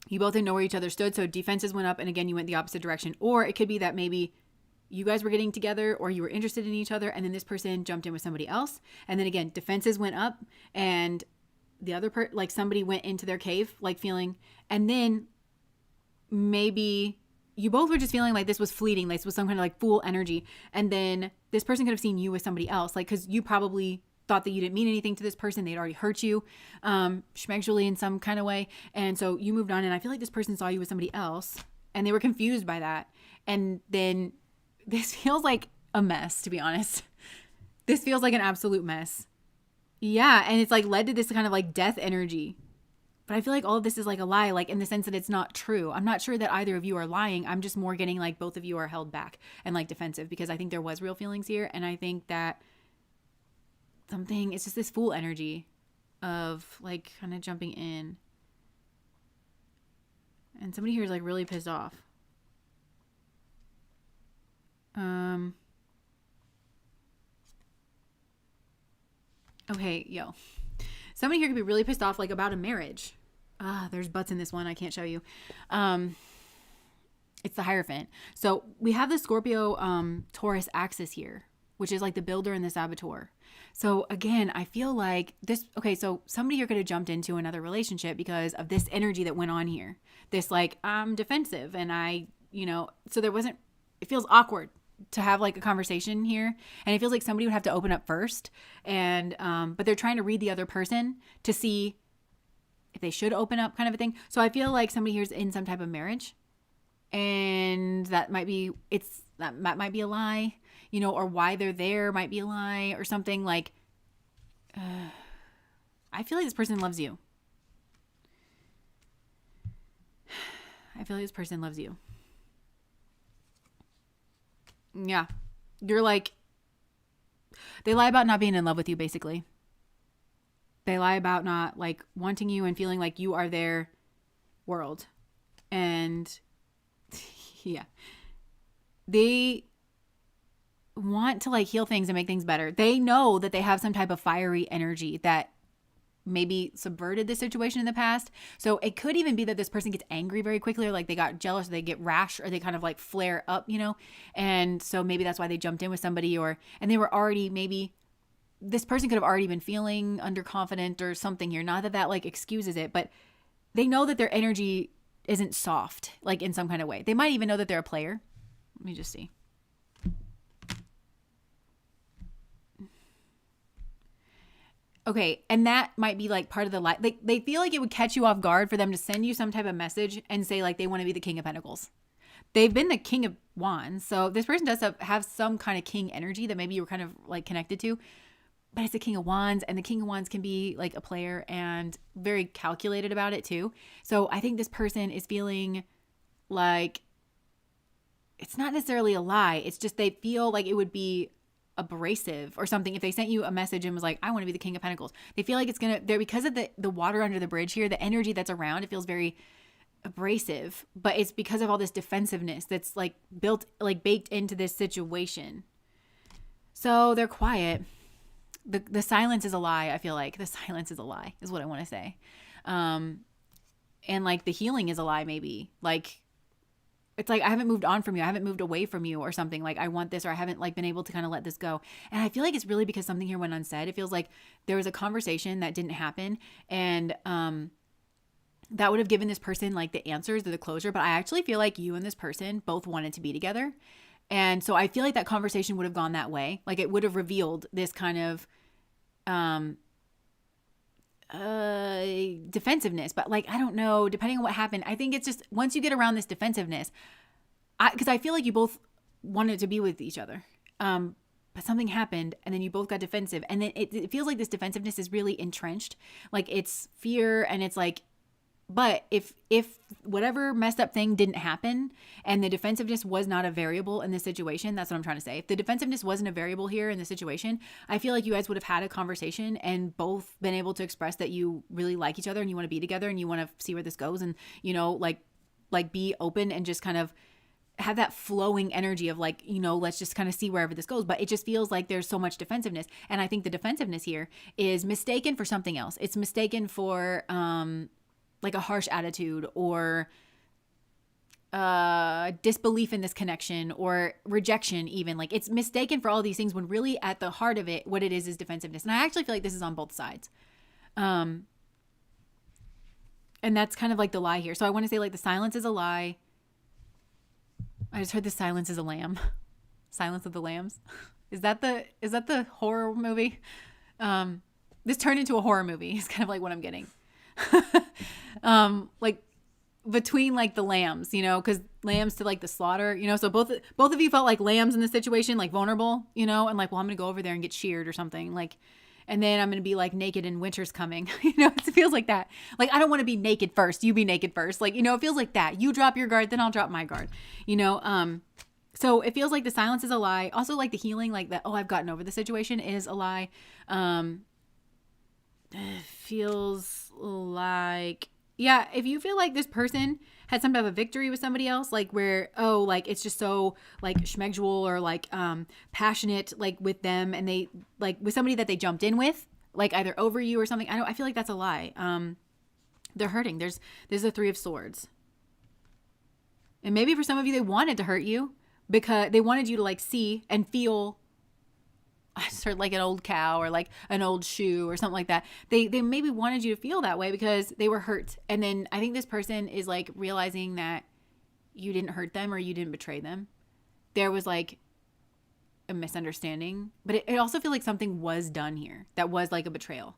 you both didn't know where each other stood. So defenses went up, and again, you went the opposite direction. Or it could be that maybe you guys were getting together, or you were interested in each other, and then this person jumped in with somebody else. And then again, defenses went up, and the other like somebody went into their cave, like feeling, and then maybe you both were just feeling like this was fleeting, like this was some kind of like fool energy. And then this person could have seen you with somebody else, like, because you probably thought that you didn't mean anything to this person. They'd already hurt you schmegsually in some kind of way. And so you moved on, and I feel like this person saw you with somebody else and they were confused by that. And then this feels like a mess, to be honest. This feels like an absolute mess. Yeah. And it's like led to this kind of like death energy. But I feel like all of this is like a lie, like in the sense that it's not true. I'm not sure that either of you are lying. I'm just more getting like both of you are held back and like defensive, because I think there was real feelings here. And I think that it's just this fool energy of like kind of jumping in. And somebody here is like really pissed off. Okay, yo. Somebody here could be really pissed off like about a marriage. There's butts in this one. I can't show you. It's the Hierophant. So we have the Scorpio Taurus axis here, which is like the builder and the saboteur. So again, I feel like this, okay, so somebody here could have jumped into another relationship because of this energy that went on here. This like, I'm defensive and so there wasn't, it feels awkward to have like a conversation here. And it feels like somebody would have to open up first. And, but they're trying to read the other person to see if they should open up, kind of a thing. So I feel like somebody here's in some type of marriage, and that might be a lie, or why they're there might be a lie or something. Like, I feel like this person loves you. Yeah. You're like, they lie about not being in love with you, basically. They lie about not like wanting you and feeling like you are their world. And yeah, they want to like heal things and make things better. They know that they have some type of fiery energy that maybe subverted the situation in the past. So it could even be that this person gets angry very quickly, or like they got jealous, or they get rash, or they kind of like flare up, and so maybe that's why they jumped in with somebody, and they were already, maybe this person could have already been feeling underconfident or something here. Not that like excuses it, but they know that their energy isn't soft, like in some kind of way. They might even know that they're a player. Let me just see. Okay, and that might be like part of the lie. Like they feel like it would catch you off guard for them to send you some type of message and say like they want to be the King of Pentacles. They've been the King of Wands, so this person does have some kind of king energy that maybe you were kind of like connected to. But it's the King of Wands, and the King of Wands can be like a player and very calculated about it too. So I think this person is feeling like it's not necessarily a lie. It's just they feel like it would be abrasive or something if they sent you a message and was like, I want to be the King of Pentacles. They feel like it's going to, there, because of the water under the bridge here, the energy that's around, it feels very abrasive, but it's because of all this defensiveness that's like baked into this situation. So they're quiet. The silence is a lie. I feel like the silence is a lie is what I want to say. And like the healing is a lie, maybe. Like, it's like, I haven't moved on from you. I haven't moved away from you or something. Like I want this, or I haven't like been able to kind of let this go. And I feel like it's really because something here went unsaid. It feels like there was a conversation that didn't happen. And, that would have given this person like the answers or the closure. But I actually feel like you and this person both wanted to be together. And so I feel like that conversation would have gone that way. Like it would have revealed this kind of, defensiveness, but like, I don't know, depending on what happened, I think it's just once you get around this defensiveness, because I feel like you both wanted to be with each other, but something happened and then you both got defensive, and then it feels like this defensiveness is really entrenched, like it's fear, and it's like, but if whatever messed up thing didn't happen and the defensiveness was not a variable in this situation, that's what I'm trying to say. If the defensiveness wasn't a variable here in the situation, I feel like you guys would have had a conversation and both been able to express that you really like each other and you want to be together and you want to see where this goes, and like be open and just kind of have that flowing energy of like, let's just kind of see wherever this goes. But it just feels like there's so much defensiveness. And I think the defensiveness here is mistaken for something else. It's mistaken for, like a harsh attitude or disbelief in this connection or rejection even. Like it's mistaken for all these things when really at the heart of it, what it is defensiveness. And I actually feel like this is on both sides. And that's kind of like the lie here. So I want to say like the silence is a lie. I just heard the silence is a lamb. Silence of the Lambs. Is that the horror movie? This turned into a horror movie. It's kind of like what I'm getting. Like between like the lambs, because lambs to like the slaughter, so both of you felt like lambs in this situation, like vulnerable, and like, well, I'm gonna go over there and get sheared or something, like, and then I'm going to be like naked and winter's coming. It feels like that. Like, I don't want to be naked first. You be naked first. Like, it feels like that. You drop your guard, then I'll drop my guard, So it feels like the silence is a lie. Also, like the healing, like that, oh, I've gotten over the situation is a lie. It feels like, yeah, if you feel like this person had some type of victory with somebody else, like where, oh, like it's just so like schmegdual or like passionate, like with them, and they like with somebody that they jumped in with, like either over you or something. I feel like that's a lie. They're hurting. There's the Three of Swords. And maybe for some of you, they wanted to hurt you because they wanted you to like see and feel sort of like an old cow or like an old shoe or something like that. They maybe wanted you to feel that way because they were hurt. And then I think this person is like realizing that you didn't hurt them or you didn't betray them. There was like a misunderstanding, but it also feels like something was done here that was like a betrayal.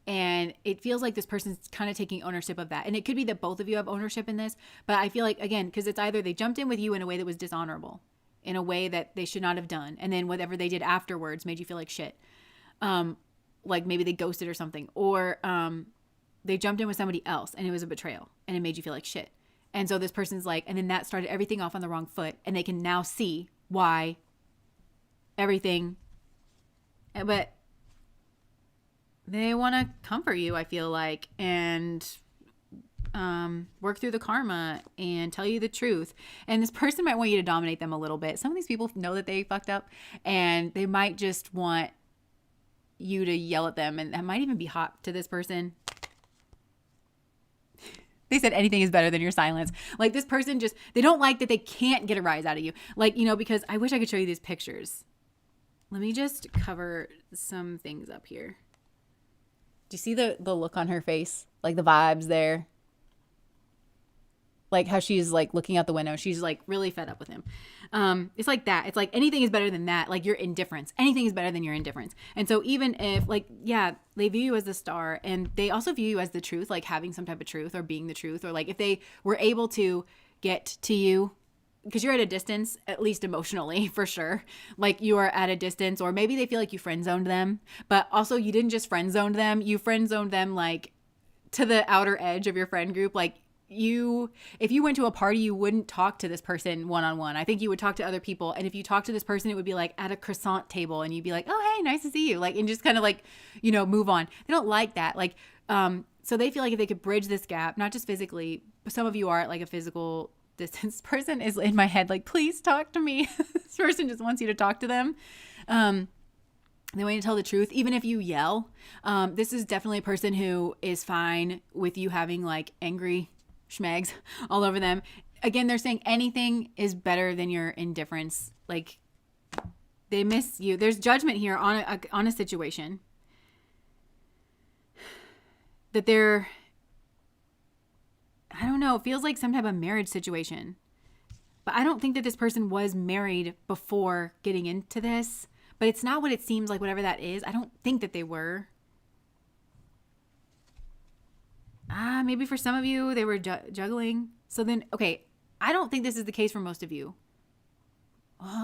And it feels like this person's kind of taking ownership of that. And it could be that both of you have ownership in this, but I feel like, again, because it's either they jumped in with you in a way that was dishonorable, in a way that they should not have done. And then whatever they did afterwards made you feel like shit. Like maybe they ghosted or something, or they jumped in with somebody else and it was a betrayal and it made you feel like shit. And so this person's like, and then that started everything off on the wrong foot, and they can now see why everything, but they want to comfort you, I feel like, and work through the karma and tell you the truth. And this person might want you to dominate them a little bit. Some of these people know that they fucked up, and they might just want you to yell at them, and that might even be hot to this person. They said anything is better than your silence. Like this person just, they don't like that they can't get a rise out of you. Like, because I wish I could show you these pictures. Let me just cover some things up here. Do you see the look on her face? Like the vibes there? Like how she's like looking out the window. She's like really fed up with him. It's like that. It's like anything is better than that. Like your indifference. Anything is better than your indifference. And so even if like, yeah, they view you as the star, and they also view you as the truth, like having some type of truth or being the truth, or like if they were able to get to you, because you're at a distance, at least emotionally, for sure. Like you are at a distance, or maybe they feel like you friend zoned them, but also you didn't just friend zone them. You friend zoned them like to the outer edge of your friend group. Like if you went to a party, you wouldn't talk to this person one-on-one. I think you would talk to other people. And if you talk to this person, it would be like at a croissant table, and you'd be like, oh, hey, nice to see you. Like, and just kind of like, move on. They don't like that. Like, so they feel like if they could bridge this gap, not just physically, but some of you are at like a physical distance. Person is in my head like, please talk to me. This person just wants you to talk to them. They want you to tell the truth, even if you yell. This is definitely a person who is fine with you having like angry schmegs all over them. Again, they're saying anything is better than your indifference. Like they miss you. There's judgment here on a situation that they're, I don't know, it feels like some type of marriage situation. But I don't think that this person was married before getting into this. But it's not what it seems like, whatever that is. I don't think that they were. Maybe for some of you, they were juggling. So then, okay, I don't think this is the case for most of you.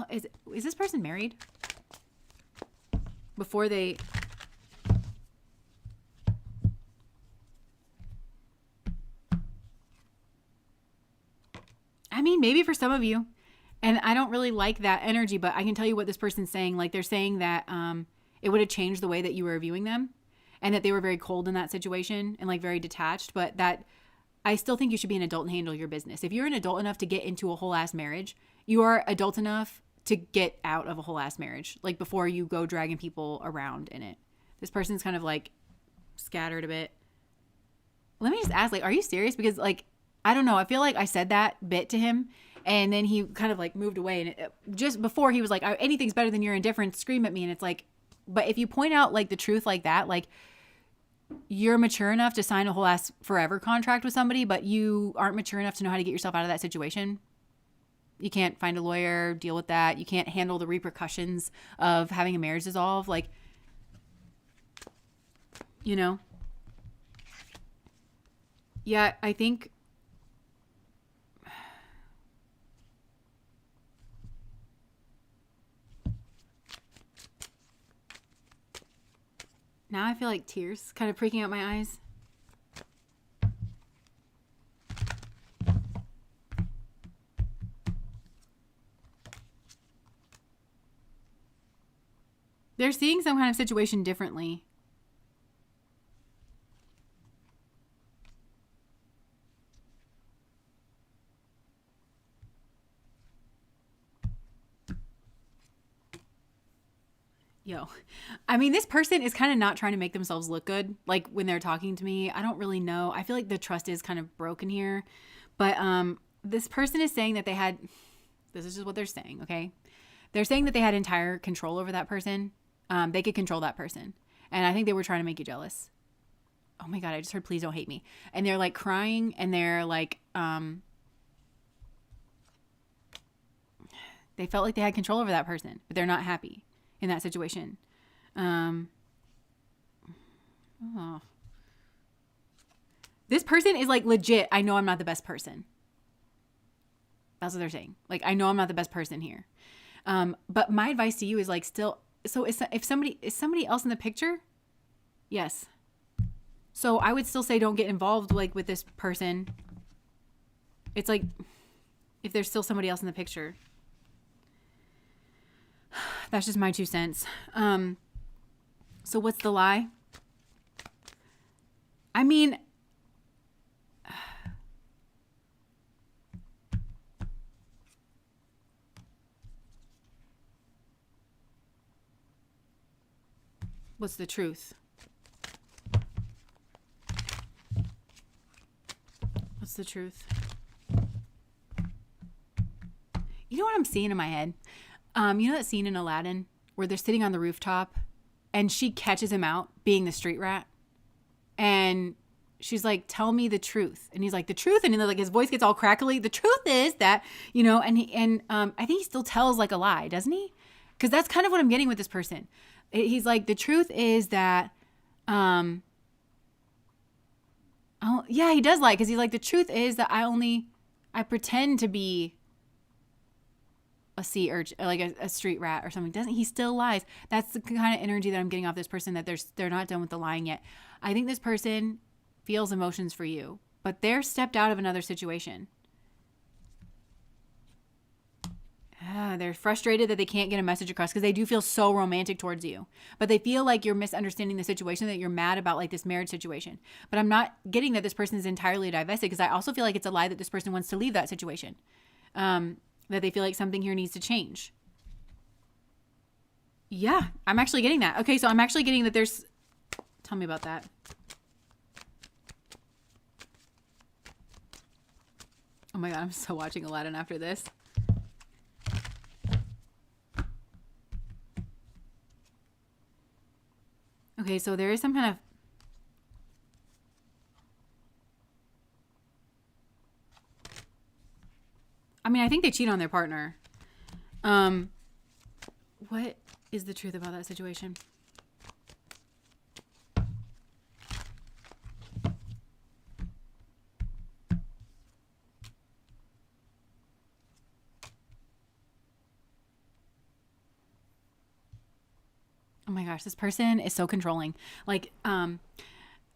Is this person married? Before they... I mean, maybe for some of you. And I don't really like that energy, but I can tell you what this person's saying. Like they're saying that it would have changed the way that you were viewing them, and that they were very cold in that situation and like very detached, but that I still think you should be an adult and handle your business. If you're an adult enough to get into a whole ass marriage, you are adult enough to get out of a whole ass marriage. Like before you go dragging people around in it. This person's kind of like scattered a bit. Let me just ask, like, are you serious? Because like, I don't know. I feel like I said that bit to him, and then he kind of like moved away. And just before he was like, anything's better than your indifference, scream at me. And it's like, but if you point out like the truth like that, like you're mature enough to sign a whole ass forever contract with somebody, but you aren't mature enough to know how to get yourself out of that situation. You can't find a lawyer, deal with that. You can't handle the repercussions of having a marriage dissolve. Like, yeah, I think Now I feel like tears kind of pricking out my eyes. They're seeing some kind of situation differently. Yo, I mean, this person is kind of not trying to make themselves look good. Like when they're talking to me, I don't really know. I feel like the trust is kind of broken here. But this person is saying that they had, this is just what they're saying, okay? They're saying that they had entire control over that person. They could control that person. And I think they were trying to make you jealous. Oh my God, I just heard please don't hate me. And they're like crying and they're like, they felt like they had control over that person, but they're not happy in that situation. This person is like legit, I know I'm not the best person. That's what they're saying. Like, I know I'm not the best person here. But my advice to you is like still, so is somebody else in the picture? Yes. So I would still say don't get involved like with this person. It's like if there's still somebody else in the picture. That's just my 2 cents. So what's the lie? I mean, what's the truth? What's the truth? You know what I'm seeing in my head? You know that scene in Aladdin where they're sitting on the rooftop and she catches him out being the street rat? And she's like, tell me the truth. And he's like, the truth. And then like his voice gets all crackly. The truth is that, you know, and I think he still tells like a lie, doesn't he? Because that's kind of what I'm getting with this person. He's like, the truth is that, oh yeah, he does lie. Because he's like, the truth is that I pretend to be a sea urchin, like a street rat or something. Doesn't he still lies? That's the kind of energy that I'm getting off this person, that they're not done with the lying yet. I think this person feels emotions for you, but they're stepped out of another situation. They're frustrated that they can't get a message across because they do feel so romantic towards you, but they feel like you're misunderstanding the situation, that you're mad about like this marriage situation. But I'm not getting that this person is entirely divested, because I also feel like it's a lie that this person wants to leave that situation. That they feel like something here needs to change. Yeah, I'm actually getting that. Okay, so I'm actually getting that there's... Tell me about that. Oh my God, I'm so watching Aladdin after this. Okay, so there is some kind of... I mean, I think they cheat on their partner. What is the truth about that situation? Oh my gosh, this person is so controlling. Like,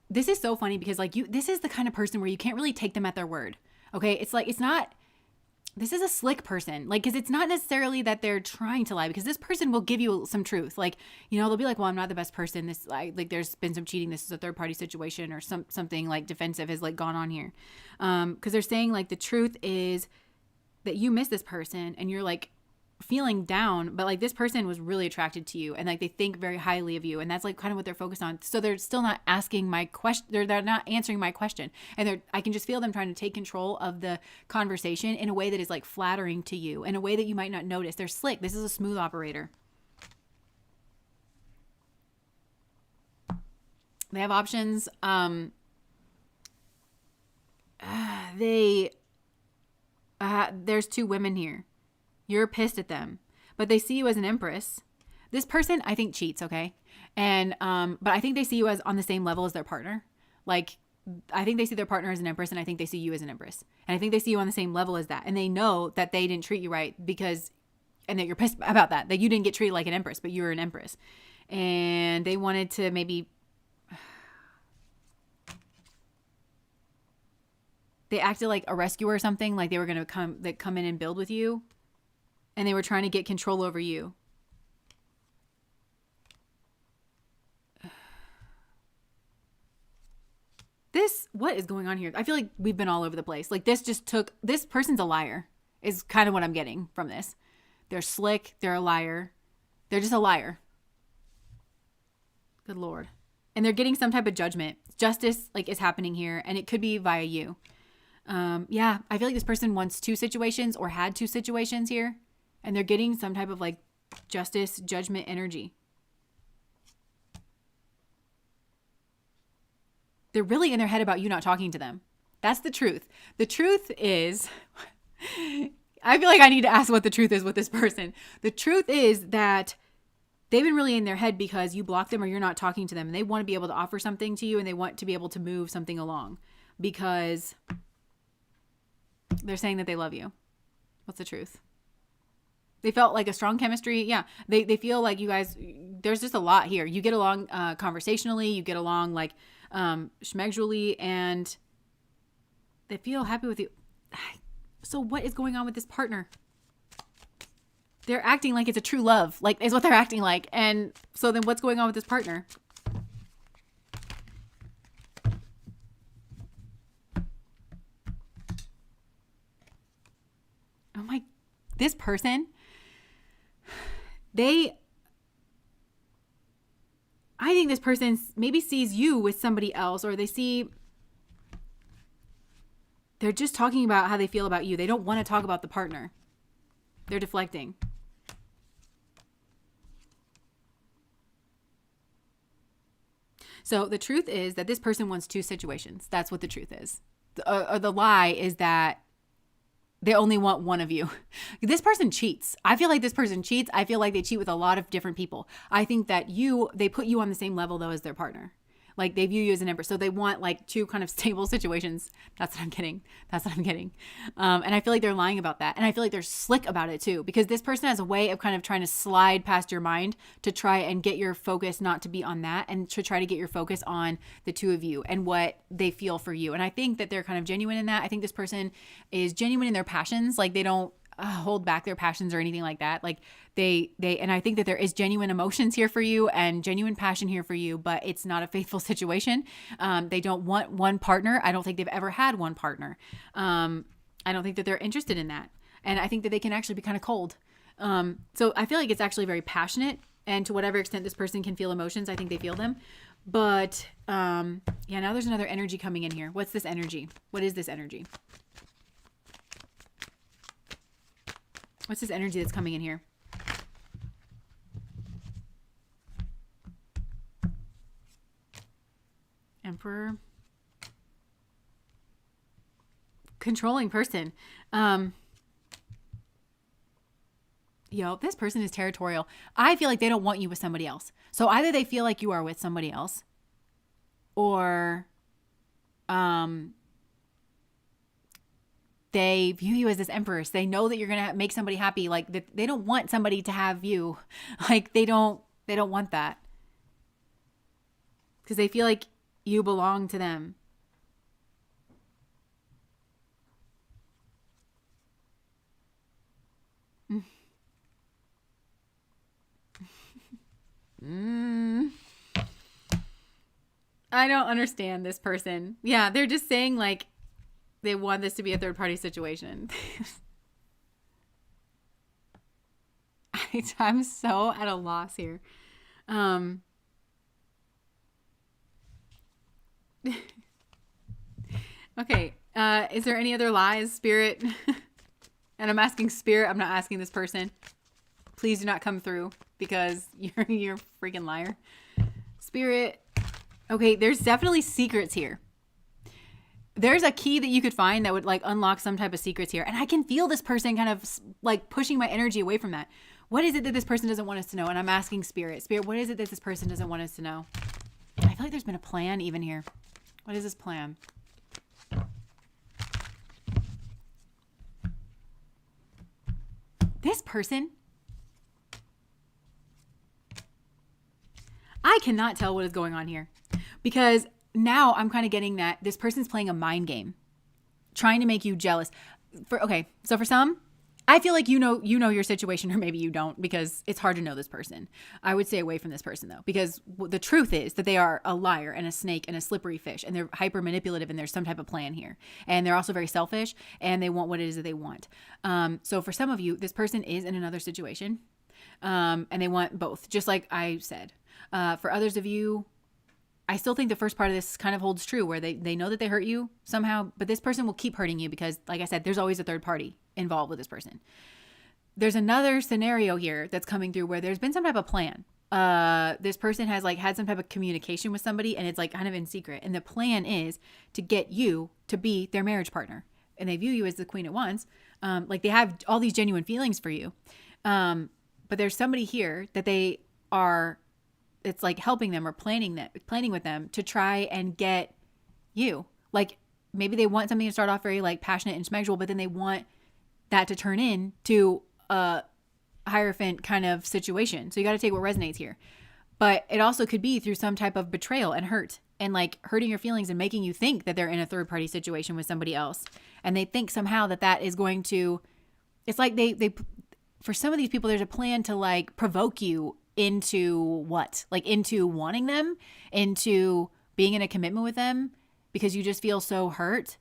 this is so funny because like this is the kind of person where you can't really take them at their word. Okay. It's like, this is a slick person. Like, cause it's not necessarily that they're trying to lie, because this person will give you some truth. Like, you know, they'll be like, well, I'm not the best person. This like there's been some cheating. This is a third party situation, or something like defensive has like gone on here. Cause they're saying like the truth is that you miss this person and you're like feeling down, but like this person was really attracted to you and like they think very highly of you, and that's like kind of what they're focused on. So they're still not asking my question, they're not answering my question, and I can just feel them trying to take control of the conversation in a way that is like flattering to you, in a way that you might not notice. They're slick. This is a smooth operator. They have options. There's 2 women here. You're pissed at them, but they see you as an empress. This person, I think, cheats, okay? And but I think they see you as on the same level as their partner. Like, I think they see their partner as an empress, and I think they see you as an empress. And I think they see you on the same level as that. And they know that they didn't treat you right and that you're pissed about that you didn't get treated like an empress, but you were an empress. And they wanted to maybe They acted like a rescuer or something, like they were going to come in and build with you. And they were trying to get control over you. What is going on here? I feel like we've been all over the place. Like this person's a liar is kind of what I'm getting from this. They're slick. They're a liar. They're just a liar. Good Lord. And they're getting some type of judgment. Justice like is happening here, and it could be via you. Yeah, I feel like this person wants two situations or had two situations here, and they're getting some type of like justice, judgment energy. They're really in their head about you not talking to them. That's the truth. The truth is, I feel like I need to ask what the truth is with this person. The truth is that they've been really in their head because you block them or you're not talking to them. And they want to be able to offer something to you, and they want to be able to move something along because they're saying that they love you. What's the truth? They felt like a strong chemistry. Yeah. They feel like you guys, there's just a lot here. You get along conversationally. You get along like schmegzually, and they feel happy with you. So what is going on with this partner? They're acting like it's a true love, like is what they're acting like. And so then what's going on with this partner? Oh my, this person, I think this person maybe sees you with somebody else, or they're just talking about how they feel about you. They don't want to talk about the partner. They're deflecting. So the truth is that this person wants two situations. That's what the truth is. Or the lie is that they only want one of you. This person cheats. I feel like this person cheats. I feel like they cheat with a lot of different people. I think that they put you on the same level though as their partner. Like they view you as an empress. So they want like two kind of stable situations. That's what I'm getting. And I feel like they're lying about that. And I feel like they're slick about it too, because this person has a way of kind of trying to slide past your mind to try and get your focus not to be on that, and to try to get your focus on the two of you and what they feel for you. And I think that they're kind of genuine in that. I think this person is genuine in their passions. Like they don't hold back their passions or anything like that. Like and I think that there is genuine emotions here for you and genuine passion here for you, but it's not a faithful situation. They don't want one partner. I don't think they've ever had one partner. I don't think that they're interested in that. And I think that they can actually be kind of cold. So I feel like it's actually very passionate, and to whatever extent this person can feel emotions, I think they feel them. But yeah, now there's another energy coming in here. What's this energy? What is this energy? What's this energy that's coming in here? Emperor. Controlling person. This person is territorial. I feel like they don't want you with somebody else. So either they feel like you are with somebody else, or they view you as this empress. They know that you're going to make somebody happy. Like they don't want somebody to have you. Like they don't want that. Because they feel like you belong to them. I don't understand this person. Yeah, they're just saying like they want this to be a third party situation. I'm so at a loss here. Okay. Is there any other lies, Spirit? And I'm asking Spirit. I'm not asking this person. Please do not come through, because you're a freaking liar. Spirit. Okay, there's definitely secrets here. There's a key that you could find that would like unlock some type of secrets here. And I can feel this person kind of like pushing my energy away from that. What is it that this person doesn't want us to know? And I'm asking Spirit, what is it that this person doesn't want us to know? I feel like there's been a plan even here. What is this plan? This person, I cannot tell what is going on here, because now I'm kind of getting that this person's playing a mind game. trying to make you jealous. So for some, I feel like you know your situation, or maybe you don't, because it's hard to know this person. I would stay away from this person though, because the truth is that they are a liar and a snake and a slippery fish, and they're hyper manipulative, and there's some type of plan here. And they're also very selfish, and they want what it is that they want. So for some of you, this person is in another situation, and they want both, just like I said. For others of you, I still think the first part of this kind of holds true, where they know that they hurt you somehow, but this person will keep hurting you because, like I said, there's always a third party involved with this person. There's another scenario here that's coming through where there's been some type of plan. This person has like had some type of communication with somebody, and it's like kind of in secret. And the plan is to get you to be their marriage partner. And they view you as the Queen of Wands. Like they have all these genuine feelings for you. But there's somebody here that they are, it's like helping them or planning with them to try and get you. Like maybe they want something to start off very like passionate and sexual, but then they want that to turn into a Hierophant kind of situation. So you got to take what resonates here. But it also could be through some type of betrayal and hurt, and like hurting your feelings and making you think that they're in a third party situation with somebody else. And they think somehow that is going to, it's like they for some of these people, there's a plan to like provoke you into what? Like into wanting them, into being in a commitment with them, because you just feel so hurt.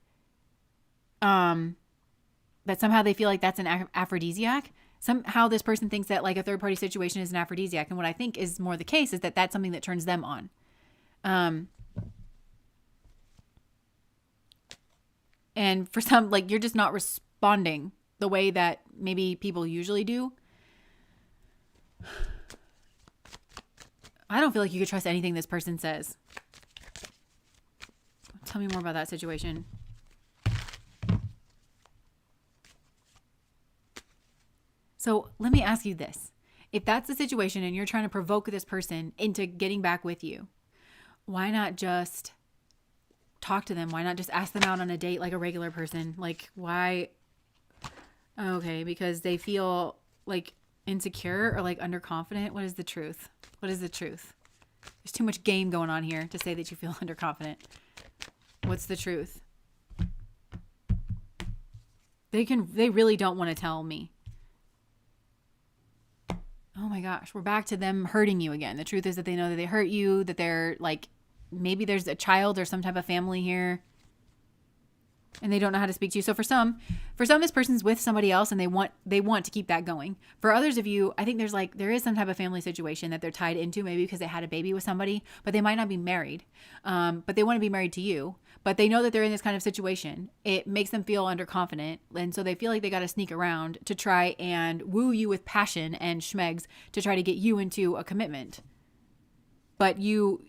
That somehow they feel like that's an aphrodisiac. Somehow this person thinks that like a third party situation is an aphrodisiac. And what I think is more the case is that that's something that turns them on. And for some, like you're just not responding the way that maybe people usually do. I don't feel like you could trust anything this person says. Tell me more about that situation. So let me ask you this. If that's the situation and you're trying to provoke this person into getting back with you, why not just talk to them? Why not just ask them out on a date like a regular person? Like why? Okay, because they feel like insecure or like underconfident. What is the truth? What is the truth? There's too much game going on here to say that you feel underconfident. What's the truth? They really don't want to tell me. Oh my gosh, we're back to them hurting you again. The truth is that they know that they hurt you, that they're like, maybe there's a child or some type of family here, and they don't know how to speak to you. So for some, this person's with somebody else and they want to keep that going. For others of you, I think there is some type of family situation that they're tied into, maybe because they had a baby with somebody, but they might not be married. But they want to be married to you, but they know that they're in this kind of situation. It makes them feel underconfident. And so they feel like they got to sneak around to try and woo you with passion and schmegs to try to get you into a commitment. But you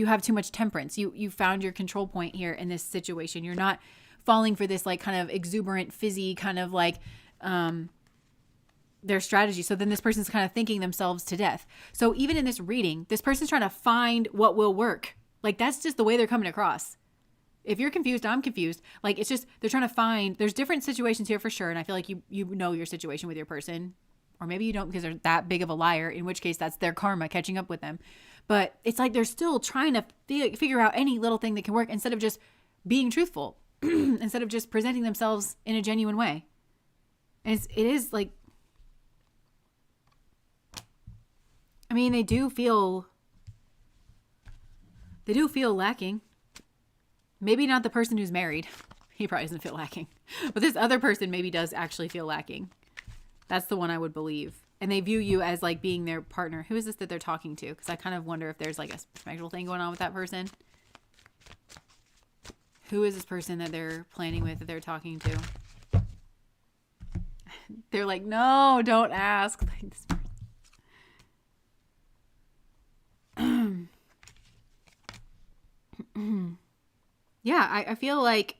have too much temperance. You found your control point here in this situation. You're not falling for this like kind of exuberant, fizzy kind of like their strategy. So then this person's kind of thinking themselves to death. So even in this reading, this person's trying to find what will work. Like that's just the way they're coming across. If you're confused, I'm confused. Like it's just, they're trying to find, there's different situations here for sure. And I feel like you know your situation with your person, or maybe you don't because they're that big of a liar, in which case that's their karma catching up with them. But it's like they're still trying to figure out any little thing that can work instead of just being truthful. Instead of just presenting themselves in a genuine way. And it is like, I mean, they do feel lacking. Maybe not the person who's married. He probably doesn't feel lacking. But this other person maybe does actually feel lacking. That's the one I would believe. And they view you as like being their partner. Who is this that they're talking to? Because I kind of wonder if there's like a sexual thing going on with that person. Who is this person that they're planning with, that they're talking to? They're like, no, don't ask. Yeah, I feel like,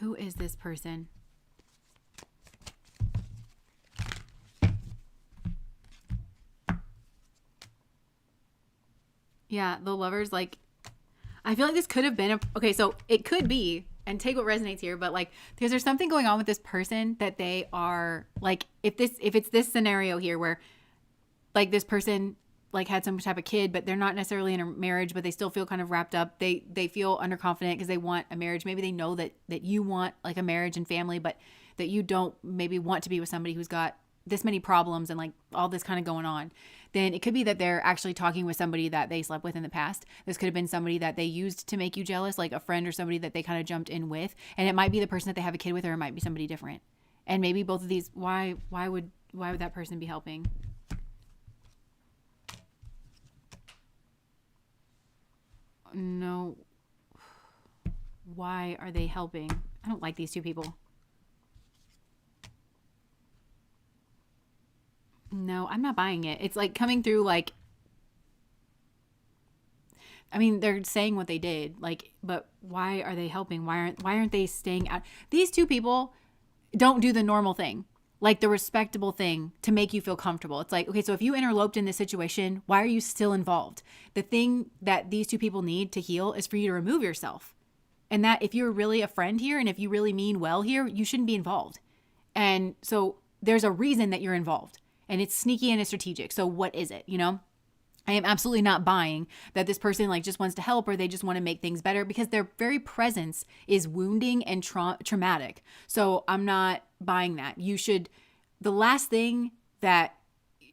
who is this person? Yeah, the Lovers, like, I feel like this could have been okay, so it could be, and take what resonates here, but like, because there's something going on with this person that they are like, if it's this scenario here where like this person like had some type of kid, but they're not necessarily in a marriage, but they still feel kind of wrapped up. They feel underconfident because they want a marriage. Maybe they know that you want like a marriage and family, but that you don't maybe want to be with somebody who's got this many problems and like all this kind of going on. Then it could be that they're actually talking with somebody that they slept with in the past. This could have been somebody that they used to make you jealous, like a friend or somebody that they kind of jumped in with. And it might be the person that they have a kid with, or it might be somebody different. And maybe both of these, why would that person be helping? No. Why are they helping? I don't like these two people. No, I'm not buying it. It's like coming through like, I mean, they're saying what they did, like, but why are they helping? Why aren't they staying out? These two people don't do the normal thing, like the respectable thing to make you feel comfortable. It's like, okay, so if you interloped in this situation, why are you still involved? The thing that these two people need to heal is for you to remove yourself. And that if you're really a friend here and if you really mean well here, you shouldn't be involved. And so there's a reason that you're involved, and it's sneaky and it's strategic. So what is it, I am absolutely not buying that this person like just wants to help or they just want to make things better, because their very presence is wounding and traumatic. So I'm not buying that. The last thing that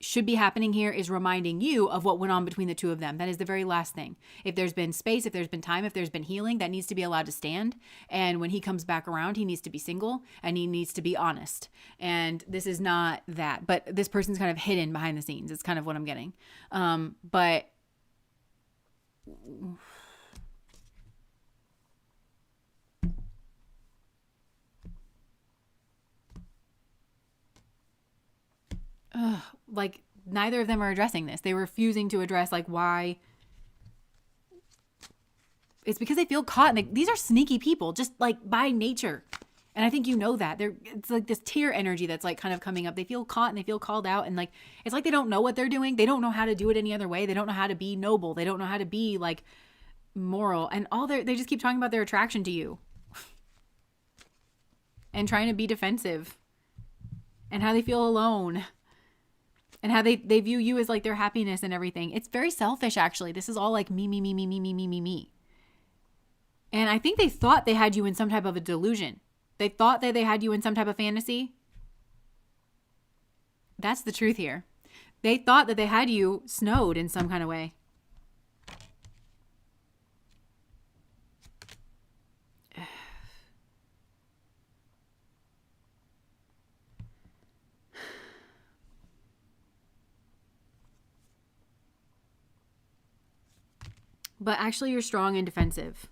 should be happening here is reminding you of what went on between the two of them. That is the very last thing. If there's been space, if there's been time, if there's been healing, that needs to be allowed to stand. And when he comes back around, he needs to be single and he needs to be honest. And this is not that, but this person's kind of hidden behind the scenes. It's kind of what I'm getting. But like neither of them are addressing this. They're refusing to address like why. It's because they feel caught. And these are sneaky people, just like by nature. And I think you know that. It's like this tear energy that's like kind of coming up. They feel caught and they feel called out. And like, it's like they don't know what they're doing. They don't know how to do it any other way. They don't know how to be noble. They don't know how to be like moral. And they just keep talking about their attraction to you. And trying to be defensive. And how they feel alone. And how they view you as like their happiness and everything. It's very selfish, actually. This is all like me, me, me, me, me, me, me, me, me. And I think they thought they had you in some type of a delusion. They thought that they had you in some type of fantasy. That's the truth here. They thought that they had you snowed in some kind of way. But actually, you're strong and defensive.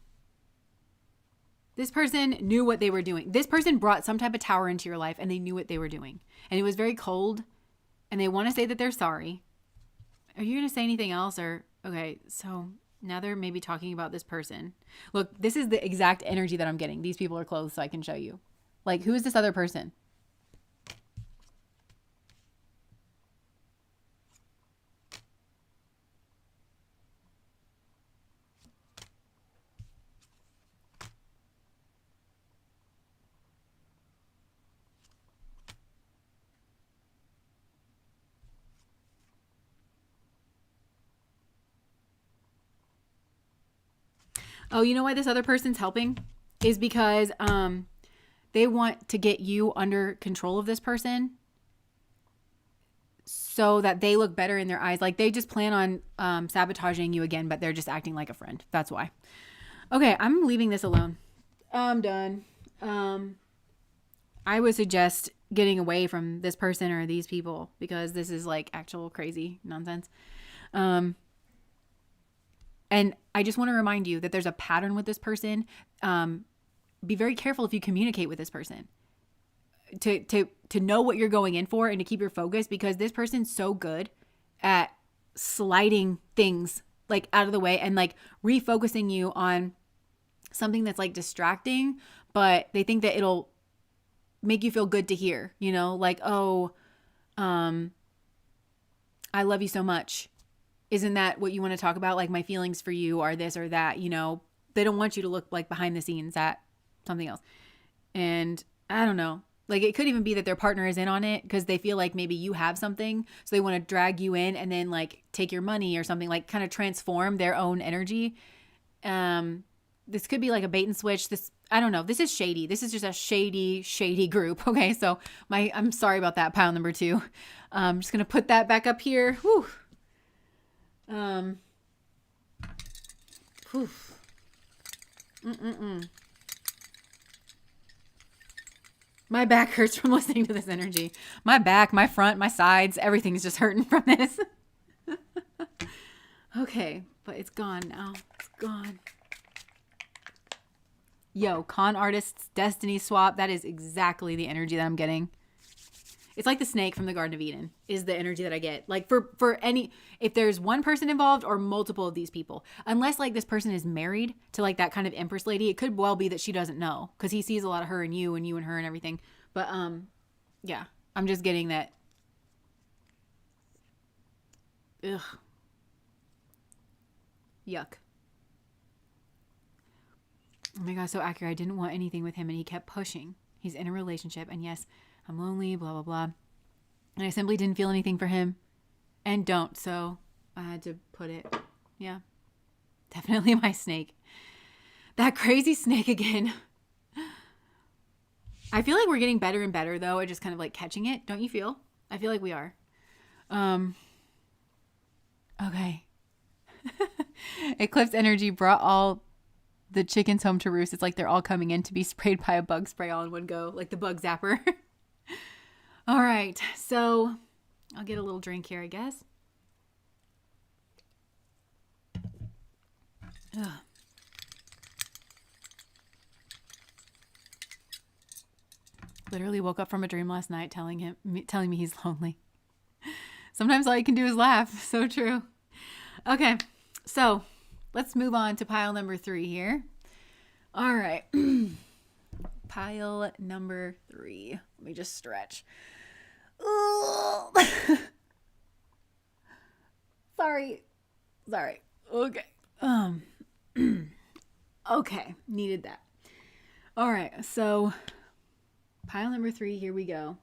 This person knew what they were doing. This person brought some type of tower into your life and they knew what they were doing. And it was very cold and they want to say that they're sorry. Are you going to say anything else? Or, okay, so now they're maybe talking about this person. Look, this is the exact energy that I'm getting. These people are clothed so I can show you. Like, who is this other person? Oh, you know why this other person's helping? Is because they want to get you under control of this person so that they look better in their eyes. Like they just plan on sabotaging you again, but they're just acting like a friend. That's why. Okay, I'm leaving this alone. I'm done. I would suggest getting away from this person or these people because this is like actual crazy nonsense. And I just want to remind you that there's a pattern with this person. Be very careful if you communicate with this person to know what you're going in for and to keep your focus, because this person's so good at sliding things like out of the way and like refocusing you on something that's like distracting, but they think that it'll make you feel good to hear, like, oh, I love you so much. Isn't that what you want to talk about? Like my feelings for you are this or that, they don't want you to look like behind the scenes at something else. And I don't know, Like it could even be that their partner is in on it because they feel like maybe you have something. So they want to drag you in and then like take your money or something, like kind of transform their own energy. This could be like a bait and switch. I don't know. This is shady. This is just a shady group. Okay. So I'm sorry about that, pile number 2. I'm just going to put that back up here. Whew. Whew. My back hurts from listening to this energy. My back, my front, my sides, everything's just hurting from this. Okay, but it's gone now. It's gone. Yo, con artists, destiny swap. That is exactly the energy that I'm getting. It's like the snake from the Garden of Eden is the energy that I get. Like for any, if there's one person involved or multiple of these people, unless like this person is married to like that kind of empress lady, it could well be that she doesn't know because he sees a lot of her and you and her and everything. But yeah, I'm just getting that. Ugh. Yuck. Oh my God, so accurate. I didn't want anything with him and he kept pushing. He's in a relationship and yes, I'm lonely, blah, blah, blah. And I simply didn't feel anything for him and don't. So I had to put it. Yeah, definitely my snake. That crazy snake again. I feel like we're getting better and better though. At just kind of like catching it. Don't you feel? I feel like we are. Okay. Eclipse energy brought all the chickens home to roost. It's like they're all coming in to be sprayed by a bug spray all in one go. Like the bug zapper. All right. So I'll get a little drink here, I guess. Ugh. Literally woke up from a dream last night telling me he's lonely. Sometimes all you can do is laugh. So true. Okay. So let's move on to pile number 3 here. All right. Pile number 3. Let me just stretch. Sorry. Okay. Okay. Needed that. All right. So pile number 3, here we go.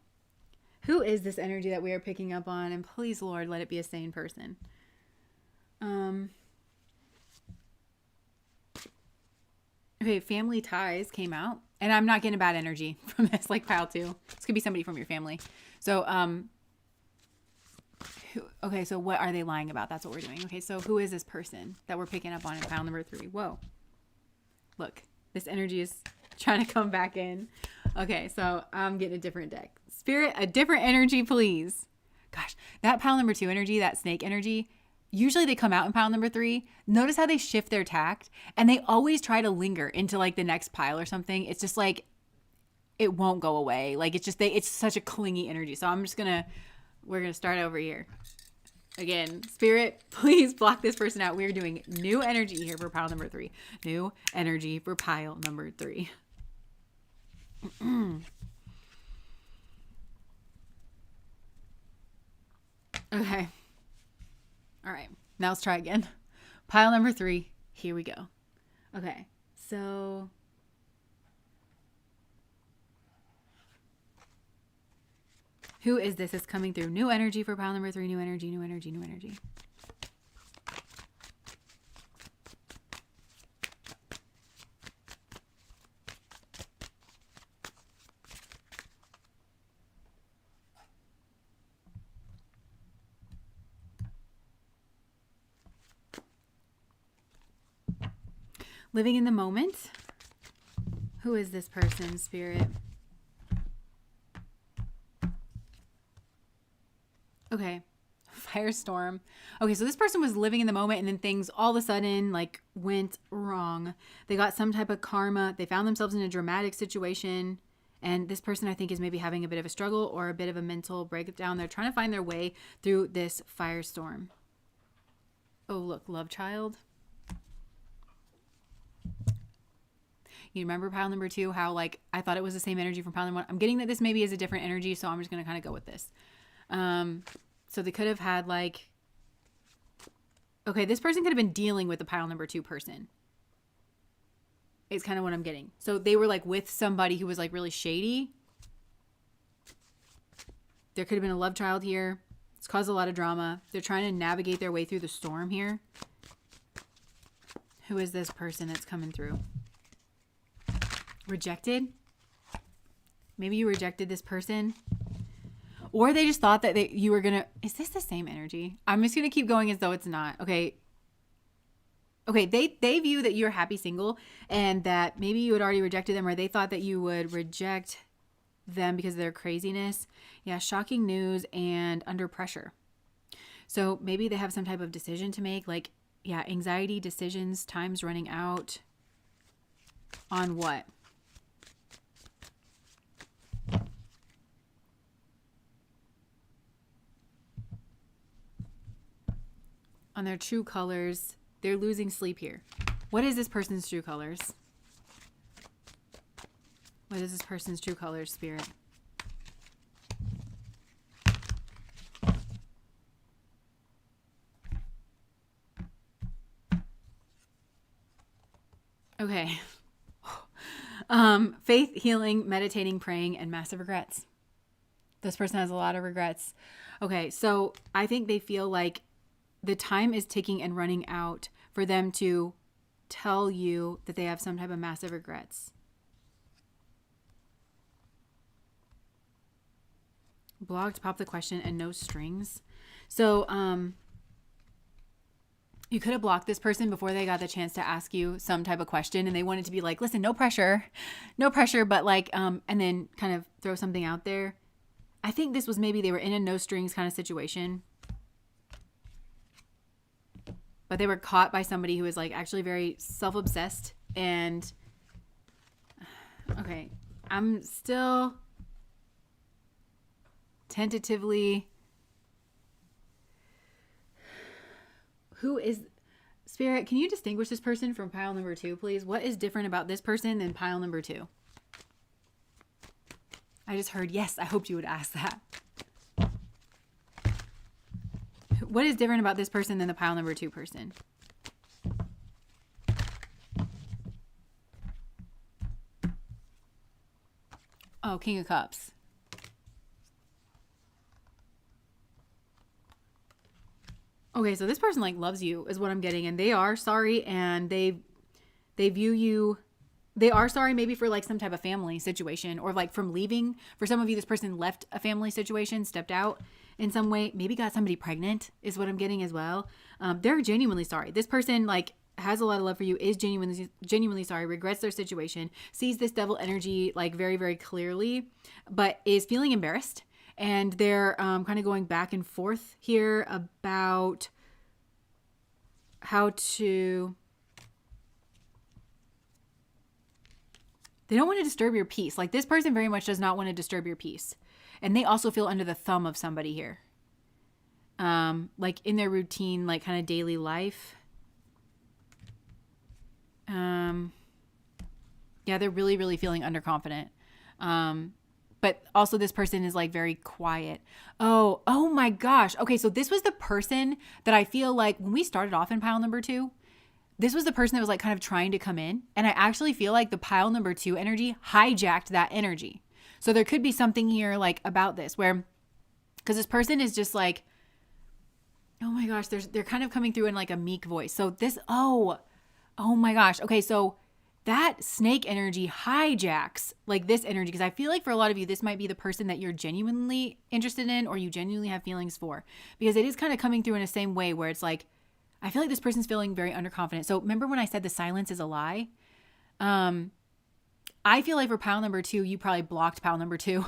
Who is this energy that we are picking up on? And please, Lord, let it be a sane person. Okay, family ties came out. And I'm not getting a bad energy from this, like pile 2. This could be somebody from your family. So, okay, so what are they lying about? That's what we're doing. Okay, so who is this person that we're picking up on in pile number 3? Whoa. Look, this energy is trying to come back in. Okay, so I'm getting a different deck. Spirit, a different energy, please. Gosh, that pile number 2 energy, that snake energy, usually they come out in pile number 3. Notice how they shift their tact and they always try to linger into like the next pile or something. It's just like, it won't go away. Like it's just, it's such a clingy energy. So we're going to start over here. Again, Spirit, please block this person out. We're doing new energy here for pile number 3. New energy for pile number 3. Okay. All right. Now let's try again. Pile number 3. Here we go. Okay. So who is this? Is coming through. New energy for pile number 3. New energy, new energy, new energy. Living in the moment. Who is this person, Spirit? Okay. Firestorm. Okay, so this person was living in the moment and then things all of a sudden like went wrong. They got some type of karma. They found themselves in a dramatic situation. And this person I think is maybe having a bit of a struggle or a bit of a mental breakdown. They're trying to find their way through this firestorm. Oh, look, love child. You remember pile number 2, how like I thought it was the same energy from pile number 1. I'm getting that this maybe is a different energy, so I'm just going to kind of go with this. So they could have had like, okay, this person could have been dealing with the pile number 2 person. It's kind of what I'm getting. So they were like with somebody who was like really shady. There could have been a love child here. It's caused a lot of drama. They're trying to navigate their way through the storm here. Who is this person that's coming through? Rejected? Maybe you rejected this person. Or they just thought that you were going to... Is this the same energy? I'm just going to keep going as though it's not. Okay. Okay, they view that you're happy single and that maybe you had already rejected them, or they thought that you would reject them because of their craziness. Yeah, shocking news and under pressure. So maybe they have some type of decision to make, like, yeah, anxiety, decisions, time's running out. On what? On their true colors. They're losing sleep here. What is this person's true colors? What is this person's true colors, Spirit? Okay. Faith, healing, meditating, praying, and massive regrets. This person has a lot of regrets. Okay, so I think they feel like the time is ticking and running out for them to tell you that they have some type of massive regrets. Blocked, pop the question, and no strings. So, you could have blocked this person before they got the chance to ask you some type of question, and they wanted to be like, listen, no pressure, but like, and then kind of throw something out there. I think this was maybe they were in a no strings kind of situation. But they were caught by somebody who was like actually very self-obsessed. And okay, I'm still tentatively. Who is Spirit? Can you distinguish this person from pile number 2, please? What is different about this person than pile number 2? I just heard yes. I hoped you would ask that. What is different about this person than the pile number 2 person? Oh, King of Cups. Okay, so this person like loves you is what I'm getting, and they are sorry, and they view you. They are sorry maybe for like some type of family situation, or like from leaving. For some of you, this person left a family situation, stepped out in some way, maybe got somebody pregnant is what I'm getting as well. They're genuinely sorry. This person like has a lot of love for you, is genuinely sorry, regrets their situation, sees this devil energy like very, very clearly, but is feeling embarrassed. And they're kind of going back and forth here about how to... They don't want to disturb your peace. Like this person very much does not want to disturb your peace. And they also feel under the thumb of somebody here. Like in their routine, like kind of daily life. Yeah, they're really, really feeling underconfident. But also this person is like very quiet. Oh my gosh. Okay, so this was the person that I feel like when we started off in pile number 2, this was the person that was like kind of trying to come in. And I actually feel like the pile number 2 energy hijacked that energy. So there could be something here like about this where, because this person is just like, oh my gosh, they're kind of coming through in like a meek voice. So this, oh my gosh. Okay, so that snake energy hijacks like this energy, because I feel like for a lot of you, this might be the person that you're genuinely interested in or you genuinely have feelings for, because it is kind of coming through in the same way where it's like, I feel like this person's feeling very underconfident. So remember when I said the silence is a lie? I feel like for pile number 2, you probably blocked pile number 2.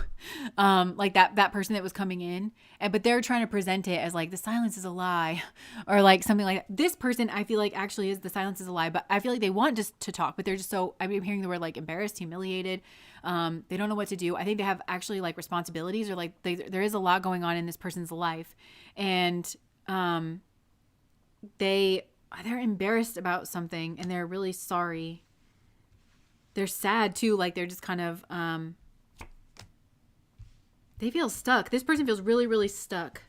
Like that person that was coming in, but they're trying to present it as like the silence is a lie or like something like that. This person, I feel like actually is the silence is a lie, but I feel like they want just to talk, but they're just so, I'm hearing the word like embarrassed, humiliated. They don't know what to do. I think they have actually like responsibilities or like there is a lot going on in this person's life. And, they're embarrassed about something and they're really sorry. They're sad too. Like they're just kind of, they feel stuck. This person feels really, really stuck.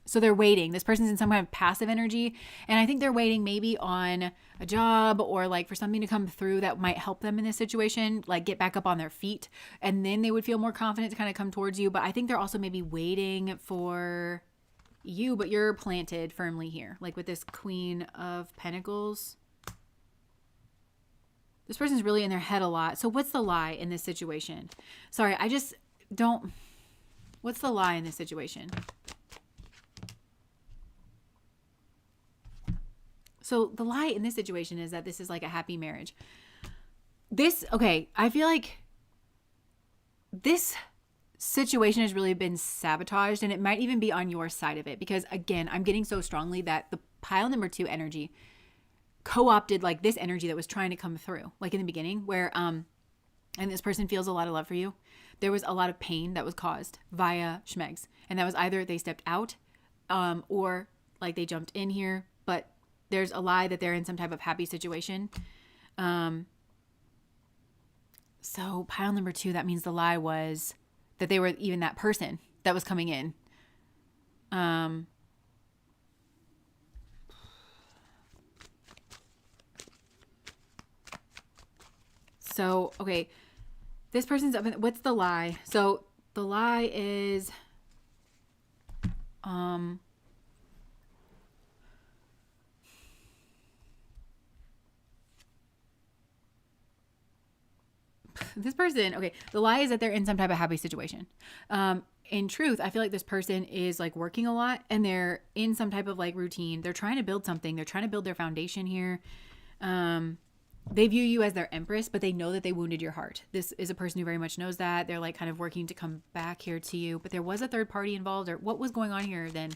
So they're waiting. This person's in some kind of passive energy. And I think they're waiting maybe on a job or like for something to come through that might help them in this situation, like get back up on their feet. And then they would feel more confident to kind of come towards you. But I think they're also maybe waiting for you, but you're planted firmly here. Like with this Queen of Pentacles. This person's really in their head a lot. So what's the lie in this situation? Sorry, I just don't. What's the lie in this situation? So the lie in this situation is that this is like a happy marriage. Okay, I feel like this situation has really been sabotaged, and it might even be on your side of it because, again, I'm getting so strongly that the pile number 2 energy co-opted like this energy that was trying to come through, like in the beginning where, and this person feels a lot of love for you. There was a lot of pain that was caused via schmegs, and that was either they stepped out, or like they jumped in here, but there's a lie that they're in some type of happy situation. So pile number 2, that means the lie was that they were even that person that was coming in. So, okay, this person's up in, what's the lie? So the lie is, this person, okay, the lie is that they're in some type of happy situation. In truth, I feel like this person is like working a lot and they're in some type of like routine. They're trying to build something. They're trying to build their foundation here. They view you as their empress, but they know that they wounded your heart. This is a person who very much knows that. They're like kind of working to come back here to you, but there was a third party involved, or what was going on here then?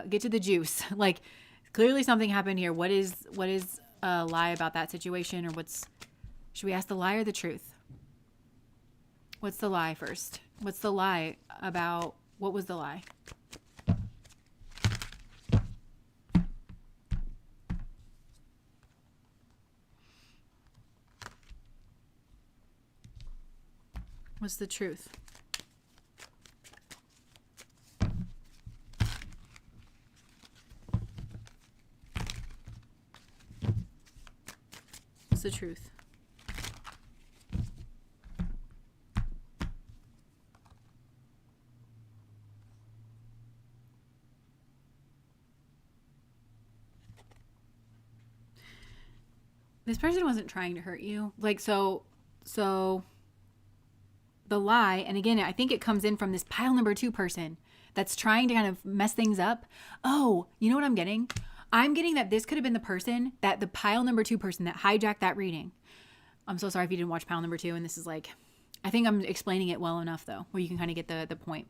Get to the juice. Like clearly something happened here. What is a lie about that situation, or should we ask the lie or the truth? What's the lie first? What's the lie about? What was the lie? What's the truth? What's the truth? This person wasn't trying to hurt you. Like, so the lie, and again, I think it comes in from this pile number 2 person that's trying to kind of mess things up. Oh, you know what I'm getting? I'm getting that this could have been the person, that the pile number 2 person that hijacked that reading. I'm so sorry if you didn't watch pile number 2, and this is like, I think I'm explaining it well enough though, where you can kind of get the point.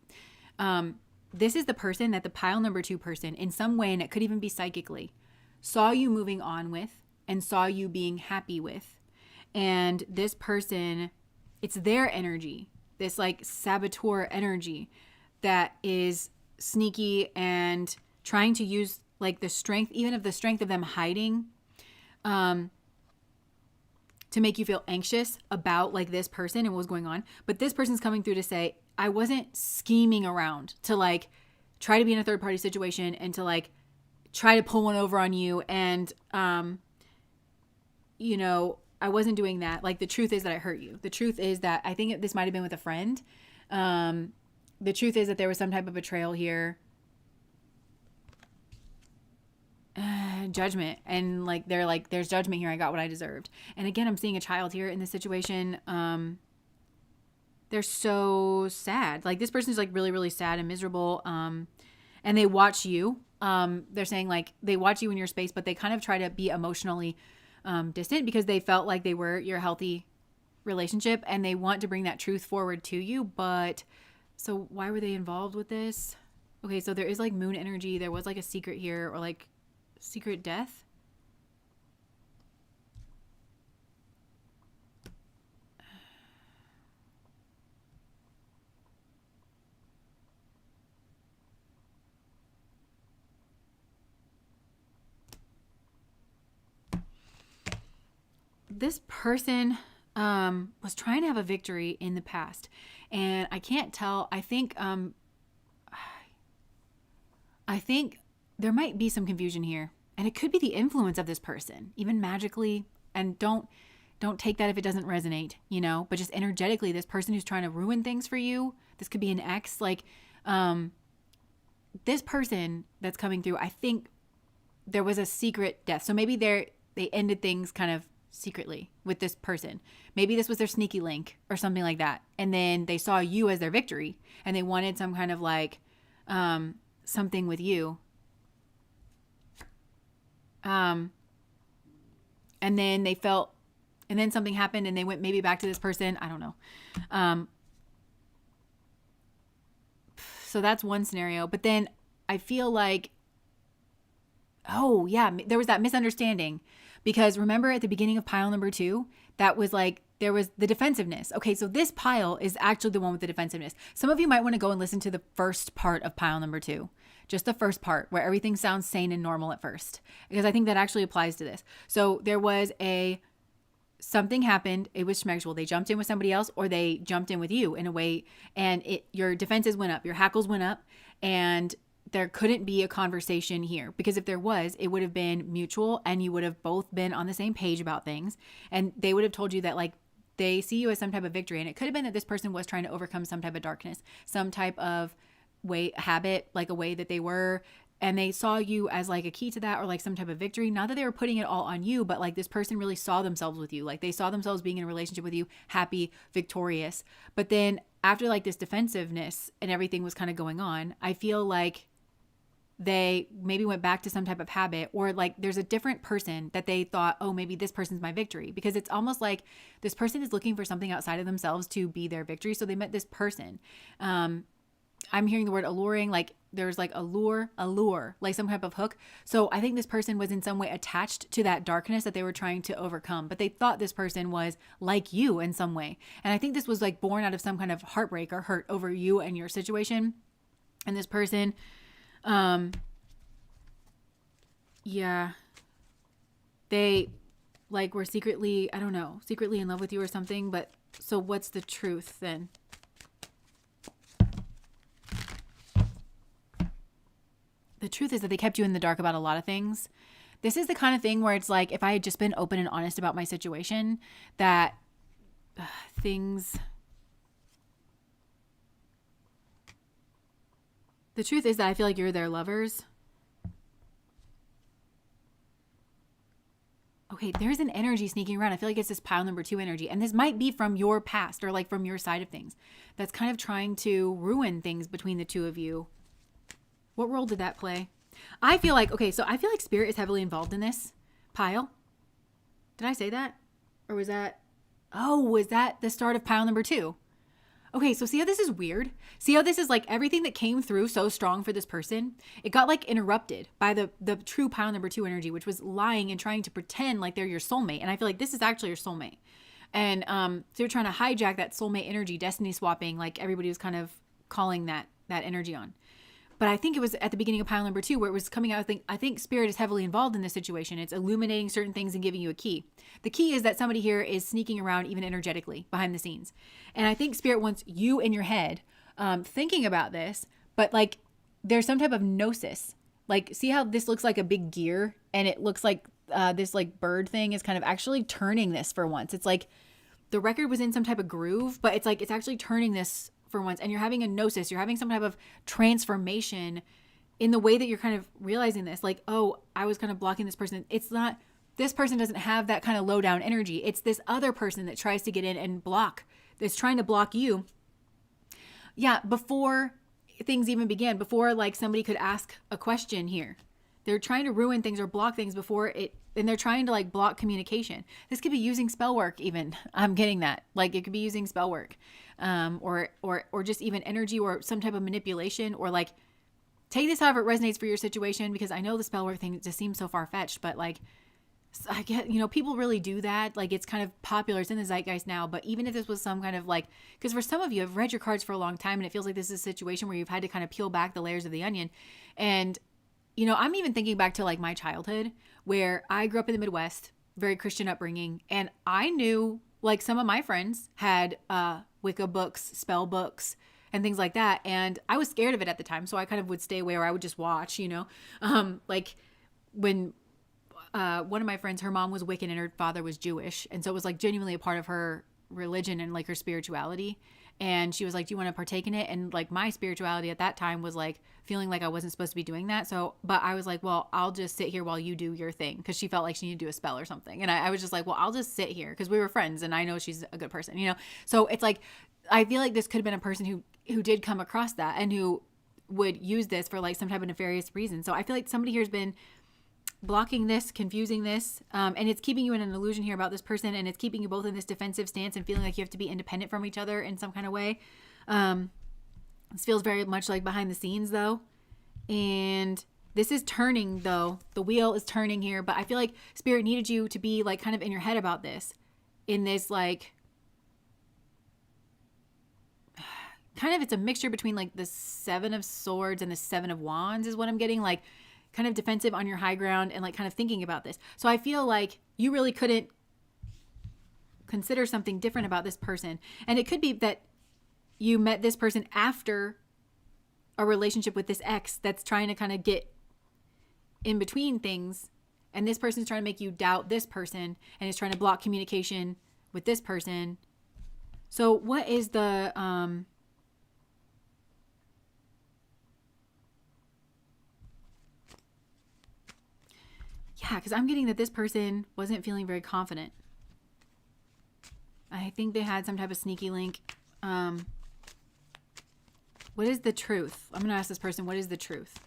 This is the person that the pile number 2 person, in some way, and it could even be psychically, saw you moving on with and saw you being happy with. And this person, it's their energy, this like saboteur energy that is sneaky and trying to use like the strength, even of the strength of them hiding, to make you feel anxious about like this person and what was going on. But this person's coming through to say, I wasn't scheming around to like try to be in a third party situation and to like try to pull one over on you. And, you know, I wasn't doing that. Like the truth is that I hurt you. The truth is that I think this might've been with a friend. The truth is that there was some type of betrayal here. Judgment. And like, they're like, there's judgment here. I got what I deserved. And again, I'm seeing a child here in this situation. They're so sad. Like this person's like really, really sad and miserable. And they watch you. They're saying like they watch you in your space, but they kind of try to be emotionally distant because they felt like they were your healthy relationship and they want to bring that truth forward to you. But so why were they involved with this? Okay, so there is like moon energy. There was like a secret here, or like secret death. This person was trying to have a victory in the past, and I can't tell. I think I think there might be some confusion here, and it could be the influence of this person, even magically. And don't take that if it doesn't resonate, but just energetically, this person who's trying to ruin things for you. This could be an ex, this person that's coming through. I think there was a secret death, so maybe they ended things kind of secretly with this person. Maybe this was their sneaky link or something like that, and then they saw you as their victory, and they wanted some kind of something with you. And then they felt, and then something happened and they went maybe back to this person. I don't know. So that's one scenario. But then I feel like, oh yeah, there was that misunderstanding, because remember at the beginning of pile number 2, that was there was the defensiveness. Okay, so this pile is actually the one with the defensiveness. Some of you might want to go and listen to the first part of pile number 2. Just the first part where everything sounds sane and normal at first, because I think that actually applies to this. So there was something happened. It was schmegschwel. They jumped in with somebody else, or they jumped in with you in a way, and your defenses went up, your hackles went up, and there couldn't be a conversation here, because if there was, it would have been mutual and you would have both been on the same page about things, and they would have told you that they see you as some type of victory. And it could have been that this person was trying to overcome some type of darkness, some type of habit, a way that they were, and they saw you as a key to that, or some type of victory. Not that they were putting it all on you, but this person really saw themselves with you. They saw themselves being in a relationship with you, happy, victorious. But then after this defensiveness and everything was kind of going on, I feel like they maybe went back to some type of habit, or there's a different person that they thought, oh, maybe this person's my victory, because it's almost like this person is looking for something outside of themselves to be their victory. So they met this person. I'm hearing the word alluring, there's allure, some type of hook. So I think this person was in some way attached to that darkness that they were trying to overcome, but they thought this person was like you in some way. And I think this was born out of some kind of heartbreak or hurt over you and your situation. And this person, they were secretly, I don't know, secretly in love with you or something. But so what's the truth then? The truth is that they kept you in the dark about a lot of things. This is the kind of thing where it's if I had just been open and honest about my situation, that things... The truth is that I feel like you're their lovers. Okay, there's an energy sneaking around. I feel like it's this pile number 2 energy. And this might be from your past, or from your side of things, that's kind of trying to ruin things between the two of you. What role did that play? I feel like Spirit is heavily involved in this pile. Did I say that? Or was that the start of pile number 2? Okay, so see how this is weird? See how this is everything that came through so strong for this person? It got interrupted by the true pile number 2 energy, which was lying and trying to pretend like they're your soulmate. And I feel like this is actually your soulmate. And so you're trying to hijack that soulmate energy, destiny swapping, everybody was kind of calling that energy on. But I think it was at the beginning of pile number 2 where it was coming out. I think Spirit is heavily involved in this situation. It's illuminating certain things and giving you a key. The key is that somebody here is sneaking around even energetically behind the scenes. And I think Spirit wants you in your head thinking about this, but there's some type of gnosis. See how this looks like a big gear, and it looks like this bird thing is kind of actually turning this for once. It's the record was in some type of groove, but it's actually turning this for once, and you're having a gnosis, you're having some type of transformation in the way that you're kind of realizing this, oh, I was kind of blocking this person. It's not, this person doesn't have that kind of low down energy. It's this other person that tries to get in and block, that's trying to block you. Yeah, before things even began, before somebody could ask a question here. They're trying to ruin things or block things before it, and they're trying to block communication. This could be using spell work even. I'm getting that. It could be using spell work. Or just even energy or some type of manipulation, or take this however it resonates for your situation, because I know the spell work thing just seems so far-fetched, but I get, people really do that. It's kind of popular. It's in the zeitgeist now, but even if this was some kind of because for some of you have read your cards for a long time, and it feels like this is a situation where you've had to kind of peel back the layers of the onion. And, I'm even thinking back to my childhood, where I grew up in the Midwest, very Christian upbringing. And I knew some of my friends had, Wicca books, spell books, and things like that. And I was scared of it at the time. So I kind of would stay away, or I would just watch, like when one of my friends, her mom was Wiccan and her father was Jewish. And so it was like genuinely a part of her religion and like her spirituality. And she was like, do you want to partake in it? And like my spirituality at that time was like feeling like I wasn't supposed to be doing that. So, but I was like, well, I'll just sit here while you do your thing. Cause she felt like she needed to do a spell or something. And I was just like, well, I'll just sit here. Cause we were friends and I know she's a good person, So it's like, I feel like this could have been a person who did come across that and who would use this for like some type of nefarious reason. So I feel like somebody here has been blocking this, confusing this, and it's keeping you in an illusion here about this person, and it's keeping you both in this defensive stance and feeling like you have to be independent from each other in some kind of way. This feels very much like behind the scenes though, and this is turning though. The wheel is turning here, but I feel like Spirit needed you to be like kind of in your head about this, in this like kind of, it's a mixture between like the 7 of Swords and the 7 of Wands is what I'm getting, like kind of defensive on your high ground and like kind of thinking about this. So I feel like you really couldn't consider something different about this person. And it could be that you met this person after a relationship with this ex that's trying to kind of get in between things. And this person's trying to make you doubt this person and is trying to block communication with this person. So what is the, yeah, because I'm getting that this person wasn't feeling very confident. I think they had some type of sneaky link. What is the truth? I'm going to ask this person, what is the truth?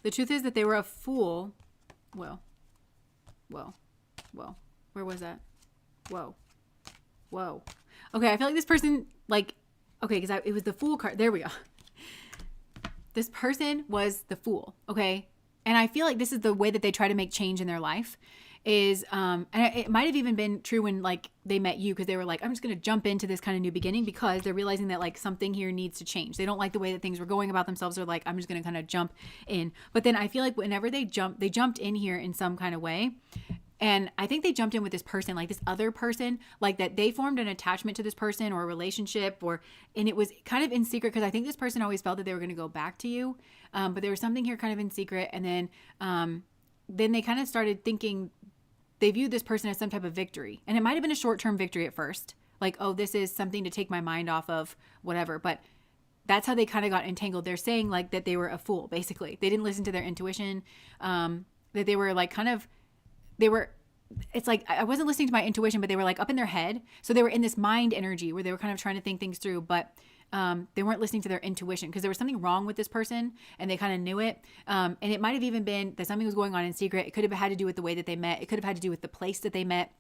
The truth is that they were a fool. Whoa. Where was that? Whoa. Okay, I feel like this person, like, okay, because it was the Fool card. There we go. This person was the Fool, okay? And I feel like this is the way that they try to make change in their life is, and it might have even been true when, like, they met you, because they were like, I'm just going to jump into this kind of new beginning, because they're realizing that, like, something here needs to change. They don't like the way that things were going about themselves. They're like, I'm just going to kind of jump in. But then I feel like whenever they jumped in here in some kind of way. And I think they jumped in with this person, like this other person, like that they formed an attachment to this person or a relationship, and it was kind of in secret, because I think this person always felt that they were going to go back to you. But there was something here kind of in secret. And then they kind of started thinking they viewed this person as some type of victory. And it might have been a short-term victory at first. Like, oh, this is something to take my mind off of whatever. But that's how they kind of got entangled. They're saying like that they were a fool, basically. They didn't listen to their intuition, that they were like it's like I wasn't listening to my intuition, but they were like up in their head. So they were in this mind energy where they were kind of trying to think things through, but they weren't listening to their intuition, because there was something wrong with this person and they kind of knew it. And it might have even been that something was going on in secret. It could have had to do with the way that they met. It could have had to do with the place that they met.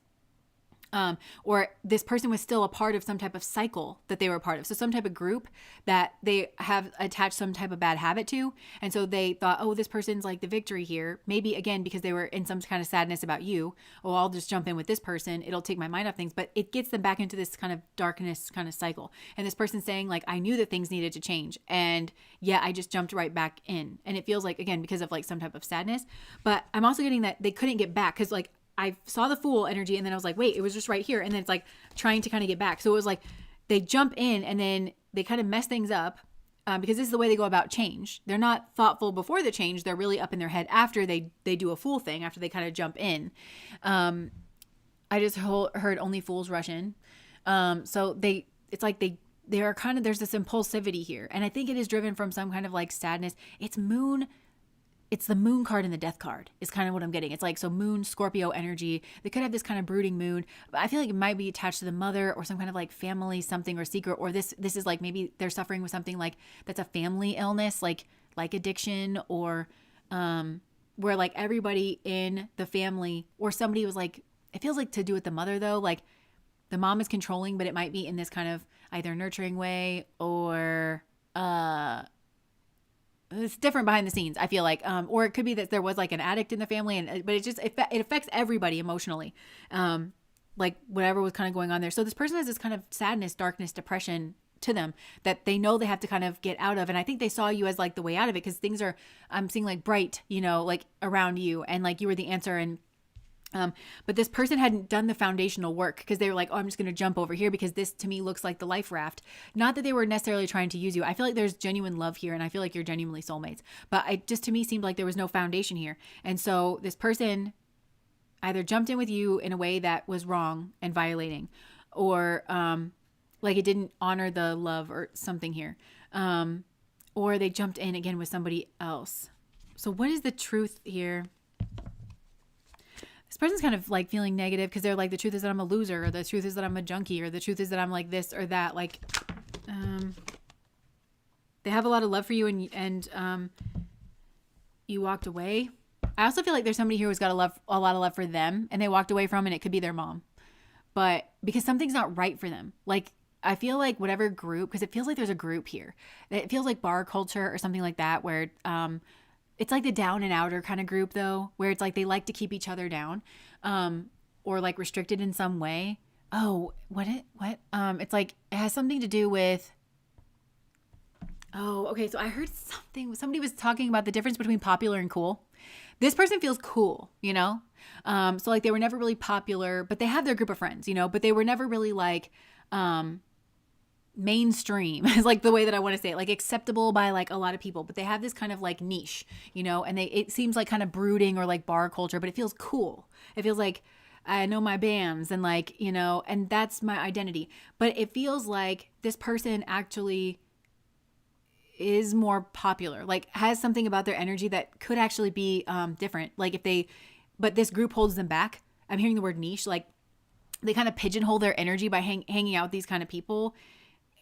Or this person was still a part of some type of cycle that they were a part of. So some type of group that they have attached some type of bad habit to. And so they thought, oh, this person's like the victory here. Maybe again, because they were in some kind of sadness about you. Oh, I'll just jump in with this person. It'll take my mind off things, but it gets them back into this kind of darkness kind of cycle. And this person's saying like, I knew that things needed to change. And yeah, I just jumped right back in. And it feels like, again, because of like some type of sadness, but I'm also getting that they couldn't get back. Cause like, I saw the Fool energy and then I was like, wait, it was just right here. And then it's like trying to kind of get back. So it was like they jump in and then they kind of mess things up, because this is the way they go about change. They're not thoughtful before the change. They're really up in their head after they do a Fool thing, after they kind of jump in. I just heard only fools rush in. So it's like they are kind of, there's this impulsivity here. And I think it is driven from some kind of like sadness. It's the Moon card and the Death card is kind of what I'm getting. It's like, so Moon, Scorpio energy. They could have this kind of brooding moon, but I feel like it might be attached to the mother or some kind of like family something or secret, or this is like maybe they're suffering with something like that's a family illness, like addiction, or where like everybody in the family or somebody was like, it feels like to do with the mother though, like the mom is controlling, but it might be in this kind of either nurturing way or it's different behind the scenes, I feel like, or it could be that there was like an addict in the family, but it affects everybody emotionally, like whatever was kind of going on there. So this person has this kind of sadness, darkness, depression to them that they know they have to kind of get out of. And I think they saw you as like the way out of it, because things are, I'm seeing like bright, you know, like around you, and like you were the answer. And but this person hadn't done the foundational work, because they were like, oh, I'm just going to jump over here because this to me looks like the life raft. Not that they were necessarily trying to use you. I feel like there's genuine love here, and I feel like you're genuinely soulmates. But it just to me seemed like there was no foundation here. And so this person either jumped in with you in a way that was wrong and violating, or like it didn't honor the love or something here. Or they jumped in again with somebody else. So what is the truth here? This person's kind of like feeling negative because they're like, the truth is that I'm a loser, or the truth is that I'm a junkie, or the truth is that I'm like this or that. Like, they have a lot of love for you, and you walked away. I also feel like there's somebody here who's got a lot of love for them, and they walked away from, and it could be their mom, but because something's not right for them. Like, I feel like whatever group, because it feels like there's a group here. It feels like bar culture or something like that, where it's like the down and outer kind of group, though, where it's like they like to keep each other down, or like restricted in some way. Oh, what? It's like it has something to do with. Oh, okay. So I heard somebody was talking about the difference between popular and cool. This person feels cool, you know? So like they were never really popular, but they have their group of friends, you know, but they were never really like, mainstream is like the way that I want to say it, like acceptable by like a lot of people, but they have this kind of like niche, you know, and it seems like kind of brooding or like bar culture, but it feels cool. It feels like I know my bands and like, you know, and that's my identity. But it feels like this person actually is more popular, like has something about their energy that could actually be different. Like but this group holds them back. I'm hearing the word niche, like they kind of pigeonhole their energy by hanging out with these kind of people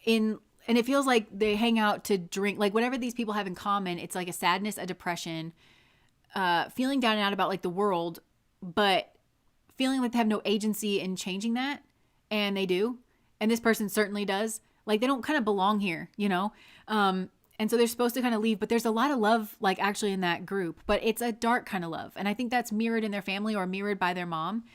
and it feels like they hang out to drink, like whatever these people have in common. It's like a sadness, a depression, feeling down and out about like the world, but feeling like they have no agency in changing that. And they do. And this person certainly does. Like they don't kind of belong here, you know? And so they're supposed to kind of leave, but there's a lot of love like actually in that group, but it's a dark kind of love. And I think that's mirrored in their family or mirrored by their mom.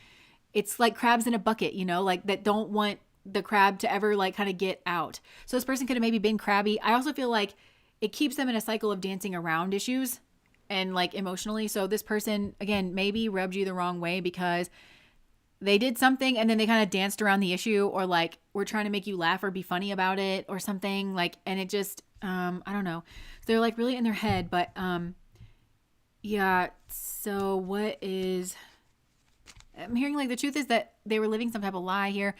It's like crabs in a bucket, you know, like that don't want the crab to ever like kind of get out. So this person could have maybe been crabby. I also feel like it keeps them in a cycle of dancing around issues and like emotionally. So this person, again, maybe rubbed you the wrong way because they did something and then they kind of danced around the issue, or like were trying to make you laugh or be funny about it or something, like, and it just, I don't know. So they're like really in their head, but yeah. So what is, I'm hearing like the truth is that they were living some type of lie here.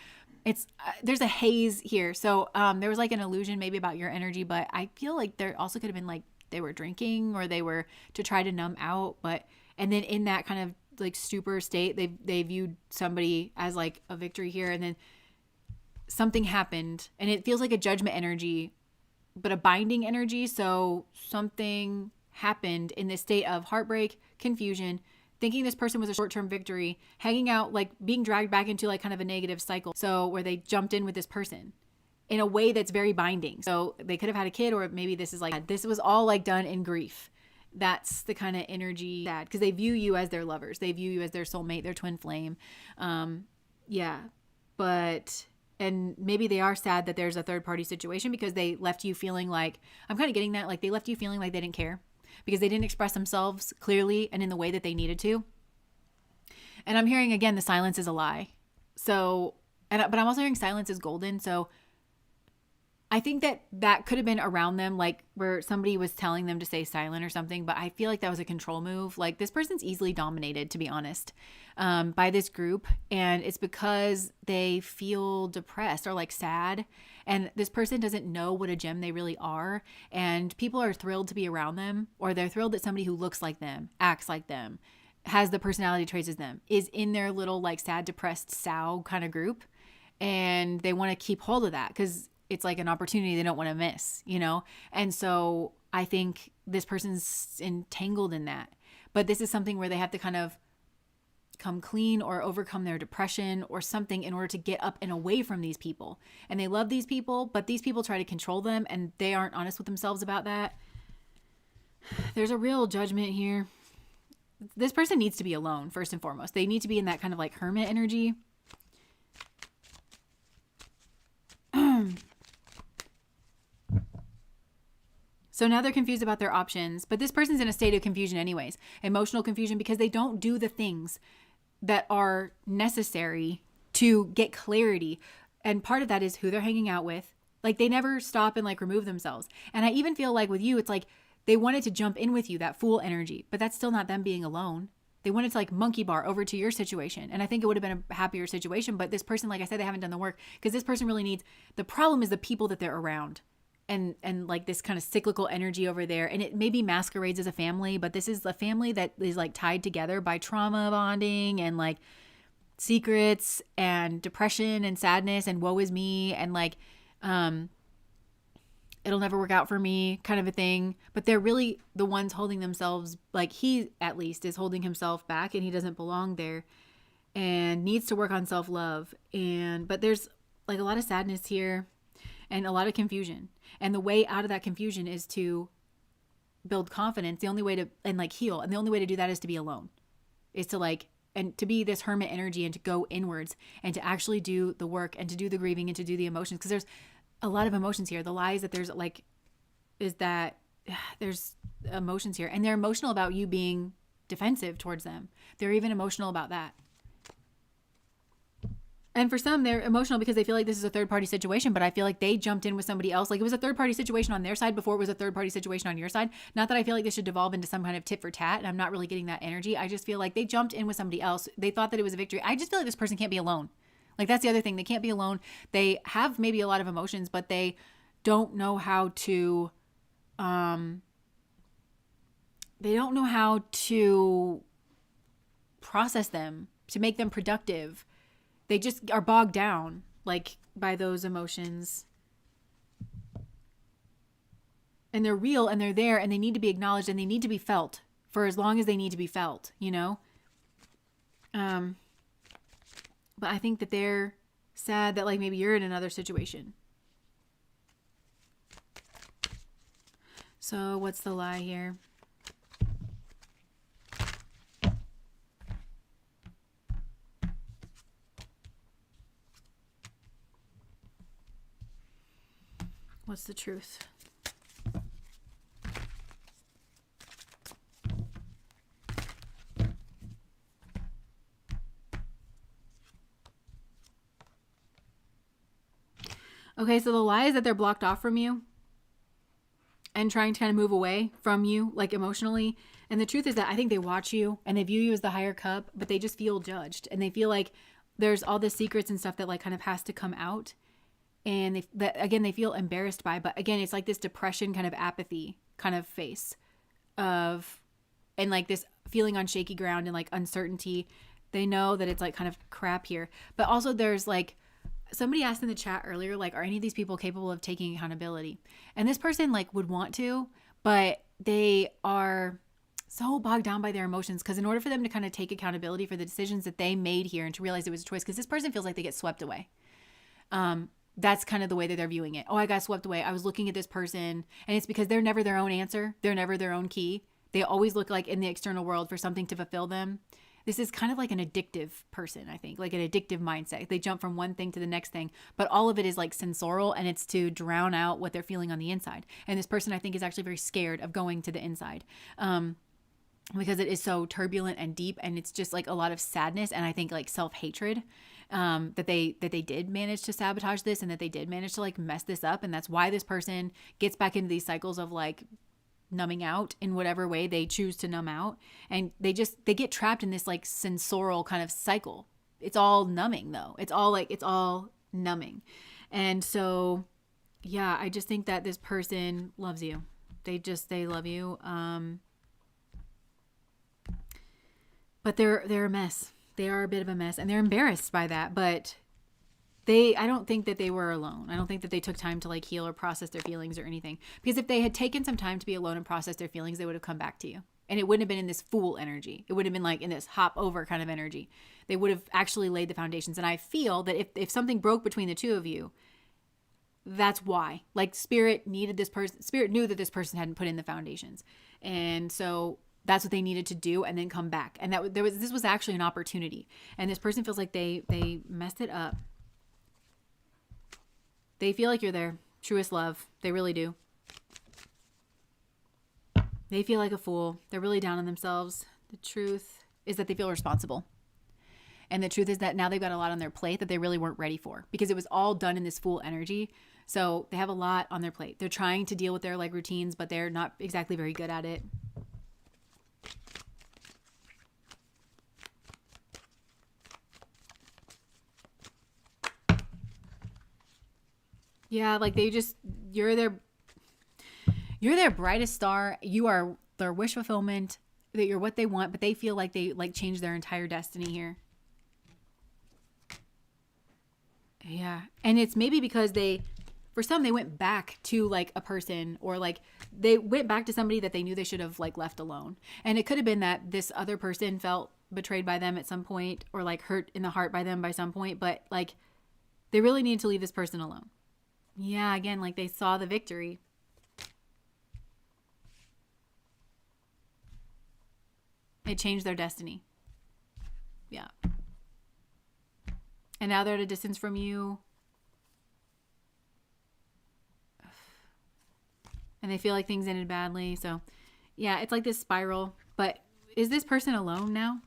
It's there's a haze here. So there was like an illusion maybe about your energy, but I feel like there also could have been like they were drinking or they were to try to numb out, but and then in that kind of like stupor state, they viewed somebody as like a victory here, and then something happened and it feels like a judgment energy, but a binding energy. So something happened in this state of heartbreak, confusion, thinking this person was a short-term victory, hanging out, like being dragged back into like kind of a negative cycle. So where they jumped in with this person in a way that's very binding. So they could have had a kid, or maybe this is like, this was all like done in grief. That's the kind of energy that, because they view you as their lovers. They view you as their soulmate, their twin flame. Yeah. But, and maybe they are sad that there's a third party situation because they left you feeling like, I'm kind of getting that, like they left you feeling like they didn't care because they didn't express themselves clearly and in the way that they needed to. And I'm hearing again, the silence is a lie. So, but I'm also hearing silence is golden. So I think that could have been around them, like where somebody was telling them to stay silent or something. But I feel like that was a control move. Like this person's easily dominated, to be honest, by this group. And it's because they feel depressed or like sad. And this person doesn't know what a gem they really are. And people are thrilled to be around them, or they're thrilled that somebody who looks like them, acts like them, has the personality traits as them, is in their little like sad, depressed sow kind of group. And they want to keep hold of that because it's like an opportunity they don't want to miss, you know? And so I think this person's entangled in that. But this is something where they have to kind of come clean or overcome their depression or something in order to get up and away from these people. And they love these people, but these people try to control them and they aren't honest with themselves about that. There's a real judgment here. This person needs to be alone, first and foremost. They need to be in that kind of like hermit energy. So now they're confused about their options, but this person's in a state of confusion anyways, emotional confusion, because they don't do the things that are necessary to get clarity. And part of that is who they're hanging out with. Like they never stop and like remove themselves. And I even feel like with you, it's like they wanted to jump in with you, that fool energy, but that's still not them being alone. They wanted to like monkey bar over to your situation. And I think it would have been a happier situation. But this person, like I said, they haven't done the work, because this person really needs, the problem is the people that they're around. And like this kind of cyclical energy over there. And it maybe masquerades as a family, but this is a family that is like tied together by trauma bonding and like secrets and depression and sadness and woe is me and like it'll never work out for me kind of a thing. But they're really the ones holding themselves, like he at least is holding himself back, and he doesn't belong there and needs to work on self-love. But there's like a lot of sadness here and a lot of confusion. And the way out of that confusion is to build confidence. The only way to, and like heal. And the only way to do that is to be alone, is to like, and to be this hermit energy and to go inwards and to actually do the work and to do the grieving and to do the emotions. Because there's a lot of emotions here. The lies that there's like, is that there's emotions here, and they're emotional about you being defensive towards them. They're even emotional about that. And for some, they're emotional because they feel like this is a third party situation, but I feel like they jumped in with somebody else. Like it was a third party situation on their side before it was a third party situation on your side. Not that I feel like this should devolve into some kind of tit for tat, and I'm not really getting that energy. I just feel like they jumped in with somebody else. They thought that it was a victory. I just feel like this person can't be alone. Like that's the other thing. They can't be alone. They have maybe a lot of emotions, but they don't know how to, process them to make them productive. They just are bogged down like by those emotions. And they're real and they're there and they need to be acknowledged and they need to be felt for as long as they need to be felt, you know? But I think that they're sad that like maybe you're in another situation. So what's the lie here? What's the truth? Okay, so the lie is that they're blocked off from you and trying to kind of move away from you, like emotionally. And the truth is that I think they watch you and they view you as the higher cup, but they just feel judged. And they feel like there's all the secrets and stuff that like kind of has to come out. And they feel embarrassed by, but again, it's like this depression kind of apathy kind of face of, and like this feeling on shaky ground and like uncertainty. They know that it's like kind of crap here, but also there's like, somebody asked in the chat earlier, like, are any of these people capable of taking accountability? And this person like would want to, but they are so bogged down by their emotions. Because in order for them to kind of take accountability for the decisions that they made here and to realize it was a choice, because this person feels like they get swept away. That's kind of the way that they're viewing it. Oh, I got swept away. I was looking at this person, and it's because they're never their own answer. They're never their own key. They always look like in the external world for something to fulfill them. This is kind of like an addictive person, I think, like an addictive mindset. They jump from one thing to the next thing, but all of it is like sensorial, and it's to drown out what they're feeling on the inside. And this person, I think, is actually very scared of going to the inside. Because it is so turbulent and deep, and it's just like a lot of sadness and I think like self-hatred, that they did manage to sabotage this and that they did manage to like mess this up. And that's why this person gets back into these cycles of like numbing out in whatever way they choose to numb out. And they get trapped in this like sensorial kind of cycle. It's all numbing though. It's all numbing. And so, yeah, I just think that this person loves you. They love you. But they're a mess. They are a bit of a mess, and they're embarrassed by that. But I don't think that they were alone. I don't think that they took time to like heal or process their feelings or anything. Because if they had taken some time to be alone and process their feelings, they would have come back to you. And it wouldn't have been in this fool energy. It would have been like in this hop over kind of energy. They would have actually laid the foundations. And I feel that if something broke between the two of you, that's why. Like Spirit needed this person. Spirit knew that this person hadn't put in the foundations. And so that's what they needed to do, and then come back. And this was actually an opportunity. And this person feels like they messed it up. They feel like you're their truest love. They really do. They feel like a fool. They're really down on themselves. The truth is that they feel responsible. And the truth is that now they've got a lot on their plate that they really weren't ready for because it was all done in this Fool energy. So they have a lot on their plate. They're trying to deal with their like routines, but they're not exactly very good at it. Yeah, like you're their brightest star. You are their wish fulfillment, that you're what they want, but they feel like they like changed their entire destiny here. Yeah. And it's maybe because for some, they went back to like a person or like they went back to somebody that they knew they should have like left alone. And it could have been that this other person felt betrayed by them at some point or like hurt in the heart by them by some point, but like they really needed to leave this person alone. Yeah. Again, like they saw the victory. It changed their destiny. Yeah. And now they're at a distance from you. And they feel like things ended badly. So, yeah, it's like this spiral. But is this person alone now?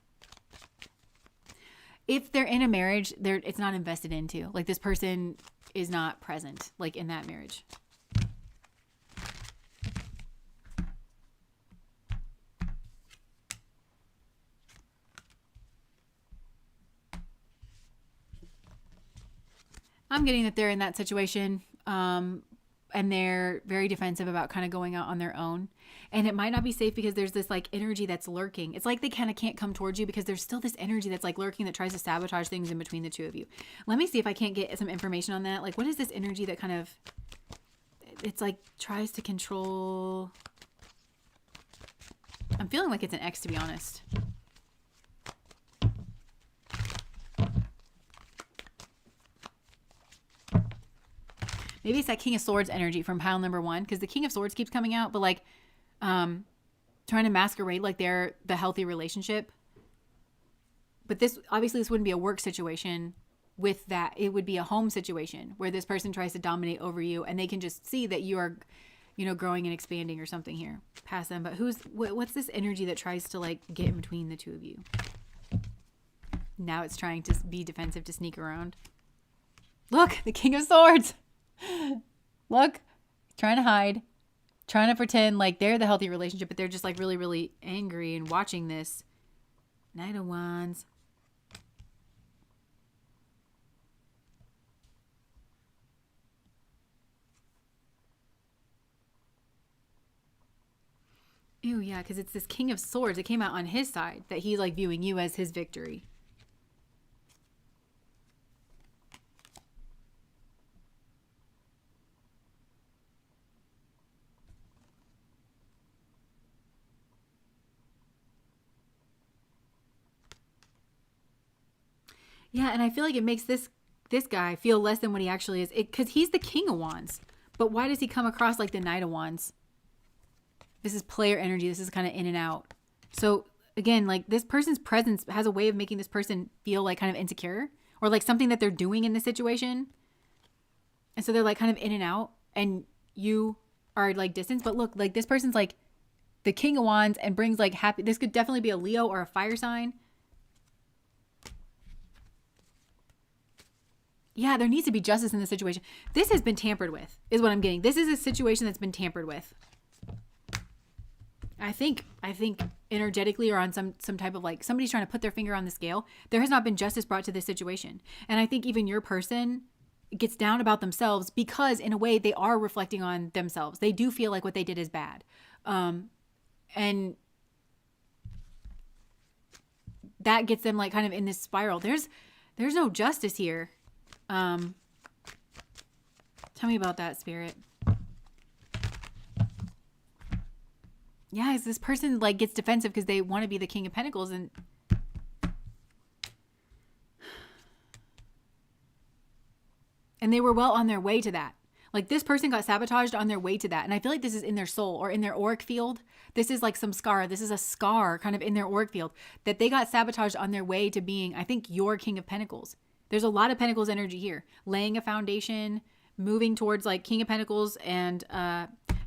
If they're in a marriage, it's not invested into. Like this person is not present, like in that marriage. I'm getting that they're in that situation and they're very defensive about kind of going out on their own. And it might not be safe because there's this like energy that's lurking. It's like they kind of can't come towards you because there's still this energy that's like lurking that tries to sabotage things in between the two of you. Let me see if I can't get some information on that. Like what is this energy that kind of, it's like tries to control. I'm feeling like it's an X, to be honest. Maybe it's that King of Swords energy from pile number 1 because the King of Swords keeps coming out, but like trying to masquerade like they're the healthy relationship. But this wouldn't be a work situation with that. It would be a home situation where this person tries to dominate over you and they can just see that you are, growing and expanding or something here past them. But what's this energy that tries to like get in between the two of you? Now it's trying to be defensive to sneak around. Look, the King of Swords. Look, trying to hide, trying to pretend like they're the healthy relationship, but they're just like really, really angry and watching this. Knight of Wands. Ew, yeah, because it's this King of Swords. It came out on his side that he's like viewing you as his victory. Yeah, and I feel like it makes this guy feel less than what he actually is. Because he's the King of Wands. But why does he come across like the Knight of Wands? This is player energy. This is kind of in and out. So again, like this person's presence has a way of making this person feel like kind of insecure or like something that they're doing in this situation. And so they're like kind of in and out and you are like distance. But look, like this person's like the King of Wands and brings like happy. This could definitely be a Leo or a fire sign. Yeah, there needs to be justice in this situation. This has been tampered with, is what I'm getting. This is a situation that's been tampered with. I think energetically or on some type of like somebody's trying to put their finger on the scale. There has not been justice brought to this situation. And I think even your person gets down about themselves because in a way they are reflecting on themselves. They do feel like what they did is bad. And that gets them like kind of in this spiral. There's no justice here. Tell me about that, Spirit. Yeah, this person like gets defensive because they want to be the King of Pentacles and they were well on their way to that. Like this person got sabotaged on their way to that. And I feel like this is in their soul or in their auric field. This is like some scar. This is a scar kind of in their auric field that they got sabotaged on their way to being, I think, your King of Pentacles. There's a lot of Pentacles energy here. Laying a foundation, moving towards like King of Pentacles and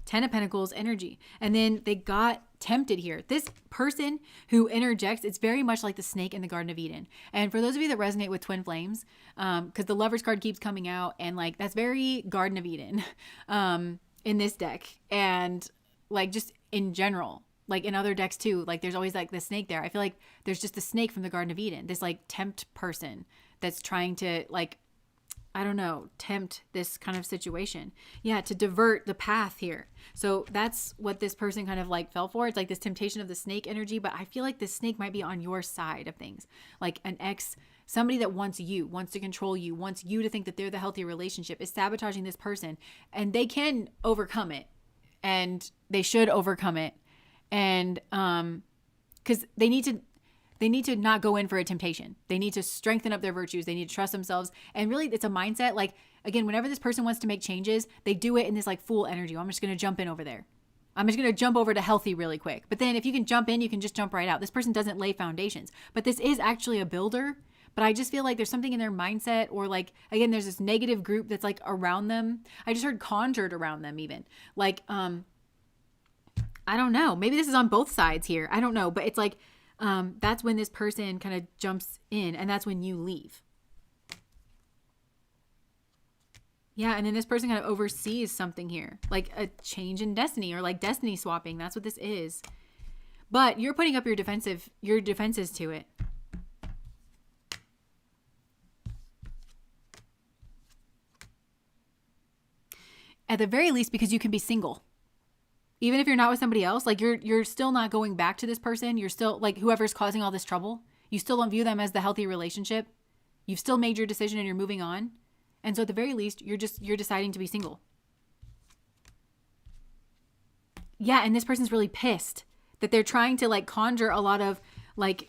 10 of Pentacles energy. And then they got tempted here. This person who interjects, it's very much like the snake in the Garden of Eden. And for those of you that resonate with twin flames, because the Lovers card keeps coming out, and like that's very Garden of Eden in this deck. And like just in general, like in other decks too, like there's always like the snake there. I feel like there's just the snake from the Garden of Eden, this like tempt person that's trying to like, I don't know, tempt this kind of situation. Yeah, to divert the path here. So that's what this person kind of like fell for. It's like this temptation of the snake energy, but I feel like the snake might be on your side of things. Like an ex, somebody that wants you, wants to control you, wants you to think that they're the healthy relationship, is sabotaging this person, and they can overcome it, and they should overcome it. And because they need to not go in for a temptation. They need to strengthen up their virtues. They need to trust themselves. And really, it's a mindset. Like, again, whenever this person wants to make changes, they do it in this like fool energy. I'm just going to jump in over there. I'm just going to jump over to healthy really quick. But then if you can jump in, you can just jump right out. This person doesn't lay foundations. But this is actually a builder. But I just feel like there's something in their mindset, or like, again, there's this negative group that's like around them. I just heard conjured around them even. Like, I don't know. Maybe this is on both sides here. I don't know. But it's like, that's when this person kind of jumps in, and that's when you leave. Yeah, and then this person kind of oversees something here, like a change in destiny, or like destiny swapping. That's what this is. But you're putting up your defenses to it. At the very least, because you can be single. Even if you're not with somebody else, like you're still not going back to this person. You're still like whoever's causing all this trouble. You still don't view them as the healthy relationship. You've still made your decision and you're moving on. And so at the very least, you're deciding to be single. Yeah, and this person's really pissed that they're trying to like conjure a lot of like,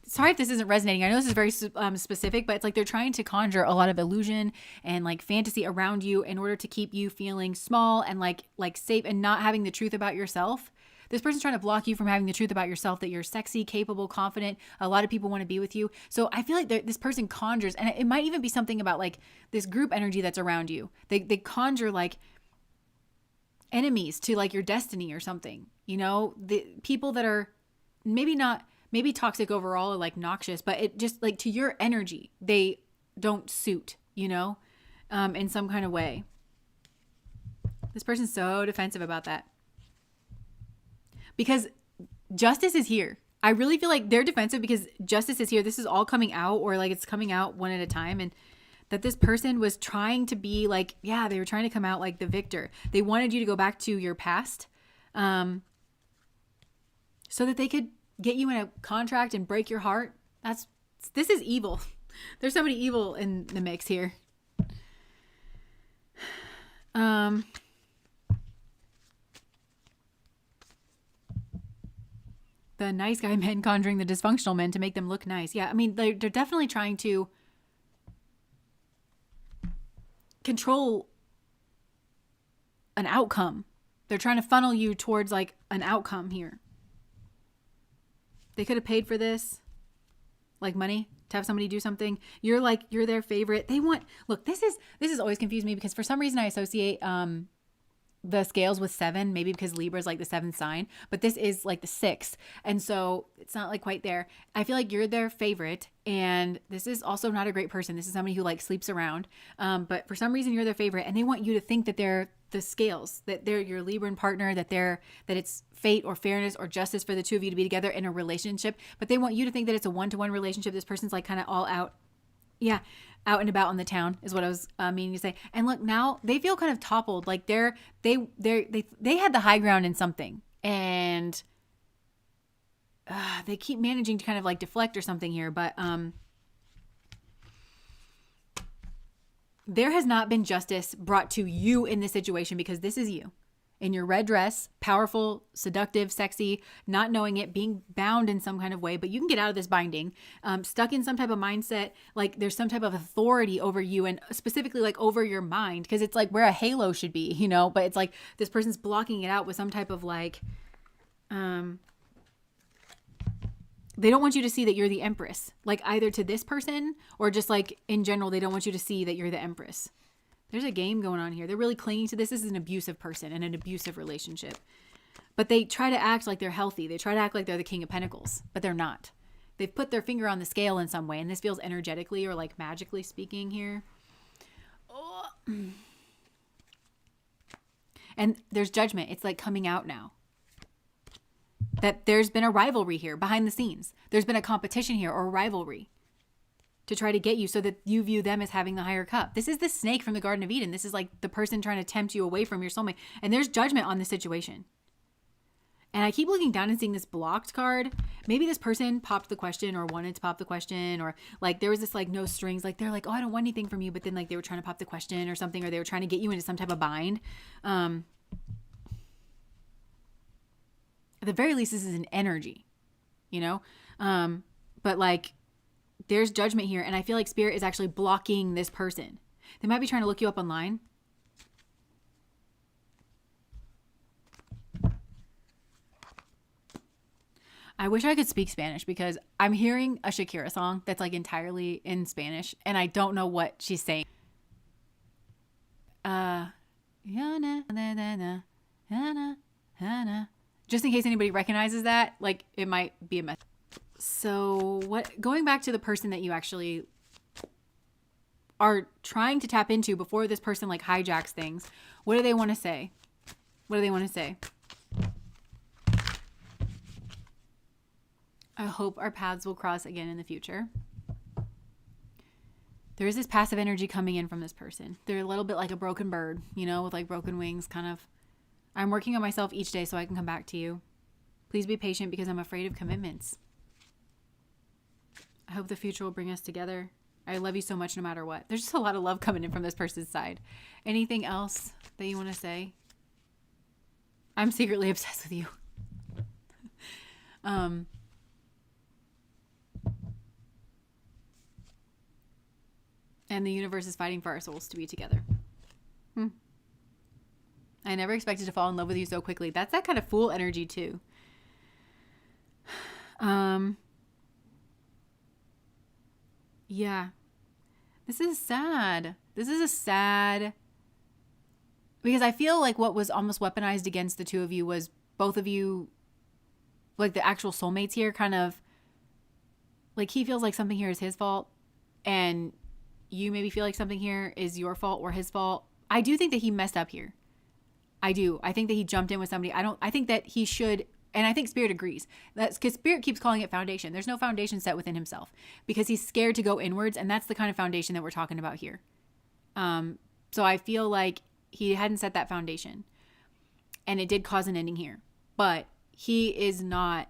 sorry if this isn't resonating. I know this is very specific, but it's like they're trying to conjure a lot of illusion and like fantasy around you in order to keep you feeling small and like safe and not having the truth about yourself. This person's trying to block you from having the truth about yourself, that you're sexy, capable, confident. A lot of people want to be with you. So I feel like this person conjures, and it might even be something about like this group energy that's around you. They conjure like enemies to like your destiny or something, you know, the people that are maybe toxic overall or like noxious, but it just like to your energy, they don't suit, you know, in some kind of way. This person's so defensive about that because justice is here. I really feel like they're defensive because justice is here. This is all coming out, or like it's coming out one at a time. And that this person was trying to be like, yeah, they were trying to come out like the victor. They wanted you to go back to your past so that they could get you in a contract and break your heart. This is evil. There's so many evil in the mix here. The nice guy men conjuring the dysfunctional men to make them look nice. Yeah, I mean, they're definitely trying to control an outcome. They're trying to funnel you towards like an outcome here. They could have paid for this, like money, to have somebody do something. You're their favorite. Look, this is always confused me because for some reason I associate the scales with 7, maybe because Libra is like the 7th sign, but this is like the 6th. And so it's not like quite there. I feel like you're their favorite, and this is also not a great person. This is somebody who like sleeps around. But for some reason you're their favorite, and they want you to think that they're the scales, that they're your Libran partner, that it's fate or fairness or justice for the two of you to be together in a relationship. But they want you to think that it's a one-to-one relationship. This person's like kind of all out. Yeah. Out and about in the town is what I was meaning to say. And look, now they feel kind of toppled. Like they had the high ground in something, and they keep managing to kind of like deflect or something here. But there has not been justice brought to you in this situation, because this is you in your red dress, powerful, seductive, sexy, not knowing it, being bound in some kind of way, but you can get out of this binding, stuck in some type of mindset, like there's some type of authority over you, and specifically like over your mind, because it's like where a halo should be, you know, but it's like this person's blocking it out with some type of like, they don't want you to see that you're the empress, like either to this person or just like in general, they don't want you to see that you're the empress. There's a game going on here. They're really clinging to this. This is an abusive person and an abusive relationship. But they try to act like they're healthy. They try to act like they're the King of Pentacles, but they're not. They've put their finger on the scale in some way, and this feels energetically or like magically speaking here. Oh. And there's judgment. It's like coming out now. That there's been a rivalry here behind the scenes. There's been a competition here or a rivalry to try to get you so that you view them as having the higher cup. This is the snake from the Garden of Eden. This is like the person trying to tempt you away from your soulmate. And there's judgment on the situation. And I keep looking down and seeing this blocked card. Maybe this person popped the question or wanted to pop the question, or like there was this like no strings. Like they're like, oh, I don't want anything from you. But then like they were trying to pop the question or something, or they were trying to get you into some type of bind. At the very least, this is an energy, you know? But like there's judgment here. And I feel like Spirit is actually blocking this person. They might be trying to look you up online. I wish I could speak Spanish because I'm hearing a Shakira song that's like entirely in Spanish and I don't know what she's saying. Just in case anybody recognizes that, like it might be a mess. So going back to the person that you actually are trying to tap into before this person like hijacks things, what do they want to say? What do they want to say? I hope our paths will cross again in the future. There is this passive energy coming in from this person. They're a little bit like a broken bird, you know, with like broken wings, kind of. I'm working on myself each day so I can come back to you. Please be patient because I'm afraid of commitments. I hope the future will bring us together. I love you so much no matter what. There's just a lot of love coming in from this person's side. Anything else that you want to say? I'm secretly obsessed with you. And the universe is fighting for our souls to be together. I never expected to fall in love with you so quickly. That's that kind of fool energy too. Yeah. This is sad. This is a sad... Because I feel like what was almost weaponized against the two of you was both of you, like the actual soulmates here, kind of... Like he feels like something here is his fault. And... you maybe feel like something here is your fault or his fault. I do think that he messed up here. I do. I think that he jumped in with somebody. I think that he should, and I think Spirit agrees. That's because Spirit keeps calling it foundation. There's no foundation set within himself because he's scared to go inwards, and that's the kind of foundation that we're talking about here. So I feel like he hadn't set that foundation, and it did cause an ending here. But he is not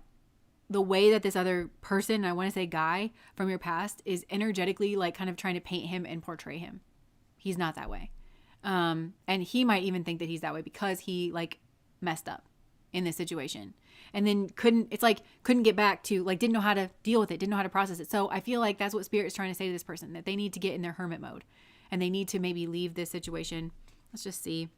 the way that this other person, I want to say guy from your past, is energetically like kind of trying to paint him and portray him. He's not that way. And he might even think that he's that way because he like messed up in this situation and then couldn't get back to like, didn't know how to deal with it, didn't know how to process it. So I feel like that's what Spirit is trying to say to this person, that they need to get in their hermit mode and they need to maybe leave this situation. Let's just see.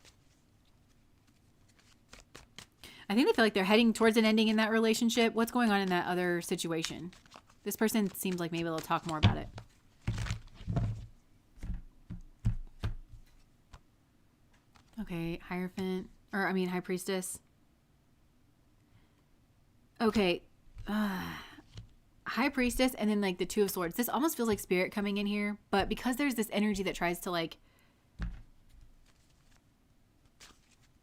I think they feel like they're heading towards an ending in that relationship. What's going on in that other situation? This person seems like maybe they'll talk more about it. Okay, Hierophant. High Priestess. Okay. High Priestess and then like the Two of Swords. This almost feels like Spirit coming in here. But because there's this energy that tries to like...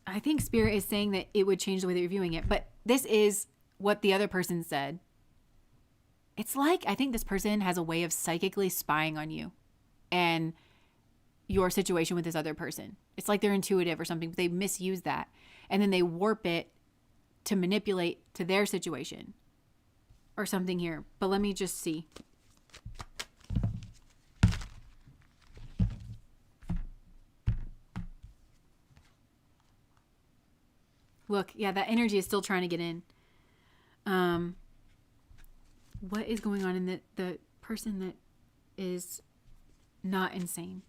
I think Spirit is saying that it would change the way that you're viewing it. But this is what the other person said. It's like I think this person has a way of psychically spying on you and your situation with this other person. It's like they're intuitive or something, but they misuse that. And then they warp it to manipulate to their situation or something here. But let me just see. Look, yeah, that energy is still trying to get in. What is going on in the person that is not insane?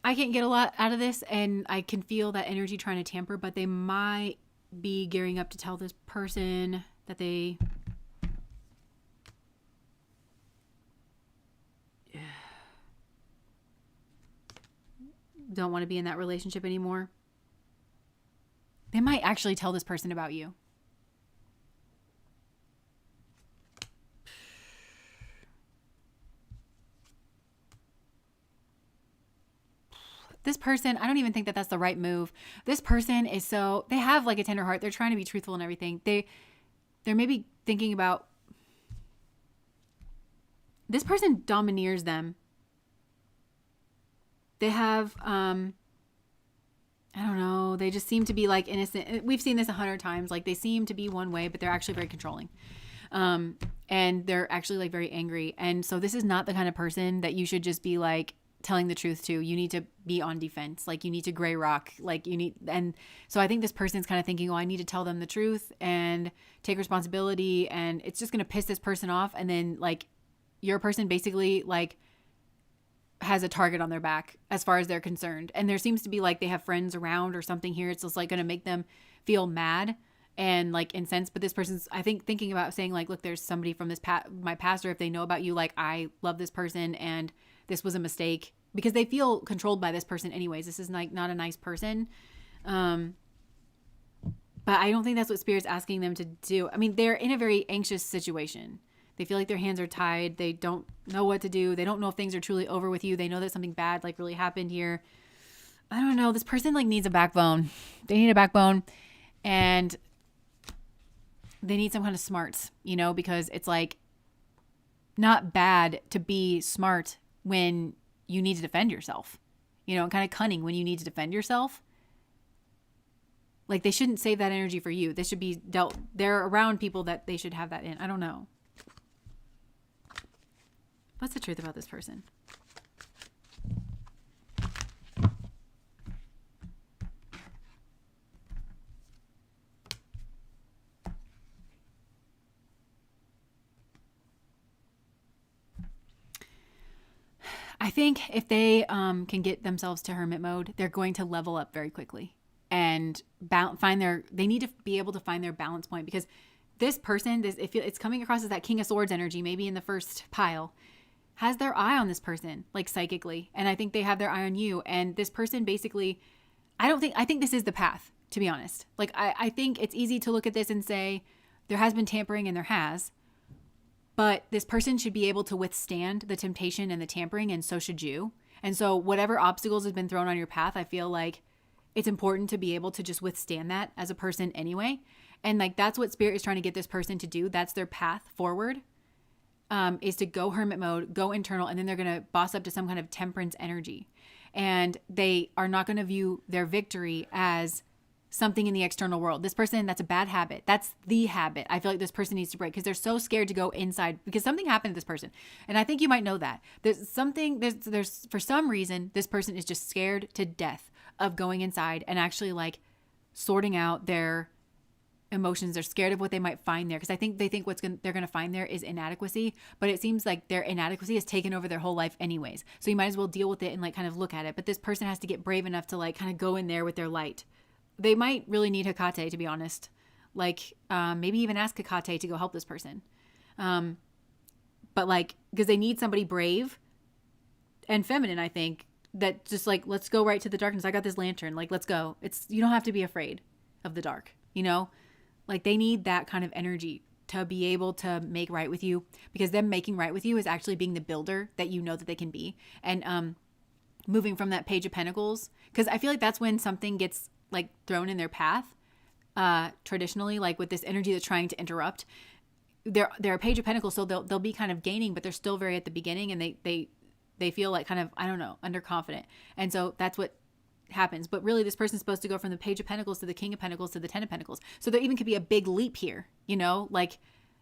I can't get a lot out of this, and I can feel that energy trying to tamper, but they might be gearing up to tell this person that they don't want to be in that relationship anymore. They might actually tell this person about you. This person, I don't even think that that's the right move. This person is so, they have like a tender heart. They're trying to be truthful and everything. They're maybe thinking about, this person domineers them. They have, I don't know. They just seem to be like innocent. We've seen this 100 times. Like they seem to be one way, but they're actually very controlling. And they're actually like very angry. And so this is not the kind of person that you should just be like telling the truth to. You need to be on defense. Like you need to gray rock. Like you need, and so I think this person's kind of thinking, oh, I need to tell them the truth and take responsibility. And it's just going to piss this person off. And then like your person basically like has a target on their back as far as they're concerned. And there seems to be like they have friends around or something here. It's just like going to make them feel mad and like incensed. But this person's, I think, thinking about saying like, look, there's somebody from this my pastor, if they know about you, like I love this person and this was a mistake, because they feel controlled by this person anyways. This is like not a nice person. But I don't think that's what Spirit's asking them to do. I mean, they're in a very anxious situation. They feel like their hands are tied. They don't know what to do. They don't know if things are truly over with you. They know that something bad like really happened here. I don't know. This person like needs a backbone. They need a backbone, and they need some kind of smarts, you know, because it's like not bad to be smart when you need to defend yourself, you know, and kind of cunning when you need to defend yourself. Like they shouldn't save that energy for you. This should be dealt. They're around people that they should have that in. I don't know. What's the truth about this person? I think if they can get themselves to hermit mode, they're going to level up very quickly and they need to be able to find their balance point, because this person, it's coming across as that King of Swords energy, maybe in the first pile, has their eye on this person, like psychically. And I think they have their eye on you. And this person basically, I think this is the path, to be honest. Like, I think it's easy to look at this and say, there has been tampering and there has, but this person should be able to withstand the temptation and the tampering, and so should you. And so whatever obstacles have been thrown on your path, I feel like it's important to be able to just withstand that as a person anyway. And like, that's what Spirit is trying to get this person to do. That's their path forward. Is to go hermit mode, go internal, and then they're going to boss up to some kind of temperance energy. And they are not going to view their victory as something in the external world. This person, that's a bad habit. That's the habit I feel like this person needs to break, because they're so scared to go inside because something happened to this person. And I think you might know that. There's for some reason, this person is just scared to death of going inside and actually like sorting out their emotions. They're scared of what they might find there, because I think they think they're going to find there is inadequacy, but it seems like their inadequacy has taken over their whole life anyways. So you might as well deal with it and like kind of look at it. But this person has to get brave enough to like kind of go in there with their light. They might really need Hecate, to be honest. Like maybe even ask Hecate to go help this person. But like, because they need somebody brave and feminine, I think, that just like, let's go right to the darkness. I got this lantern. Like, let's go. You don't have to be afraid of the dark, you know? Like they need that kind of energy to be able to make right with you, because them making right with you is actually being the builder that you know that they can be. And moving from that Page of Pentacles, because I feel like that's when something gets like thrown in their path traditionally, like with this energy that's trying to interrupt. They're a Page of Pentacles, so they'll be kind of gaining, but they're still very at the beginning, and they feel like kind of, I don't know, underconfident. And so that's what happens. But really, this person's supposed to go from the Page of Pentacles to the King of Pentacles to the Ten of Pentacles. So there even could be a big leap here, you know, like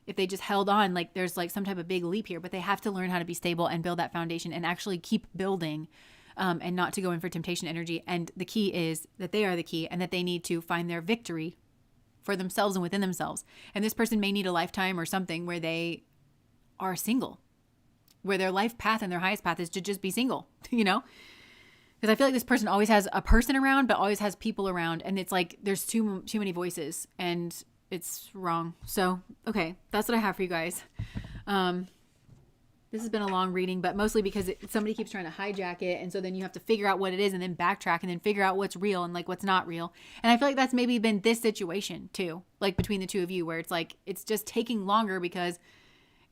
if they just held on, like there's like some type of big leap here, but they have to learn how to be stable and build that foundation and actually keep building, and not to go in for temptation energy. And the key is that they are the key, and that they need to find their victory for themselves and within themselves. And this person may need a lifetime or something where they are single, where their life path and their highest path is to just be single, you know? Because I feel like this person always has a person around, but always has people around. And it's like there's too many voices and it's wrong. So, okay, that's what I have for you guys. This has been a long reading, but mostly because somebody keeps trying to hijack it. And so then you have to figure out what it is and then backtrack and then figure out what's real and like what's not real. And I feel like that's maybe been this situation too, like between the two of you, where it's like it's just taking longer because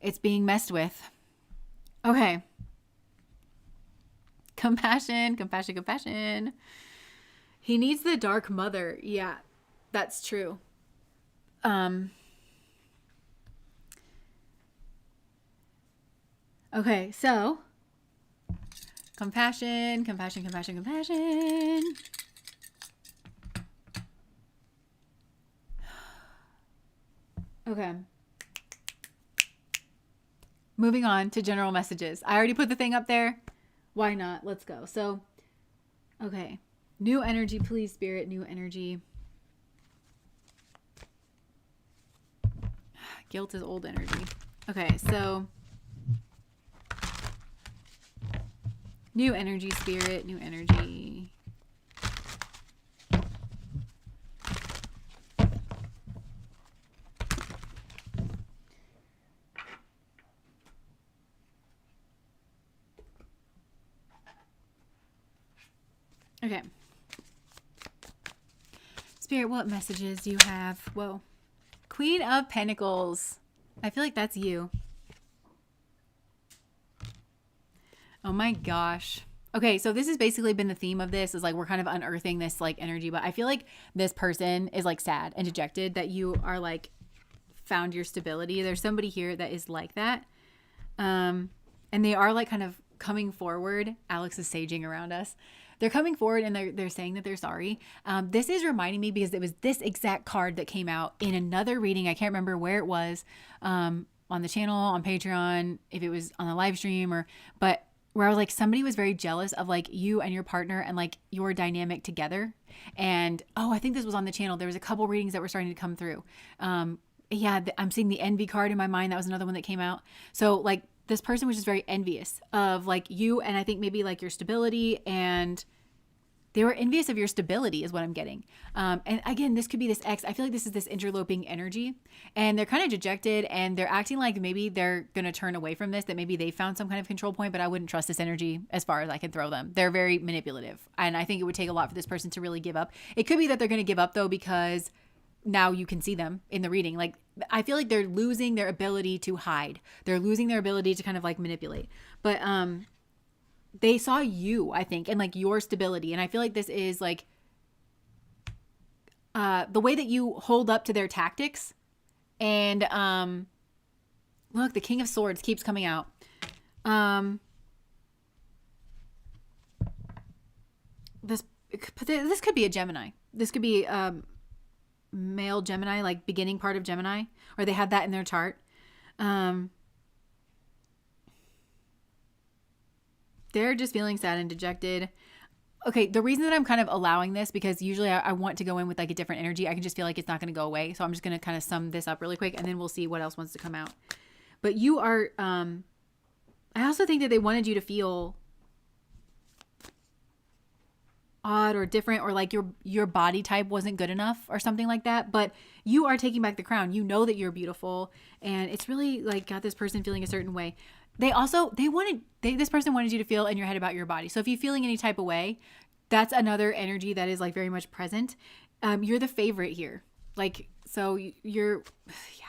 it's being messed with. Okay. Compassion, compassion, compassion. He needs the dark mother. Yeah, that's true. Okay, so compassion, compassion, compassion, compassion. Okay. Moving on to general messages. I already put the thing up there. Why not? Let's go. So, okay. New energy, please, Spirit. New energy. Guilt is old energy. Okay, so new energy, Spirit. New energy. Okay. Spirit, what messages do you have? Whoa. Queen of Pentacles. I feel like that's you. Oh my gosh. Okay, so this has basically been the theme of this, is like we're kind of unearthing this like energy, but I feel like this person is like sad and dejected that you are like found your stability. There's somebody here that is like that. And they are like kind of coming forward. Alex is saging around us. They're coming forward and they're saying that they're sorry. This is reminding me because it was this exact card that came out in another reading. I can't remember where it was, on the channel, on Patreon, if it was on the live stream but where I was like, somebody was very jealous of like you and your partner and like your dynamic together. And, I think this was on the channel. There was a couple readings that were starting to come through. Yeah, I'm seeing the envy card in my mind. That was another one that came out. So like this person was just very envious of like you and I think maybe like your stability, and they were envious of your stability is what I'm getting. And again, this could be this ex. I feel like this is this interloping energy, and they're kind of dejected and they're acting like maybe they're going to turn away from this, that maybe they found some kind of control point, but I wouldn't trust this energy as far as I can throw them. They're very manipulative. And I think it would take a lot for this person to really give up. It could be that they're going to give up though, because now you can see them in the reading. Like, I feel like they're losing their ability to hide. They're losing their ability to kind of like manipulate. But, they saw you, I think, and like your stability. And I feel like this is like the way that you hold up to their tactics. And look, the King of Swords keeps coming out. This could be a Gemini. This could be male Gemini, like beginning part of Gemini, or they had that in their chart. They're just feeling sad and dejected. Okay, the reason that I'm kind of allowing this, because usually I want to go in with like a different energy. I can just feel like it's not going to go away. So I'm just going to kind of sum this up really quick, and then we'll see what else wants to come out. But you are, I also think that they wanted you to feel odd or different, or like your body type wasn't good enough or something like that. But you are taking back the crown. You know that you're beautiful, and it's really like got this person feeling a certain way. This person wanted you to feel in your head about your body. So if you're feeling any type of way, that's another energy that is like very much present. You're the favorite here. Like, so you're, yeah.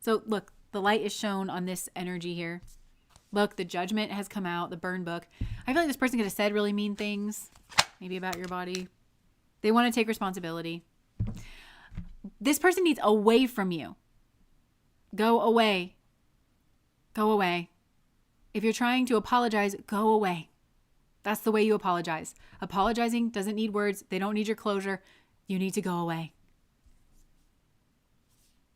So look, the light is shown on this energy here. Look, the judgment has come out, the burn book. I feel like this person could have said really mean things, maybe about your body. They want to take responsibility. This person needs away from you. Go away. Go away. If you're trying to apologize, go away. That's the way you apologize. Apologizing doesn't need words. They don't need your closure. You need to go away.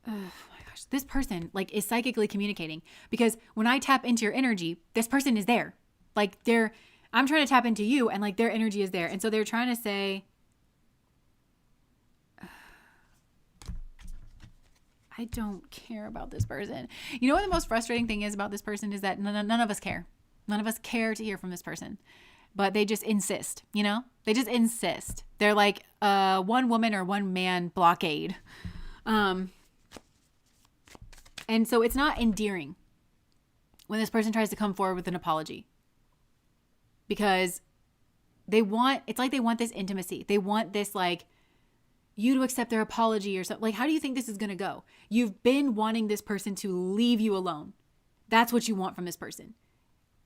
Oh my gosh. This person like is psychically communicating, because when I tap into your energy, this person is there. Like I'm trying to tap into you, and like their energy is there. And so they're trying to say, I don't care about this person. You know what the most frustrating thing is about this person is that none of us care. None of us care to hear from this person. but they just insist, you know? They just insist. They're like one woman or one man blockade. And so it's not endearing when this person tries to come forward with an apology, because it's like they want this intimacy. They want this, like, you to accept their apology or something. Like, how do you think this is going to go? You've been wanting this person to leave you alone. That's what you want from this person.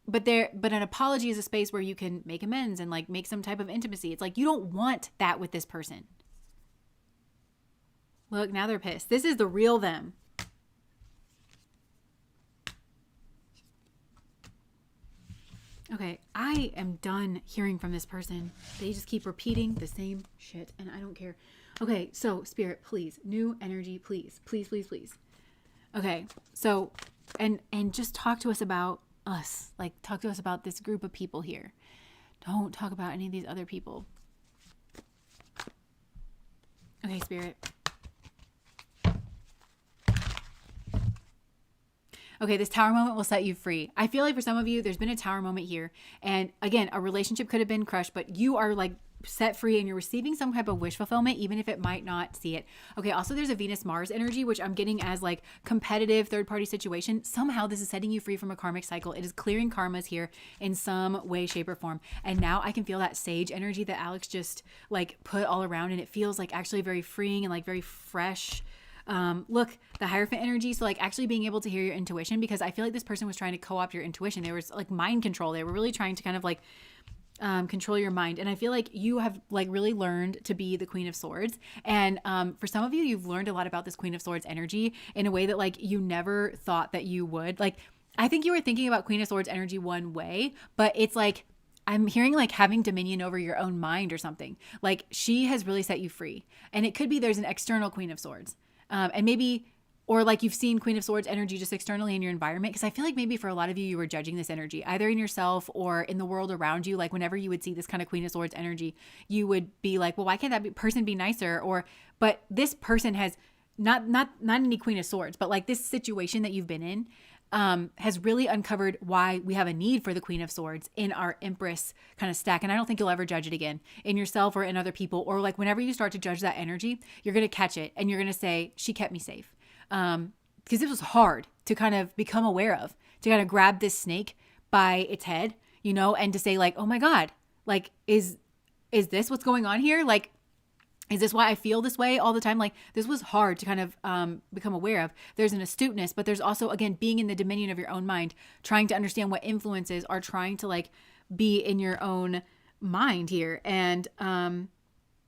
But an apology is a space where you can make amends and like make some type of intimacy. It's like, you don't want that with this person. Look, now they're pissed. This is the real them. Okay, I am done hearing from this person. They just keep repeating the same shit, and I don't care. Okay, so Spirit, please, new energy, please, please, please, please. Okay, so, and just talk to us about us. Like, talk to us about this group of people here. Don't talk about any of these other people. Okay, Spirit. Okay, this tower moment will set you free. I feel like for some of you, there's been a tower moment here. And again, a relationship could have been crushed, but you are like set free and you're receiving some type of wish fulfillment, even if it might not see it. Okay, also there's a Venus-Mars energy, which I'm getting as like competitive third-party situation. Somehow this is setting you free from a karmic cycle. It is clearing karmas here in some way, shape, or form. And now I can feel that sage energy that Alex just like put all around, and it feels like actually very freeing and like very fresh. Look, the Hierophant energy. So like actually being able to hear your intuition, because I feel like this person was trying to co-opt your intuition. There was like mind control. They were really trying to kind of like control your mind. And I feel like you have like really learned to be the Queen of Swords. And for some of you, you've learned a lot about this Queen of Swords energy in a way that like you never thought that you would. Like, I think you were thinking about Queen of Swords energy one way, but it's like, I'm hearing like having dominion over your own mind or something. Like, she has really set you free. And it could be there's an external Queen of Swords. And maybe, or like you've seen Queen of Swords energy just externally in your environment. Because I feel like maybe for a lot of you, you were judging this energy either in yourself or in the world around you. Like whenever you would see this kind of Queen of Swords energy, you would be like, well, why can't that person be nicer? But this person has not any Queen of Swords, but like this situation that you've been in has really uncovered why we have a need for the Queen of Swords in our Empress kind of stack. And I don't think you'll ever judge it again in yourself or in other people. Or like whenever you start to judge that energy, you're going to catch it and you're going to say, she kept me safe. Because this was hard to kind of become aware of, to kind of grab this snake by its head, you know, and to say like, oh my God, like, is this what's going on here? Like, is this why I feel this way all the time? Like, this was hard to kind of become aware of. There's an astuteness, but there's also, again, being in the dominion of your own mind, trying to understand what influences are trying to like be in your own mind here. And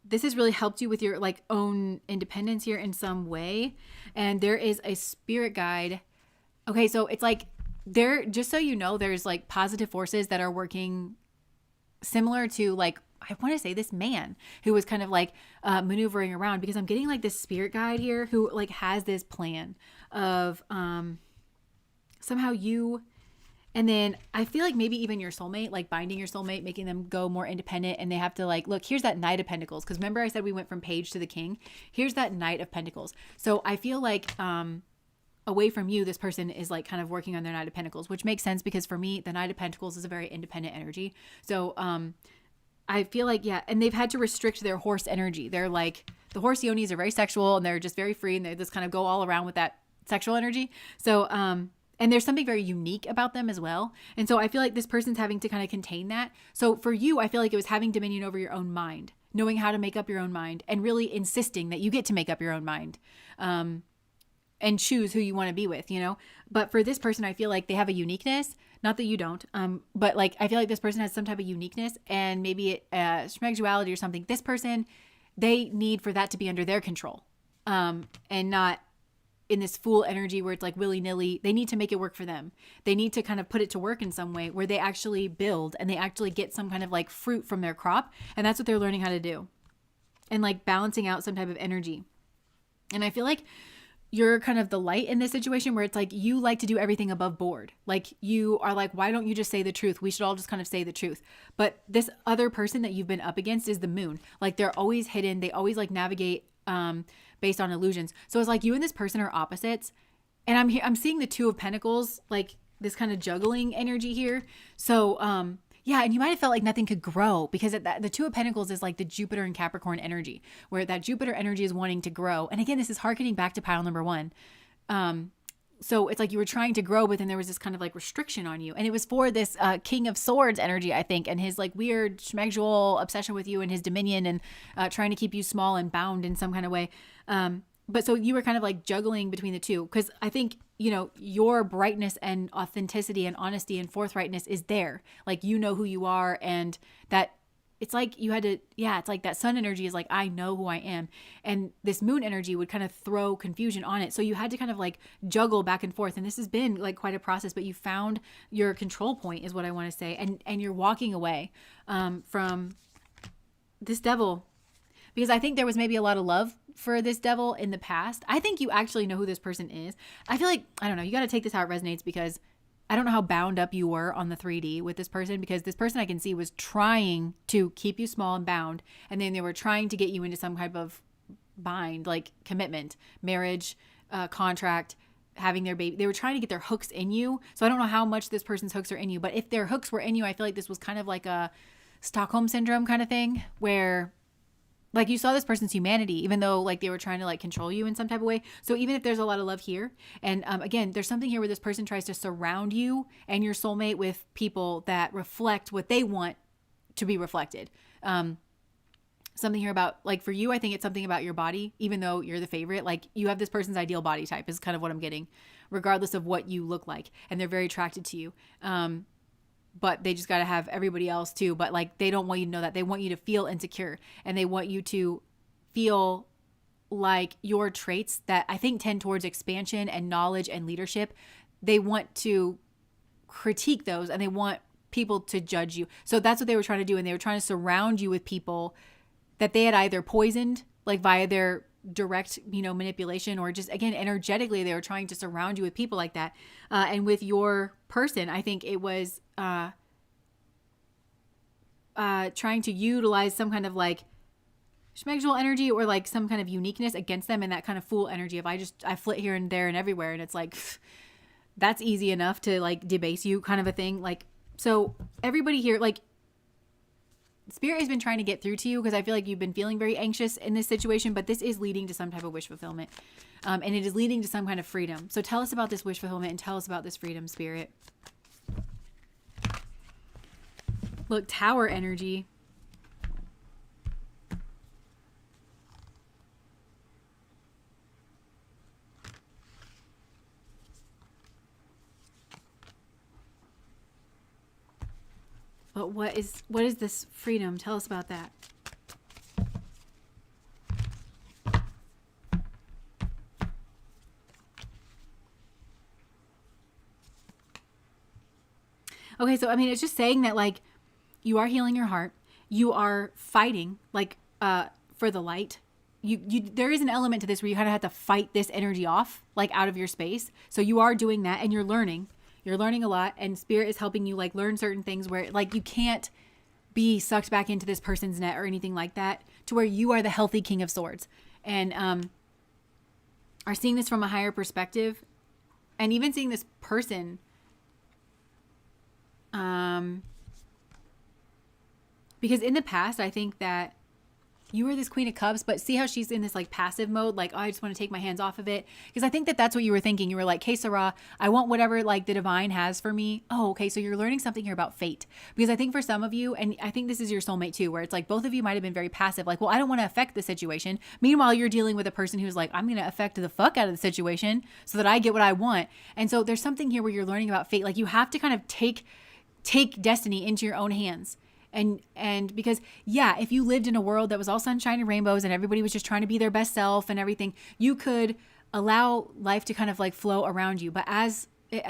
this has really helped you with your like own independence here in some way. And there is a spirit guide. Okay, so it's like there, just so you know, there's like positive forces that are working similar to like, I want to say this man who was kind of like maneuvering around, because I'm getting like this spirit guide here who like has this plan of somehow you, and then I feel like maybe even your soulmate, like binding your soulmate, making them go more independent, and they have to like, look, here's that Knight of Pentacles. Because remember I said we went from Page to the King. Here's that Knight of Pentacles. So I feel like away from you, this person is like kind of working on their Knight of Pentacles, which makes sense because for me, the Knight of Pentacles is a very independent energy. So I feel like, yeah, and they've had to restrict their horse energy. They're like, the horse yonis are very sexual and they're just very free and they just kind of go all around with that sexual energy. So, and there's something very unique about them as well. And so I feel like this person's having to kind of contain that. So for you, I feel like it was having dominion over your own mind, knowing how to make up your own mind and really insisting that you get to make up your own mind. And choose who you want to be with, you know? But for this person, I feel like they have a uniqueness. Not that you don't, but like, I feel like this person has some type of uniqueness and maybe sexuality or something. This person, they need for that to be under their control and not in this fool energy where it's like willy-nilly. They need to make it work for them. They need to kind of put it to work in some way where they actually build and they actually get some kind of like fruit from their crop. And that's what they're learning how to do. And like balancing out some type of energy. And I feel like you're kind of the light in this situation where it's like you like to do everything above board. Like you are like, why don't you just say the truth? We should all just kind of say the truth. But this other person that you've been up against is the moon. Like they're always hidden. They always like navigate based on illusions. So it's like you and this person are opposites. And I'm seeing the Two of Pentacles, like this kind of juggling energy here. So Yeah, and you might have felt like nothing could grow because the Two of Pentacles is like the Jupiter and Capricorn energy, where that Jupiter energy is wanting to grow. And again, this is harkening back to pile number one. So it's like you were trying to grow, but then there was this kind of like restriction on you. And it was for this King of Swords energy, I think, and his like weird schmegdual obsession with you and his dominion and trying to keep you small and bound in some kind of way. But so you were kind of like juggling between the two, because I think, you know, your brightness and authenticity and honesty and forthrightness is there. Like, you know who you are, and that it's like you had to, yeah, it's like that sun energy is like, I know who I am. And this moon energy would kind of throw confusion on it. So you had to kind of like juggle back and forth. And this has been like quite a process, but you found your control point is what I want to say. And you're walking away from this devil, because I think there was maybe a lot of love for this devil in the past. I think you actually know who this person is. I feel like, I don't know, you got to take this how it resonates, because I don't know how bound up you were on the 3D with this person, because this person I can see was trying to keep you small and bound. And then they were trying to get you into some type of bind, like commitment, marriage, contract, having their baby. They were trying to get their hooks in you. So I don't know how much this person's hooks are in you, but if their hooks were in you, I feel like this was kind of like a Stockholm syndrome kind of thing, where like you saw this person's humanity, even though like they were trying to like control you in some type of way. So even if there's a lot of love here, and again, there's something here where this person tries to surround you and your soulmate with people that reflect what they want to be reflected. Something here about, like for you, I think it's something about your body, even though you're the favorite, like you have this person's ideal body type is kind of what I'm getting, regardless of what you look like. And they're very attracted to you. But they just got to have everybody else too. But like, they don't want you to know that. They want you to feel insecure, and they want you to feel like your traits that I think tend towards expansion and knowledge and leadership, they want to critique those, and they want people to judge you. So that's what they were trying to do. And they were trying to surround you with people that they had either poisoned, like via their direct, you know, manipulation, or just again, energetically, they were trying to surround you with people like that. And with your person, I think it was trying to utilize some kind of like schmegdual energy, or like some kind of uniqueness against them, and that kind of fool energy of I flit here and there and everywhere, and it's like that's easy enough to like debase you kind of a thing. Like, so everybody here, like Spirit has been trying to get through to you, because I feel like you've been feeling very anxious in this situation, but this is leading to some type of wish fulfillment. And it is leading to some kind of freedom. So tell us about this wish fulfillment, and tell us about this freedom, Spirit. Look, Tower energy. But what is this freedom? Tell us about that. Okay, so I mean, it's just saying that like you are healing your heart. You are fighting like for the light. You there is an element to this where you kind of have to fight this energy off, like out of your space. So you are doing that, and you're learning. You're learning a lot, and Spirit is helping you like learn certain things where like you can't be sucked back into this person's net or anything like that, to where you are the healthy King of Swords, and are seeing this from a higher perspective, and even seeing this person because in the past, I think that you were this Queen of Cups, but see how she's in this like passive mode, like, oh, I just want to take my hands off of it. Because I think that that's what you were thinking. You were like, hey, Sarah, I want whatever like the divine has for me. Oh, okay. So you're learning something here about fate. Because I think for some of you, and I think this is your soulmate too, where it's like both of you might have been very passive. Like, well, I don't want to affect the situation. Meanwhile, you're dealing with a person who's like, I'm going to affect the fuck out of the situation so that I get what I want. And so there's something here where you're learning about fate. Like you have to kind of take destiny into your own hands. And because, yeah, if you lived in a world that was all sunshine and rainbows and everybody was just trying to be their best self and everything, you could allow life to kind of like flow around you. But as it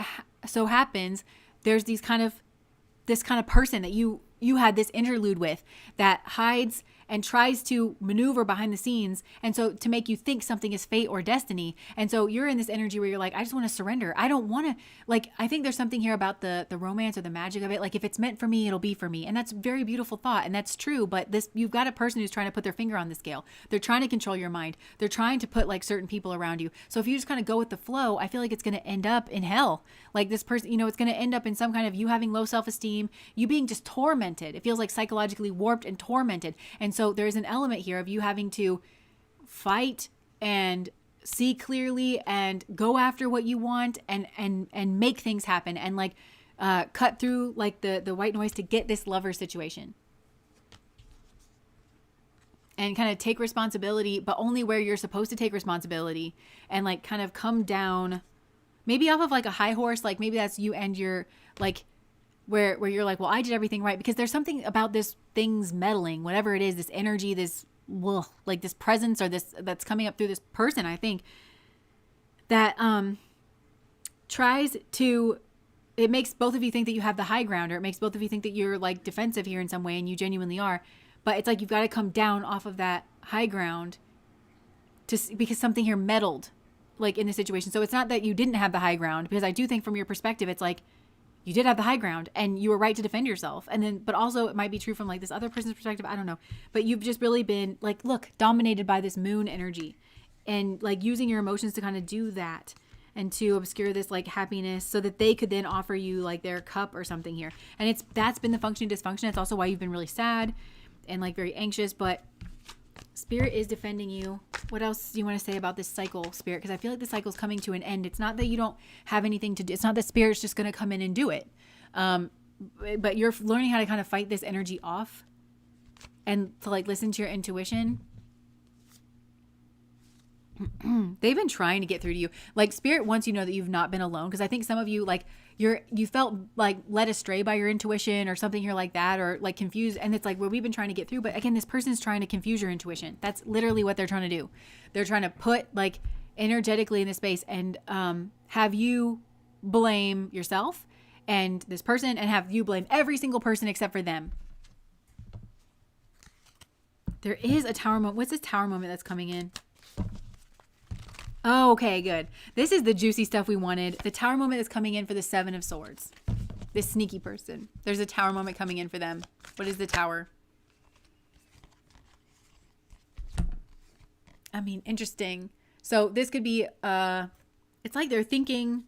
so happens, there's this kind of person that you had this interlude with that hides and tries to maneuver behind the scenes. And so to make you think something is fate or destiny. And so you're in this energy where you're like, I just want to surrender. I don't want to, like, I think there's something here about the romance or the magic of it. Like, if it's meant for me, it'll be for me. And that's a very beautiful thought. And that's true. But you've got a person who's trying to put their finger on the scale. They're trying to control your mind. They're trying to put like certain people around you. So if you just kind of go with the flow, I feel like it's going to end up in hell. Like, this person, it's going to end up in some kind of you having low self-esteem, you being just tormented. It feels like psychologically warped and tormented. And so there's an element here of you having to fight and see clearly and go after what you want and make things happen and like cut through like the white noise to get this lover situation. And kind of take responsibility, but only where you're supposed to take responsibility, and like kind of come down maybe off of like a high horse. Like maybe that's you and you're like where you're like, well, I did everything right, because there's something about this thing's meddling, whatever it is, this energy, this like this presence or this that's coming up through this person, I think, that tries to, it makes both of you think that you have the high ground, or it makes both of you think that you're like defensive here in some way, and you genuinely are. But it's like you've got to come down off of that high ground because something here meddled like in the situation. So it's not that you didn't have the high ground, because I do think from your perspective, it's like you did have the high ground and you were right to defend yourself. And then, but also it might be true from like this other person's perspective. I don't know. But you've just really been like, look, dominated by this moon energy and like using your emotions to kind of do that and to obscure this like happiness so that they could then offer you like their cup or something here. And that's been the functioning dysfunction. It's also why you've been really sad and like very anxious, but Spirit is defending you. What else do you want to say about this cycle, Spirit? Because I feel like the cycle's coming to an end. It's not that you don't have anything to do. It's not that Spirit's just going to come in and do it. But you're learning how to kind of fight this energy off and to like listen to your intuition. They've been trying to get through to you. Like, Spirit wants you to know that you've not been alone. Because I think some of you, like, you felt like led astray by your intuition or something here like that, or like confused. And it's like, well, we've been trying to get through. But again, this person's trying to confuse your intuition. That's literally what they're trying to do. They're trying to put like energetically in this space and have you blame yourself and this person, and have you blame every single person except for them. There is a tower moment. What's this tower moment that's coming in? Oh, okay, good. This is the juicy stuff we wanted. The tower moment is coming in for the Seven of Swords. This sneaky person. There's a tower moment coming in for them. What is the tower? I mean, interesting. So this could be, it's like they're thinking,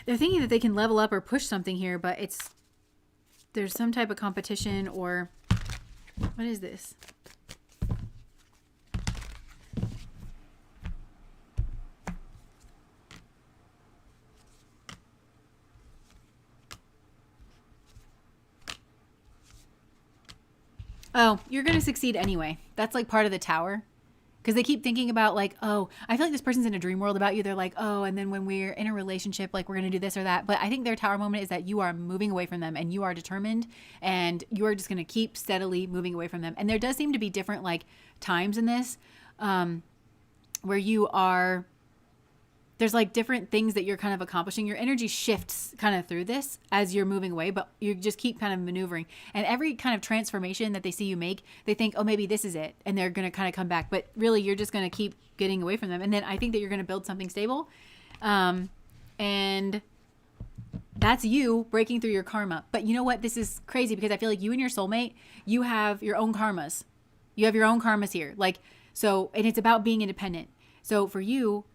that they can level up or push something here, but there's some type of competition or... What is this? Oh, you're going to succeed anyway. That's like part of the tower. Because they keep thinking about like, oh, I feel like this person's in a dream world about you. They're like, oh, and then when we're in a relationship, like we're going to do this or that. But I think their tower moment is that you are moving away from them and you are determined and you are just going to keep steadily moving away from them. And there does seem to be different like times in this where you are, there's like different things that you're kind of accomplishing. Your energy shifts kind of through this as you're moving away, but you just keep kind of maneuvering. And every kind of transformation that they see you make, they think, oh, maybe this is it. And they're going to kind of come back. But really, you're just going to keep getting away from them. And then I think that you're going to build something stable. And that's you breaking through your karma. But you know what? This is crazy because I feel like you and your soulmate, you have your own karmas. You have your own karmas here. Like, so, and it's about being independent. So for you,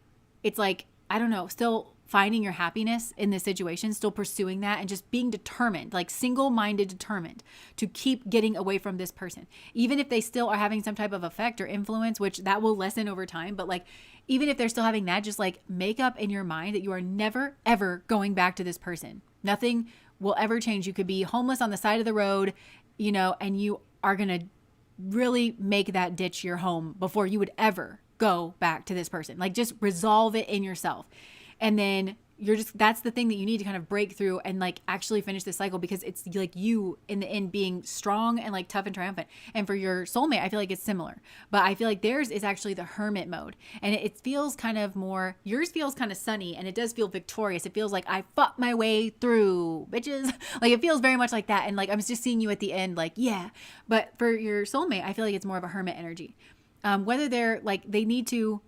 it's like, I don't know, still finding your happiness in this situation, still pursuing that and just being determined, like single-minded determined to keep getting away from this person. Even if they still are having some type of effect or influence, which that will lessen over time. But like, even if they're still having that, just like make up in your mind that you are never, ever going back to this person. Nothing will ever change. You could be homeless on the side of the road, and you are going to really make that ditch your home before you would ever go back to this person. Like, just resolve it in yourself. And then that's the thing that you need to kind of break through and like actually finish this cycle, because it's like you in the end being strong and like tough and triumphant. And for your soulmate, I feel like it's similar, but I feel like theirs is actually the hermit mode, and it feels kind of more, yours feels kind of sunny, and it does feel victorious. It feels like I fought my way through, bitches. Like it feels very much like that. And like I'm just seeing you at the end, like, yeah. But for your soulmate, I feel like it's more of a hermit energy. Whether they're like, they need to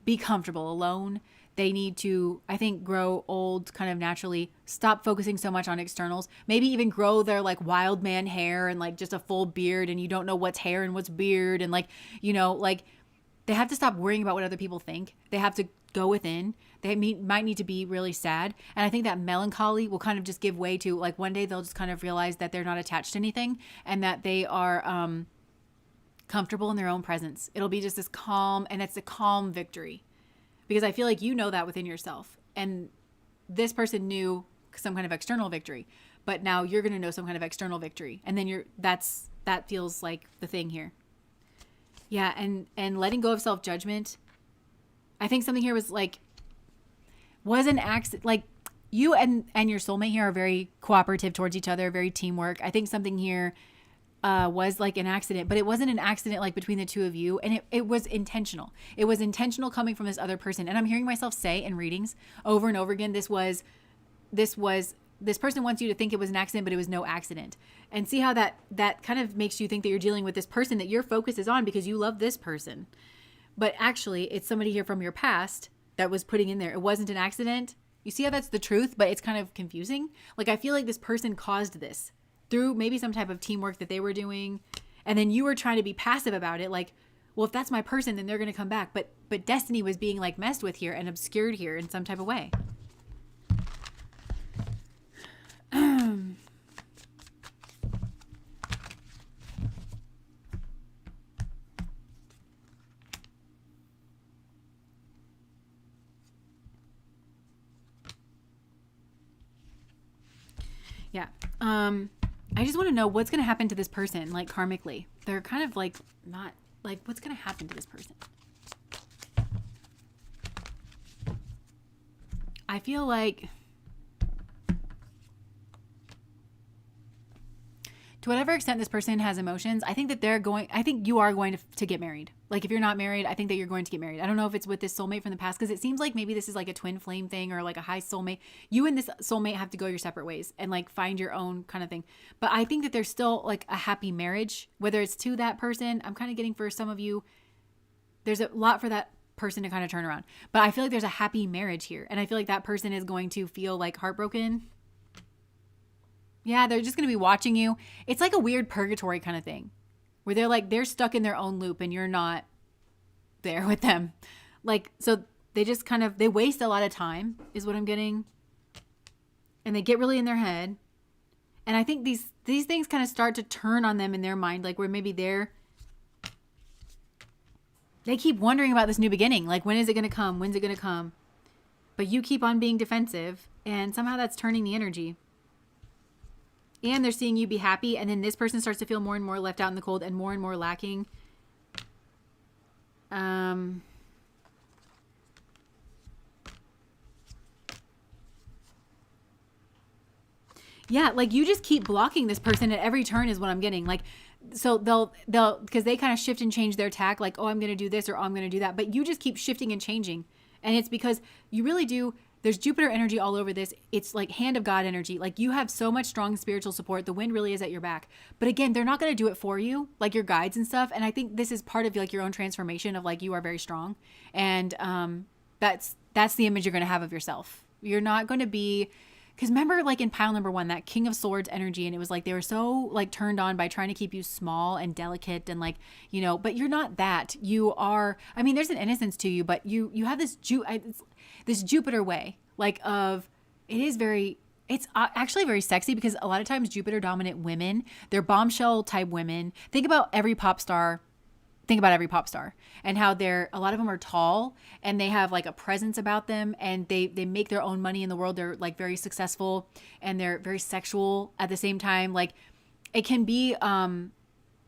be comfortable alone. They need to, I think, grow old kind of naturally, stop focusing so much on externals, maybe even grow their like wild man hair and like just a full beard, and you don't know what's hair and what's beard. And like, you know, like they have to stop worrying about what other people think. They have to go within. They might need to be really sad. And I think that melancholy will kind of just give way to like one day they'll just kind of realize that they're not attached to anything, and that they are comfortable in their own presence. It'll be just this calm, and it's a calm victory. Because I feel like you know that within yourself. And this person knew some kind of external victory. But now you're going to know some kind of external victory. And then that feels like the thing here. Yeah, and letting go of self-judgment. I think something here was like, was an accident. Like you and your soulmate here are very cooperative towards each other, very teamwork. I think something here was like an accident, but it wasn't an accident like between the two of you, and it was intentional. It was intentional coming from this other person. And I'm hearing myself say in readings over and over again, this person wants you to think it was an accident, but it was no accident. And see how that kind of makes you think that you're dealing with this person that your focus is on because you love this person. But actually, it's somebody here from your past that was putting in there. It wasn't an accident. You see how that's the truth, but it's kind of confusing. Like I feel like this person caused this through maybe some type of teamwork that they were doing. And then you were trying to be passive about it. Like, well, if that's my person, then they're going to come back. But destiny was being like messed with here and obscured here in some type of way. Yeah. I just want to know what's going to happen to this person, like karmically. They're kind of like not like, what's going to happen to this person? I feel like to whatever extent this person has emotions, I think you are going to get married. Like if you're not married, I think that you're going to get married. I don't know if it's with this soulmate from the past, because it seems like maybe this is like a twin flame thing or like a high soulmate. You and this soulmate have to go your separate ways and like find your own kind of thing. But I think that there's still like a happy marriage, whether it's to that person. I'm kind of getting for some of you, there's a lot for that person to kind of turn around. But I feel like there's a happy marriage here. And I feel like that person is going to feel like heartbroken. Yeah, they're just going to be watching you. It's like a weird purgatory kind of thing where they're stuck in their own loop and you're not there with them. Like, so they just kind of, they waste a lot of time is what I'm getting. And they get really in their head. And I think these things kind of start to turn on them in their mind, like where maybe they keep wondering about this new beginning. Like, when is it going to come? When's it going to come? But you keep on being defensive, and somehow that's turning the energy. And they're seeing you be happy, and then this person starts to feel more and more left out in the cold and more lacking. Yeah, like you just keep blocking this person at every turn is what I'm getting. Like, so they'll because they kind of shift and change their tack, like, oh, I'm going to do this or oh, I'm going to do that. But you just keep shifting and changing. And it's because you really do. There's Jupiter energy all over this. It's like hand of God energy. Like you have so much strong spiritual support. The wind really is at your back. But again, they're not going to do it for you, like your guides and stuff. And I think this is part of like your own transformation of like, you are very strong. And that's the image you're going to have of yourself. You're not going to be, because remember like in pile number 1, that King of Swords energy, and it was like they were so like turned on by trying to keep you small and delicate and like, you know, but you're not that. You are, I mean, there's an innocence to you, but you have this Jupiter way, like of, it's actually very sexy, because a lot of times Jupiter dominant women, they're bombshell type women. Think about every pop star and how a lot of them are tall and they have like a presence about them, and they make their own money in the world. They're like very successful and they're very sexual at the same time. Like it can be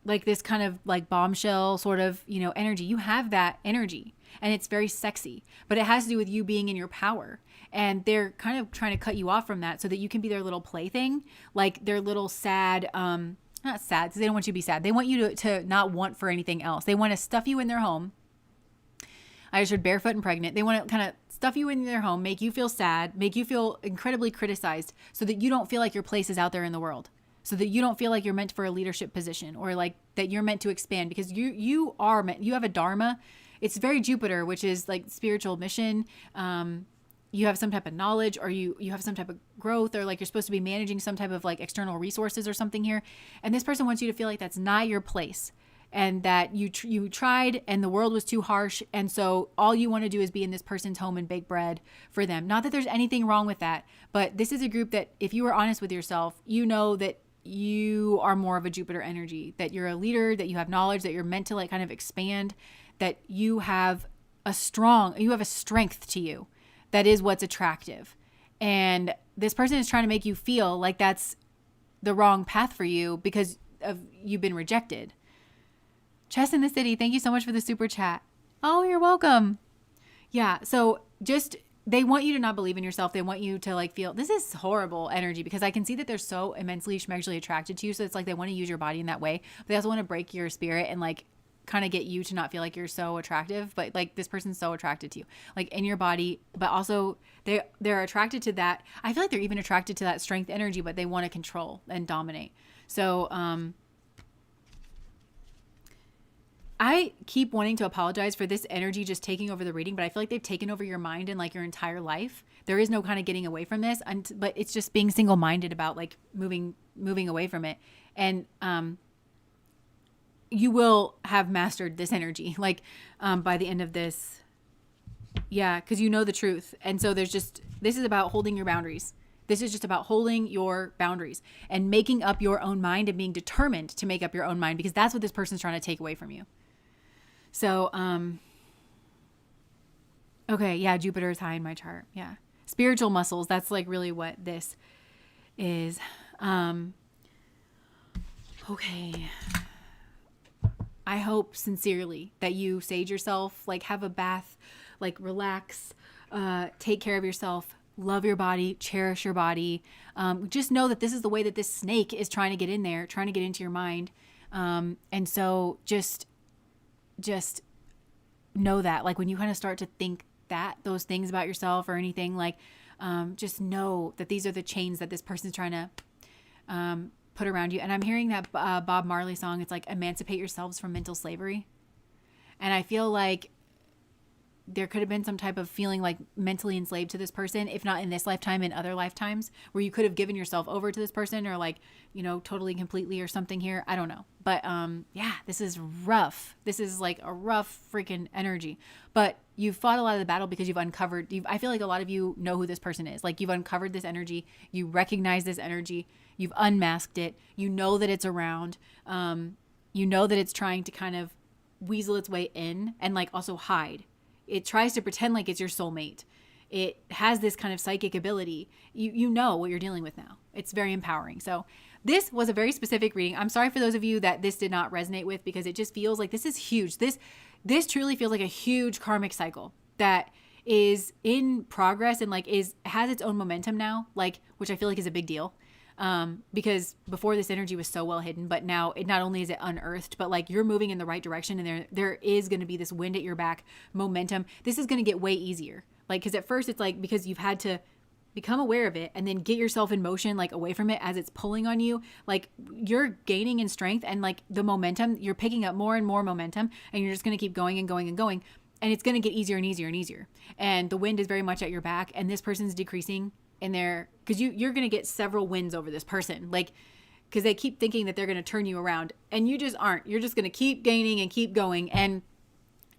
like this kind of like bombshell sort of, you know, energy. You have that energy and it's very sexy, but it has to do with you being in your power. And they're kind of trying to cut you off from that so that you can be their little plaything, like their little sad, not sad, because they don't want you to be sad. They want you to not want for anything else. They want to stuff you in their home. I just heard barefoot and pregnant. They want to kind of stuff you in their home, make you feel sad, make you feel incredibly criticized so that you don't feel like your place is out there in the world. So that you don't feel like you're meant for a leadership position or like that you're meant to expand, because you are meant, you have a dharma. It's very Jupiter, which is like spiritual mission. You have some type of knowledge, or you have some type of growth, or like you're supposed to be managing some type of like external resources or something here. And this person wants you to feel like that's not your place, and that you tried and the world was too harsh. And so all you want to do is be in this person's home and bake bread for them. Not that there's anything wrong with that, but this is a group that if you are honest with yourself, you know that you are more of a Jupiter energy, that you're a leader, that you have knowledge, that you're meant to like kind of expand, that you have a strength to you. That is what's attractive. And this person is trying to make you feel like that's the wrong path for you because of you've been rejected. Chess in the City, thank you so much for the super chat. Oh, you're welcome. Yeah, so just they want you to not believe in yourself. They want you to like feel, this is horrible energy, because I can see that they're so immensely schmegally attracted to you. So it's like they want to use your body in that way. But they also want to break your spirit and like kind of get you to not feel like you're so attractive. But like this person's so attracted to you, like in your body, but also they're attracted to that. I feel like they're even attracted to that strength energy, but they want to control and dominate. So, I keep wanting to apologize for this energy just taking over the reading, but I feel like they've taken over your mind and like your entire life. There is no kind of getting away from this, but it's just being single-minded about like moving away from it. And you will have mastered this energy like by the end of this. Yeah, because you know the truth. And so this is about holding your boundaries. This is just about holding your boundaries and making up your own mind and being determined to make up your own mind, because that's what this person's trying to take away from you. So, okay. Yeah. Jupiter is high in my chart. Yeah. Spiritual muscles. That's like really what this is. Okay. I hope sincerely that you sage yourself, like have a bath, like relax, take care of yourself, love your body, cherish your body. Just know that this is the way that this snake is trying to get in there, trying to get into your mind. And so just know that, like when you kind of start to think those things about yourself or anything, like just know that these are the chains that this person's trying to put around you. And I'm hearing that Bob Marley song. It's like emancipate yourselves from mental slavery. And I feel like there could have been some type of feeling like mentally enslaved to this person, if not in this lifetime, in other lifetimes, where you could have given yourself over to this person, or like, you know, totally completely or something here. I don't know. But yeah, this is rough. This is like a rough freaking energy. But you've fought a lot of the battle because I feel like a lot of you know who this person is. Like you've uncovered this energy. You recognize this energy. You've unmasked it. You know that it's around. You know that it's trying to kind of weasel its way in and like also hide. It tries to pretend like it's your soulmate. It has this kind of psychic ability. You know what you're dealing with now. It's very empowering. So this was a very specific reading. I'm sorry for those of you that this did not resonate with, because it just feels like this is huge. This truly feels like a huge karmic cycle that is in progress and like has its own momentum now, like, which I feel like is a big deal. Because before this energy was so well hidden, but now it not only is it unearthed, but like you're moving in the right direction, and there is going to be this wind at your back momentum. This is going to get way easier. Like, cause at first it's like, because you've had to become aware of it and then get yourself in motion, like away from it as it's pulling on you, like you're gaining in strength and like the momentum, you're picking up more and more momentum, and you're just going to keep going and going and going. And it's going to get easier and easier and easier. And the wind is very much at your back, and this person's decreasing in there, because you're going to get several wins over this person, like, because they keep thinking that they're going to turn you around, and you just aren't. You're just going to keep gaining and keep going. And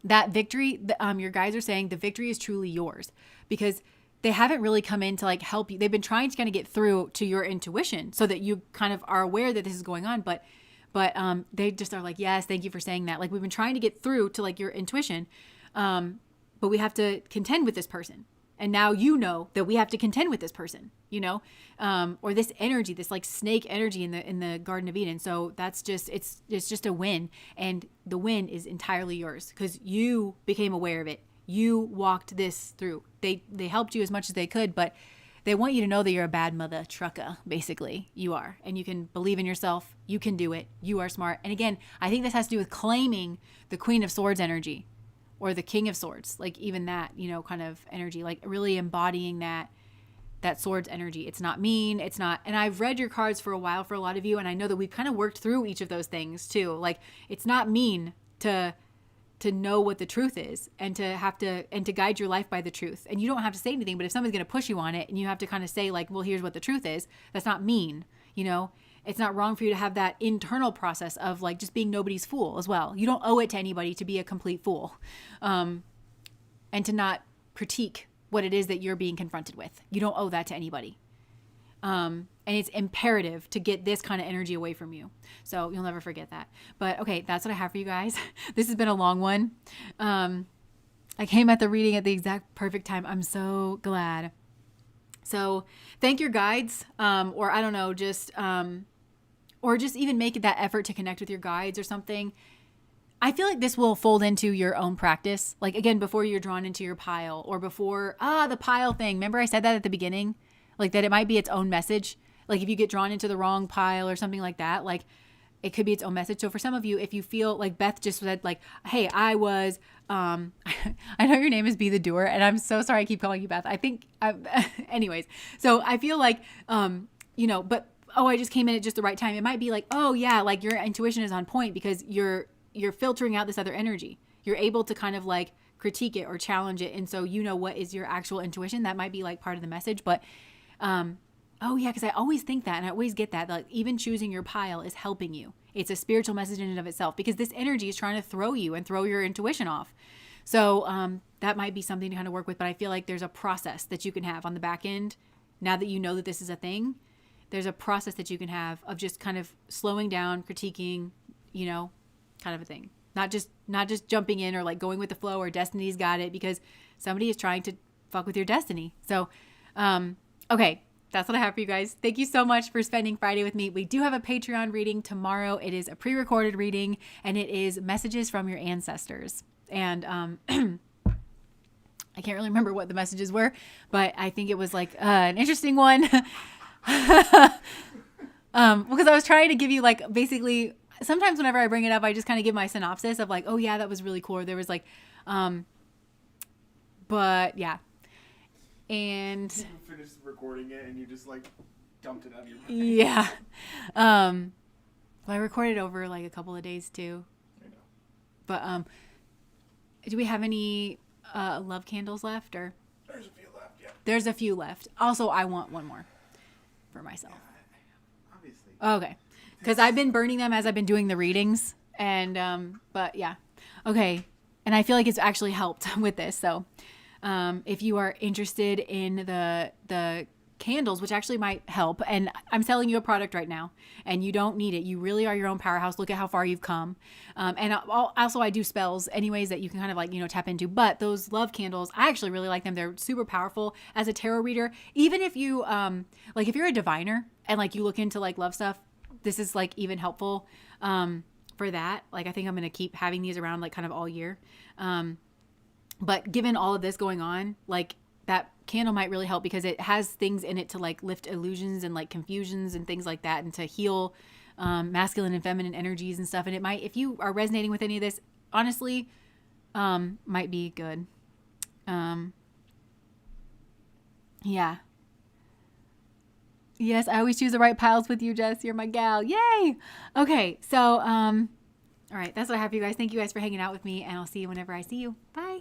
that victory, your guys are saying the victory is truly yours, because they haven't really come in to like help you. They've been trying to kind of get through to your intuition so that you kind of are aware that this is going on. But they just are like, yes, thank you for saying that. Like, we've been trying to get through to like your intuition. But we have to contend with this person. And now you know that we have to contend with this person, you know, or this energy, this like snake energy in the Garden of Eden. So that's just, it's just a win. And the win is entirely yours because you became aware of it. You walked this through. They helped you as much as they could, but they want you to know that you're a bad mother trucker, basically. You are. And you can believe in yourself. You can do it. You are smart. And again, I think this has to do with claiming the Queen of Swords energy or the King of Swords, like even that, kind of energy, like really embodying that swords energy. It's not mean. It's not. And I've read your cards for a while for a lot of you. And I know that we've kind of worked through each of those things too. Like it's not mean to know what the truth is and to guide your life by the truth. And you don't have to say anything, but if somebody's going to push you on it and you have to kind of say like, well, here's what the truth is, that's not mean. It's not wrong for you to have that internal process of like just being nobody's fool as well. You don't owe it to anybody to be a complete fool. And to not critique what it is that you're being confronted with. You don't owe that to anybody. And it's imperative to get this kind of energy away from you. So you'll never forget that. But okay, that's what I have for you guys. This has been a long one. I came at the reading at the exact perfect time. I'm so glad. So thank your guides, or I don't know, or just even make that effort to connect with your guides or something. I feel like this will fold into your own practice. Like again, before you're drawn into your pile or before, the pile thing. Remember I said that at the beginning? Like that it might be its own message. Like if you get drawn into the wrong pile or something like that, like it could be its own message. So for some of you, if you feel like Beth just said like, hey, I was, I know your name is Be the Doer and I'm so sorry I keep calling you Beth. Anyways. So I feel like, but, I just came in at just the right time. It might be like, oh yeah, like your intuition is on point because you're filtering out this other energy. You're able to kind of like critique it or challenge it. And so what is your actual intuition. That might be like part of the message, but, oh yeah, because I always think that and I always get that. Like even choosing your pile is helping you. It's a spiritual message in and of itself because this energy is trying to throw you and throw your intuition off. So that might be something to kind of work with. But I feel like there's a process that you can have on the back end. Now that you know that this is a thing, there's a process that you can have of just kind of slowing down, critiquing, kind of a thing. Not just jumping in or like going with the flow or destiny's got it because somebody is trying to fuck with your destiny. So, okay. That's what I have for you guys. Thank you so much for spending Friday with me. We do have a Patreon reading tomorrow. It is a pre-recorded reading and it is messages from your ancestors. And I can't really remember what the messages were, but I think it was like an interesting one. Because I was trying to give you like basically sometimes whenever I bring it up, I just kind of give my synopsis of like, oh yeah, that was really cool. Or there was like, but yeah. And you finished recording it and you just like dumped it out of your mind. Yeah. Well, I recorded over like a couple of days too. I know. But do we have any love candles left or? There's a few left, yeah. There's a few left. Also, I want one more for myself. Yeah, obviously. Okay. Because I've been burning them as I've been doing the readings. And, but yeah. Okay. And I feel like it's actually helped with this. So, if you are interested in the candles, which actually might help, and I'm selling you a product right now and you don't need it. You really are your own powerhouse. Look at how far you've come. And also I do spells anyways that you can kind of like, tap into, but those love candles, I actually really like them. They're super powerful as a tarot reader. Even if you, like if you're a diviner and like you look into like love stuff, this is like even helpful, for that. Like, I think I'm going to keep having these around like kind of all year. But given all of this going on, like that candle might really help because it has things in it to like lift illusions and like confusions and things like that and to heal masculine and feminine energies and stuff. And it might, if you are resonating with any of this, honestly, might be good. Yeah. Yes, I always choose the right piles with you, Jess. You're my gal. Yay! Okay, so, all right, that's what I have for you guys. Thank you guys for hanging out with me, and I'll see you whenever I see you. Bye.